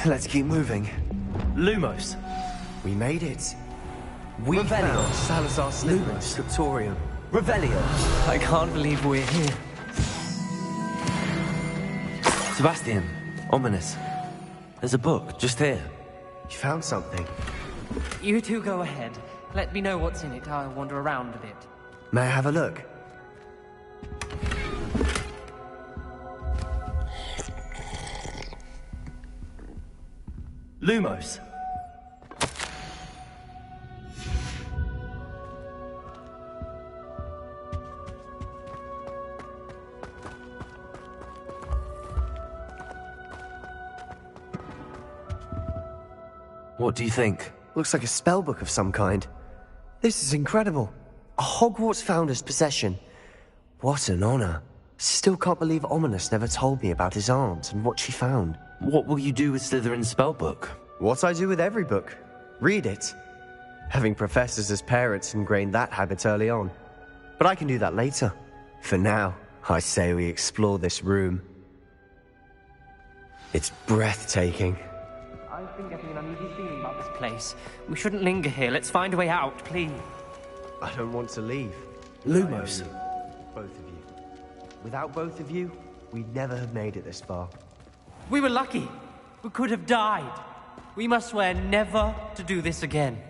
Let's keep moving. We made it. We found Salazar Slytherin's scriptorium. Revelio! I can't believe we're here. Sebastian, ominous. There's a book, just here. You found something. You two go ahead. Let me know what's in it. I'll wander around a bit. May I have a look? Lumos. What do you think? Looks like a spellbook of some kind. This is incredible. A Hogwarts founder's possession. What an honor. Still can't believe Ominous never told me about his aunt and what she found. What will you do with Slytherin's spellbook? What I do with every book. Read it. Having professors as parents ingrained that habit early on. But I can do that later. For now, I say we explore this room. It's breathtaking. I've been getting an uneasy feeling about this place. We shouldn't linger here. Let's find a way out, please. I don't want to leave. Lumos. Both of you. Without both of you, we'd never have made it this far. We were lucky. We could have died. We must swear never to do this again.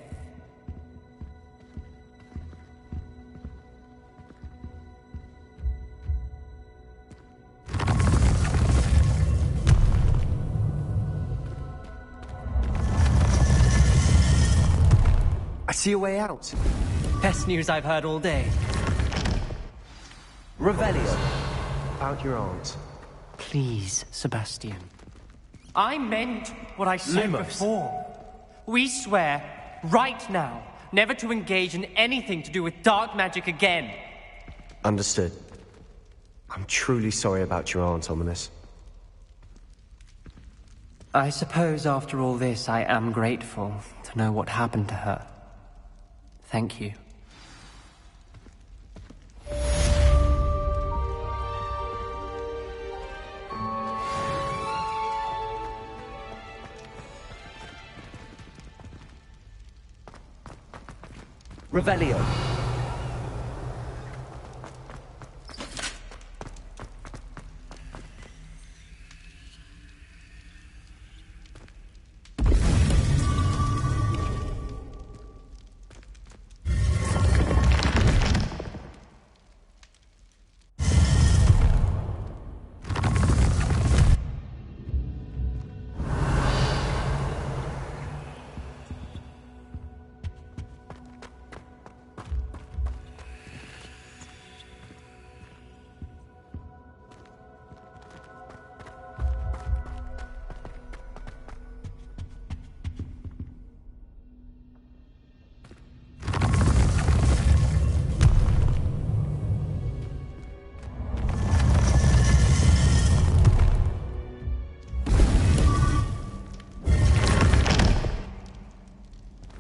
I see a way out. Best news I've heard all day. Revelio. About your aunt. Please, Sebastian. I meant what I said before. We swear, right now, never to engage in anything to do with dark magic again. Understood. I'm truly sorry about your aunt, Ominous. I suppose after all this, I am grateful to know what happened to her. Thank you. Revelio.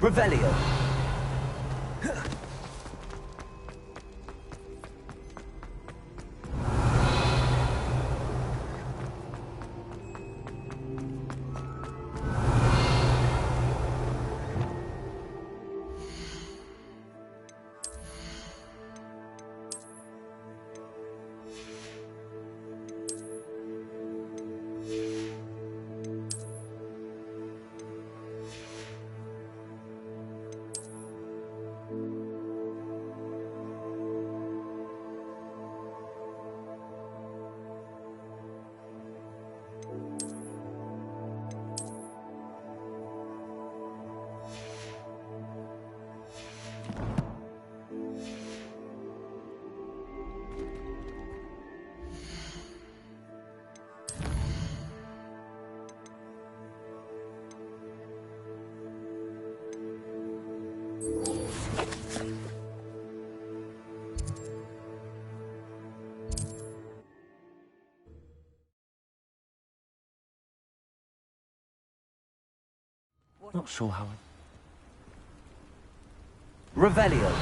Revelio. Not sure how Revelio.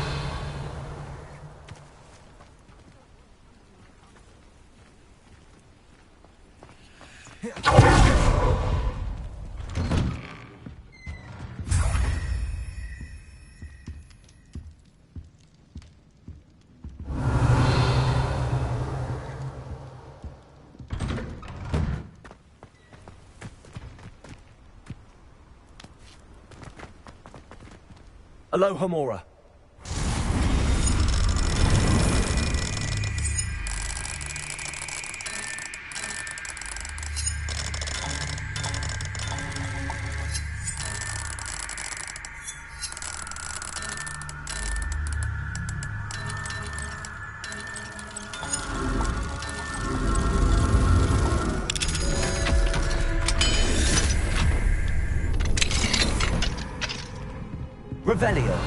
Alohomora. Revelio.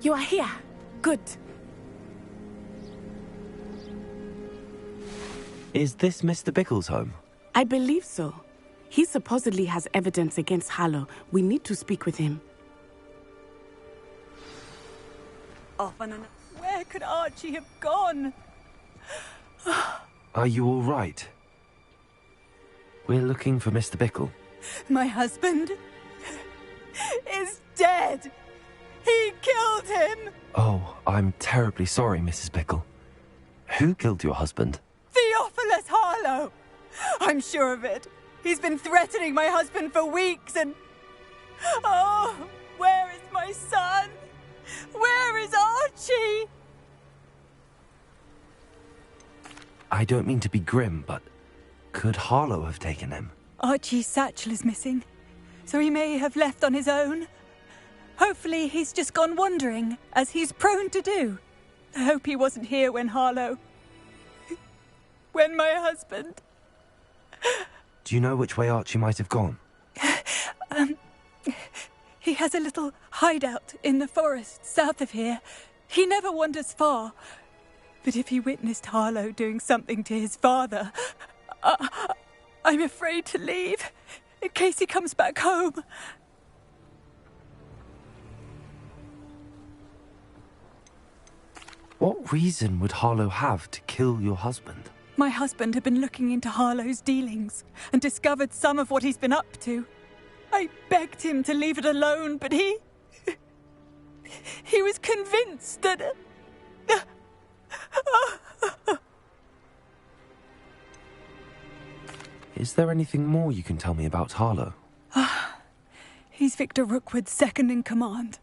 You are here. Good. Is this Mr. Bickle's home? I believe so. He supposedly has evidence against Harlow. We need to speak with him. Off on another. Where could Archie have gone? Are you all right? We're looking for Mr. Bickle. My husband is dead. He killed him. Oh, I'm terribly sorry, Mrs. Bickle. Who killed your husband? Theophilus Harlow. I'm sure of it. He's been threatening my husband for weeks and... Oh, where is my son? Where is Archie? I don't mean to be grim, but could Harlow have taken him? Archie's satchel is missing, so he may have left on his own. Hopefully he's just gone wandering, as he's prone to do. I hope he wasn't here when Harlow... when my husband... Do you know which way Archie might have gone? He has a little hideout in the forest south of here. He never wanders far. But if he witnessed Harlow doing something to his father, I'm afraid to leave, in case he comes back home. What reason would Harlow have to kill your husband? My husband had been looking into Harlow's dealings and discovered some of what he's been up to. I begged him to leave it alone, but he was convinced that... Is there anything more you can tell me about Harlow? He's Victor Rookwood's second in command.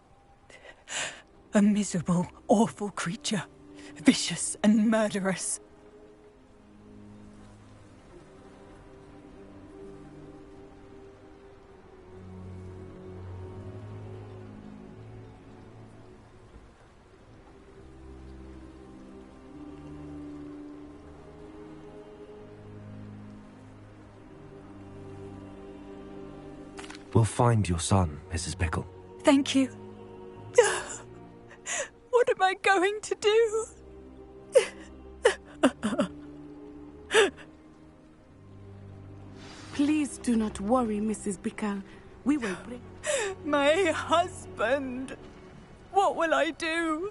A miserable, awful creature. Vicious and murderous. We'll find your son, Mrs. Bickle. Thank you. What am I going to do? Please do not worry, Mrs. Bickle. We will bring... My husband! What will I do?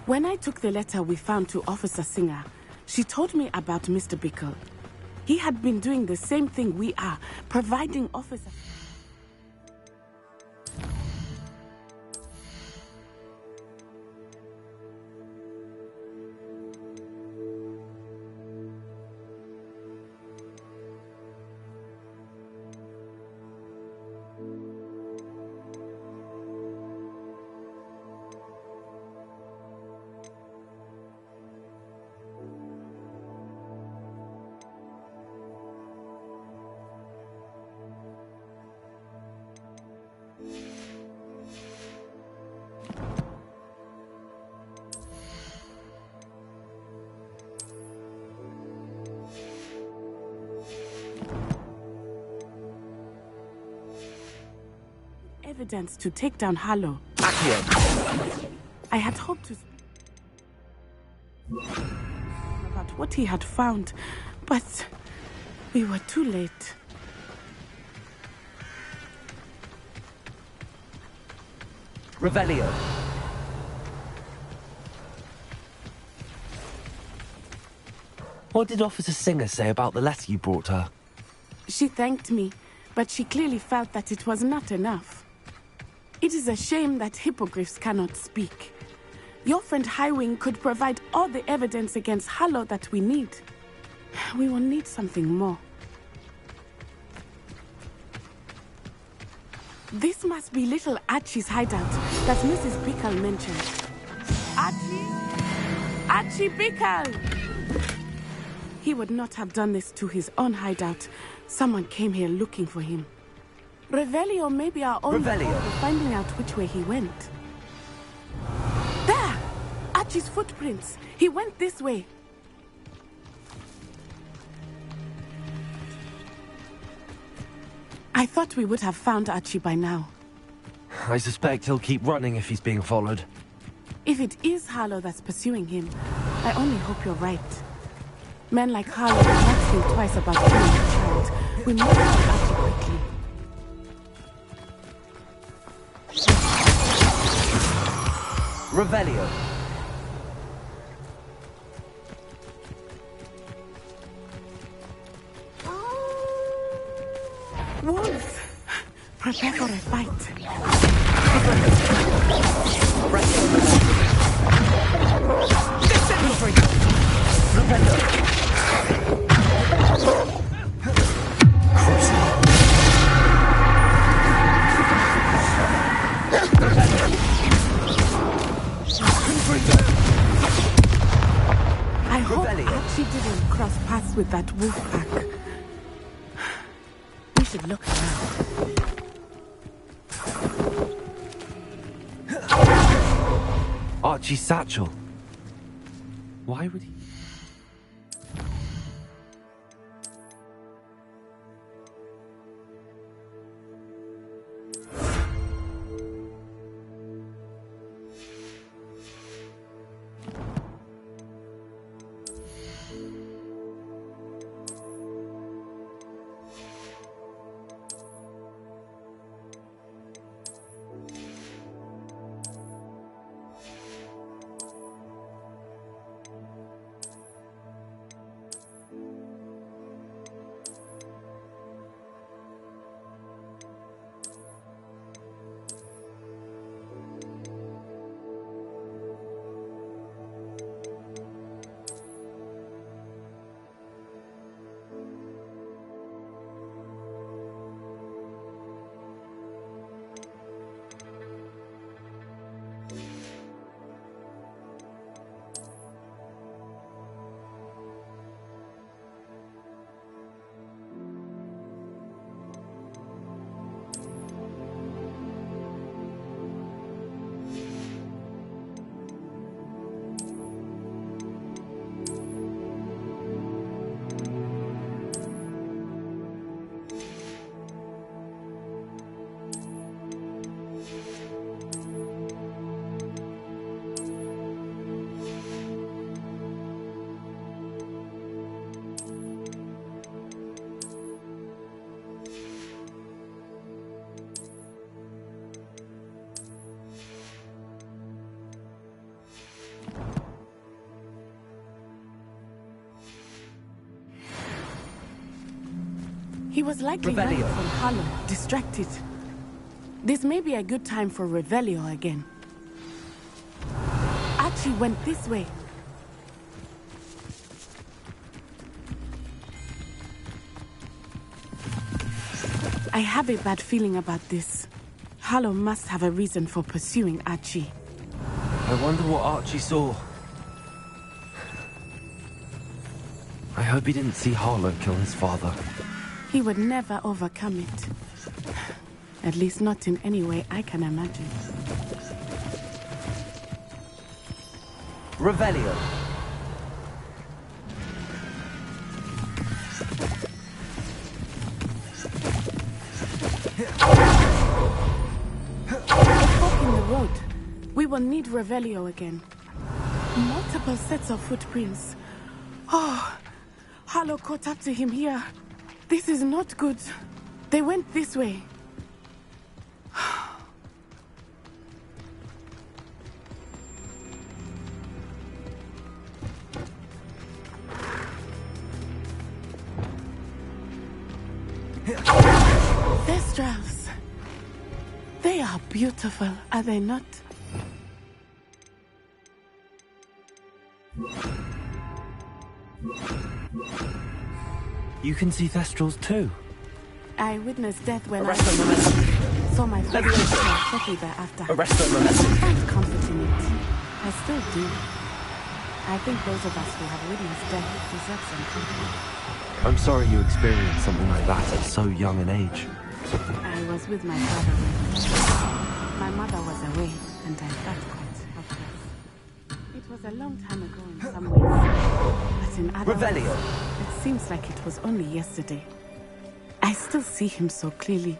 When I took the letter we found to Officer Singer, she told me about Mr. Bickle. He had been doing the same thing we are, providing officers... evidence to take down Harlow. I had hoped to about what he had found, but we were too late. Revelio. What did Officer Singer say about the letter you brought her? She thanked me, but she clearly felt that it was not enough. It is a shame that hippogriffs cannot speak. Your friend Highwing could provide all the evidence against Harlow that we need. We will need something more. This must be little Archie's hideout that Mrs. Bickle mentioned. Archie? Archie Bickle! He would not have done this to his own hideout. Someone came here looking for him. Revelio may be our only hope of finding out which way he went. There! Archie's footprints. He went this way. I thought we would have found Archie by now. I suspect he'll keep running if he's being followed. If it is Harlow that's pursuing him, I only hope you're right. Men like Harlow will not think twice about killing a child. We must find Archie quickly. Revelio. Wolves! Prepare for a fight. I hope Archie didn't cross paths with that wolf pack. We should look around. Archie's satchel. Why would he? He was likely running from Harlow, distracted. This may be a good time for Revelio again. Archie went this way. I have a bad feeling about this. Harlow must have a reason for pursuing Archie. I wonder what Archie saw. I hope he didn't see Harlow kill his father. He would never overcome it. At least not in any way I can imagine. Revelio. A fork in the road. We will need Revelio again. Multiple sets of footprints. Oh, Harlow caught up to him here. This is not good. They went this way. Thestrals. They are beautiful, are they not? You can see Thestrals too. I witnessed death when Arrest them, momentum. saw my father shortly thereafter. Arrest them, momentum. I find comfort in it. I still do. I think those of us who have witnessed death deserve some comfort. I'm sorry you experienced something like that at so young an age. I was with my father when my mother was away, and I felt quite helpless. It was a long time ago in some ways, but in other Revelio. ways, it seems like it was only yesterday. I still see him so clearly.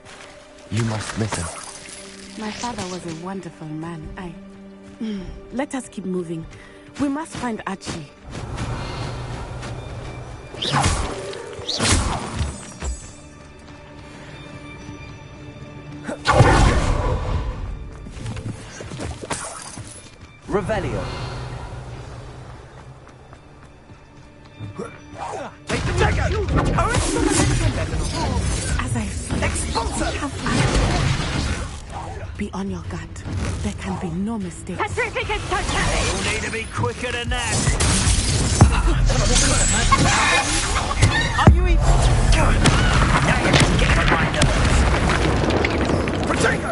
You must miss him. My father was a wonderful man. Let us keep moving. We must find Archie. Revelio. As I be on your guard. There can be no mistakes. You'll need to be quicker than that. Are you even... Now you're just getting on my nerves. Potato!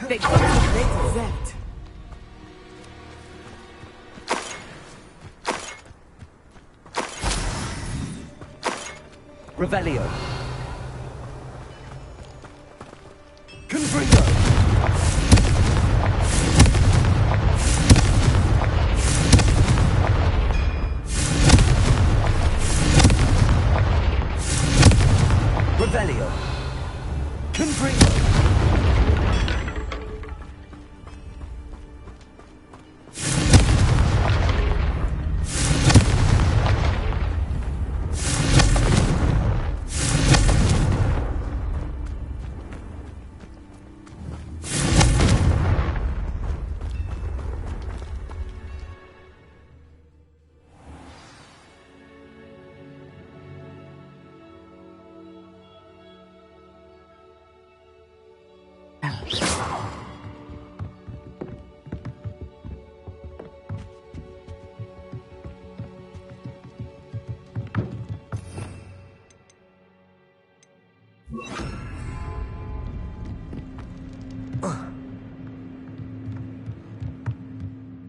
They got to break that. Revelio. Confringo. Revelio. Confringo.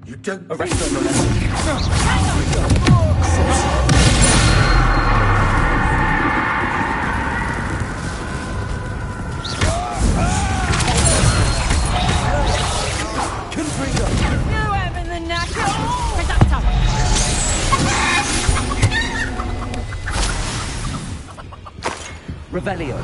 You don't arrest them. Revelio.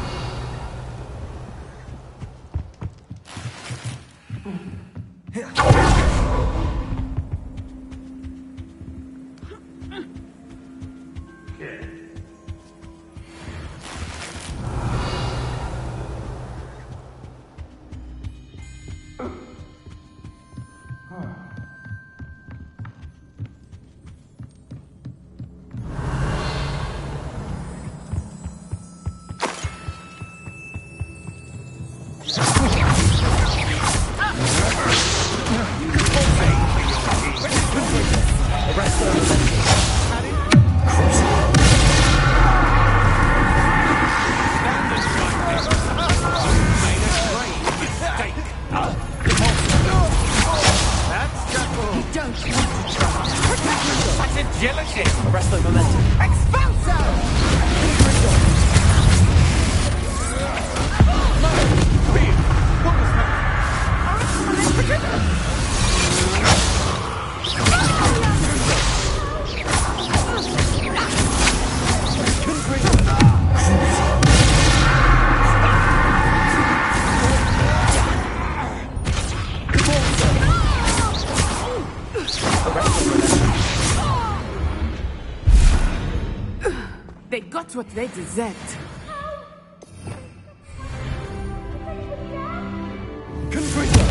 They got what they deserved. Confringo!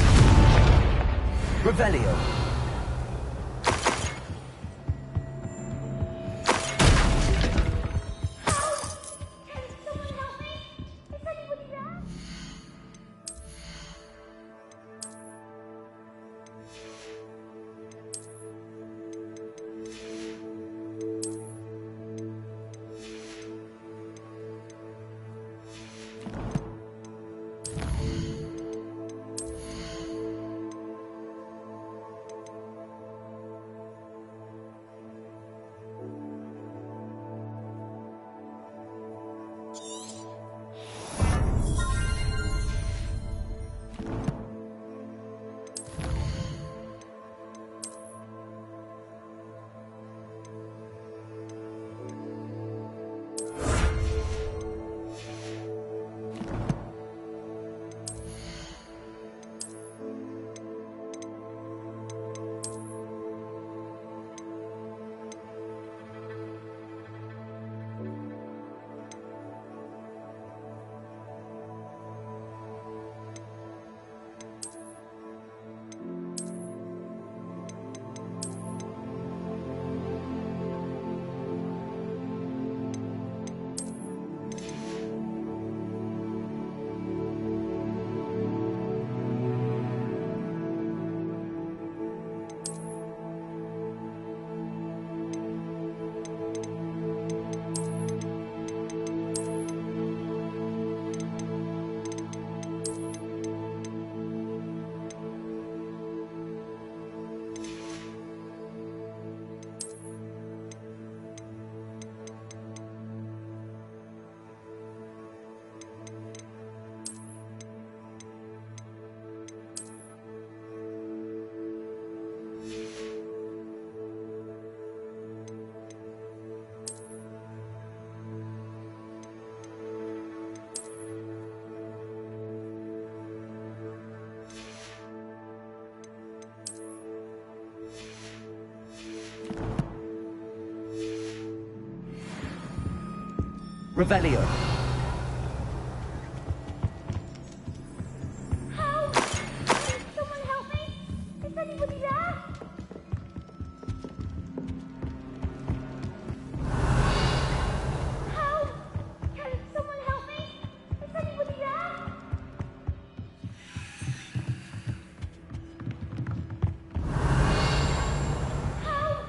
Revelio! Revelio. Help! Someone help me! Is anybody there? Help! Can someone help me? Is anybody there? Help!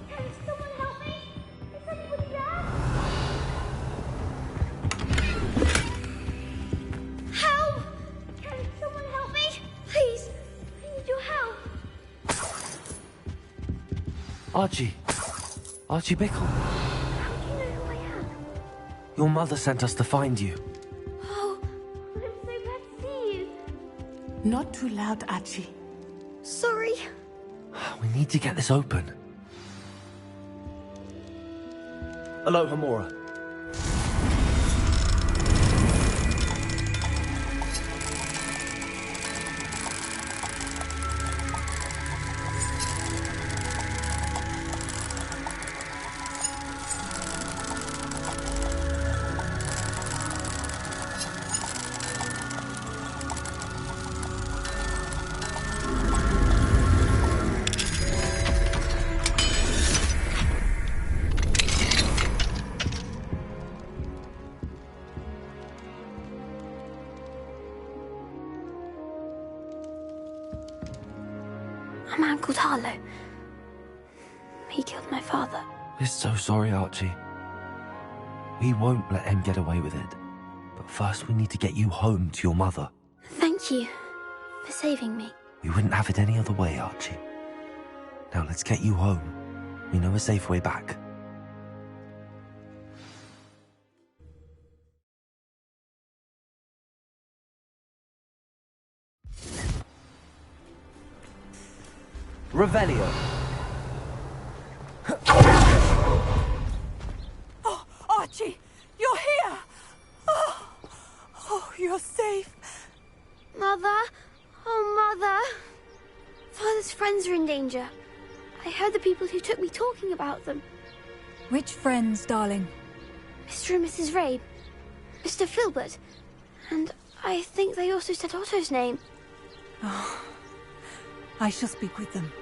Can someone help me? Is anybody there? Help! Can someone help me? Please, I need your help. Archie. Archie Bickle. How do you know who I am? Your mother sent us to find you. Oh, I'm so glad to see you. Not too loud, Archie. Sorry. We need to get this open. Alohomora. A man called Harlow. He killed my father. We're so sorry, Archie. We won't let him get away with it. But first we need to get you home to your mother. Thank you for saving me. We wouldn't have it any other way, Archie. Now let's get you home. We know a safe way back. Revelio. Oh, Archie, you're here! Oh, you're safe. Mother? Oh, Mother. Father's friends are in danger. I heard the people who took me talking about them. Which friends, darling? Mr. and Mrs. Ray, Mr. Filbert, and I think they also said Otto's name. Oh, I shall speak with them.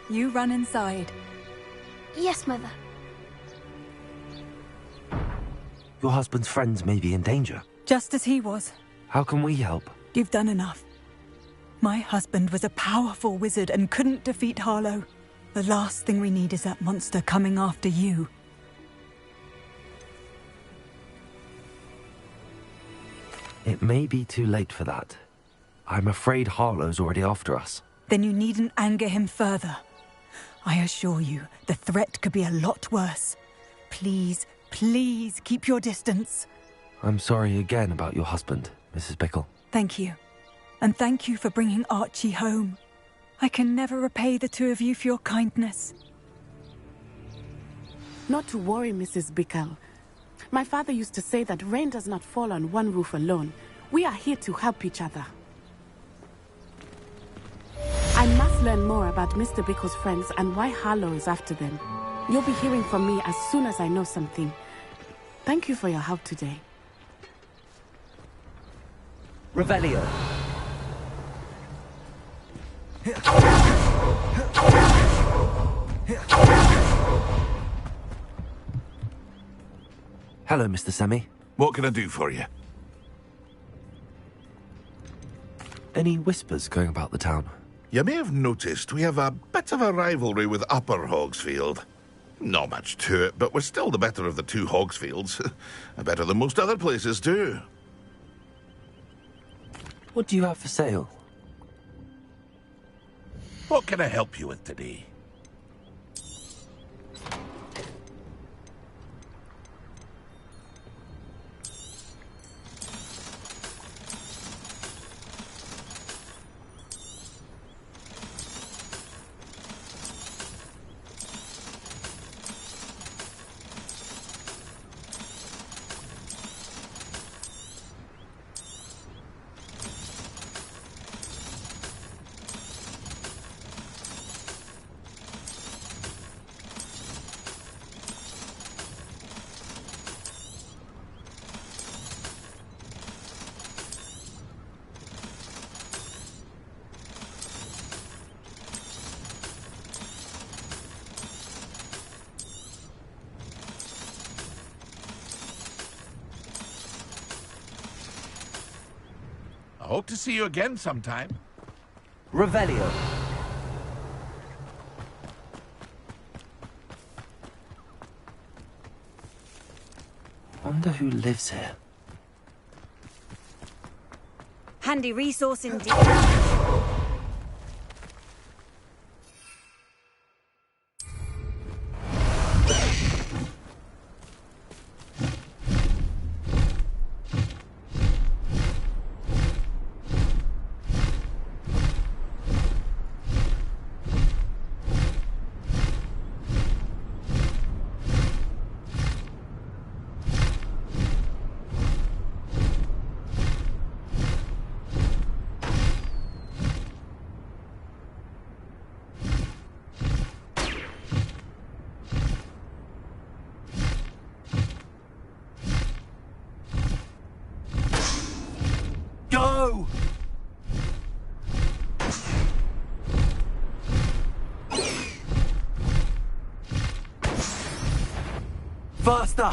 You run inside. Yes, Mother. Your husband's friends may be in danger. Just as he was. How can we help? You've done enough. My husband was a powerful wizard and couldn't defeat Harlow. The last thing we need is that monster coming after you. It may be too late for that. I'm afraid Harlow's already after us. Then you needn't anger him further. I assure you, the threat could be a lot worse. Please, please keep your distance. I'm sorry again about your husband, Mrs. Bickle. Thank you. And thank you for bringing Archie home. I can never repay the two of you for your kindness. Not to worry, Mrs. Bickle. My father used to say that rain does not fall on one roof alone. We are here to help each other. I must learn more about Mr. Bickle's friends and why Harlow is after them. You'll be hearing from me as soon as I know something. Thank you for your help today. Revelio. Hello, Mr. Semi. What can I do for you? Any whispers going about the town? You may have noticed we have a bit of a rivalry with Upper Hogsfield. Not much to it, but we're still the better of the two Hogsfields. Better than most other places, too. What do you have for sale? What can I help you with today? I hope to see you again sometime. Revelio. Wonder who lives here. Handy resource indeed. Go! Faster!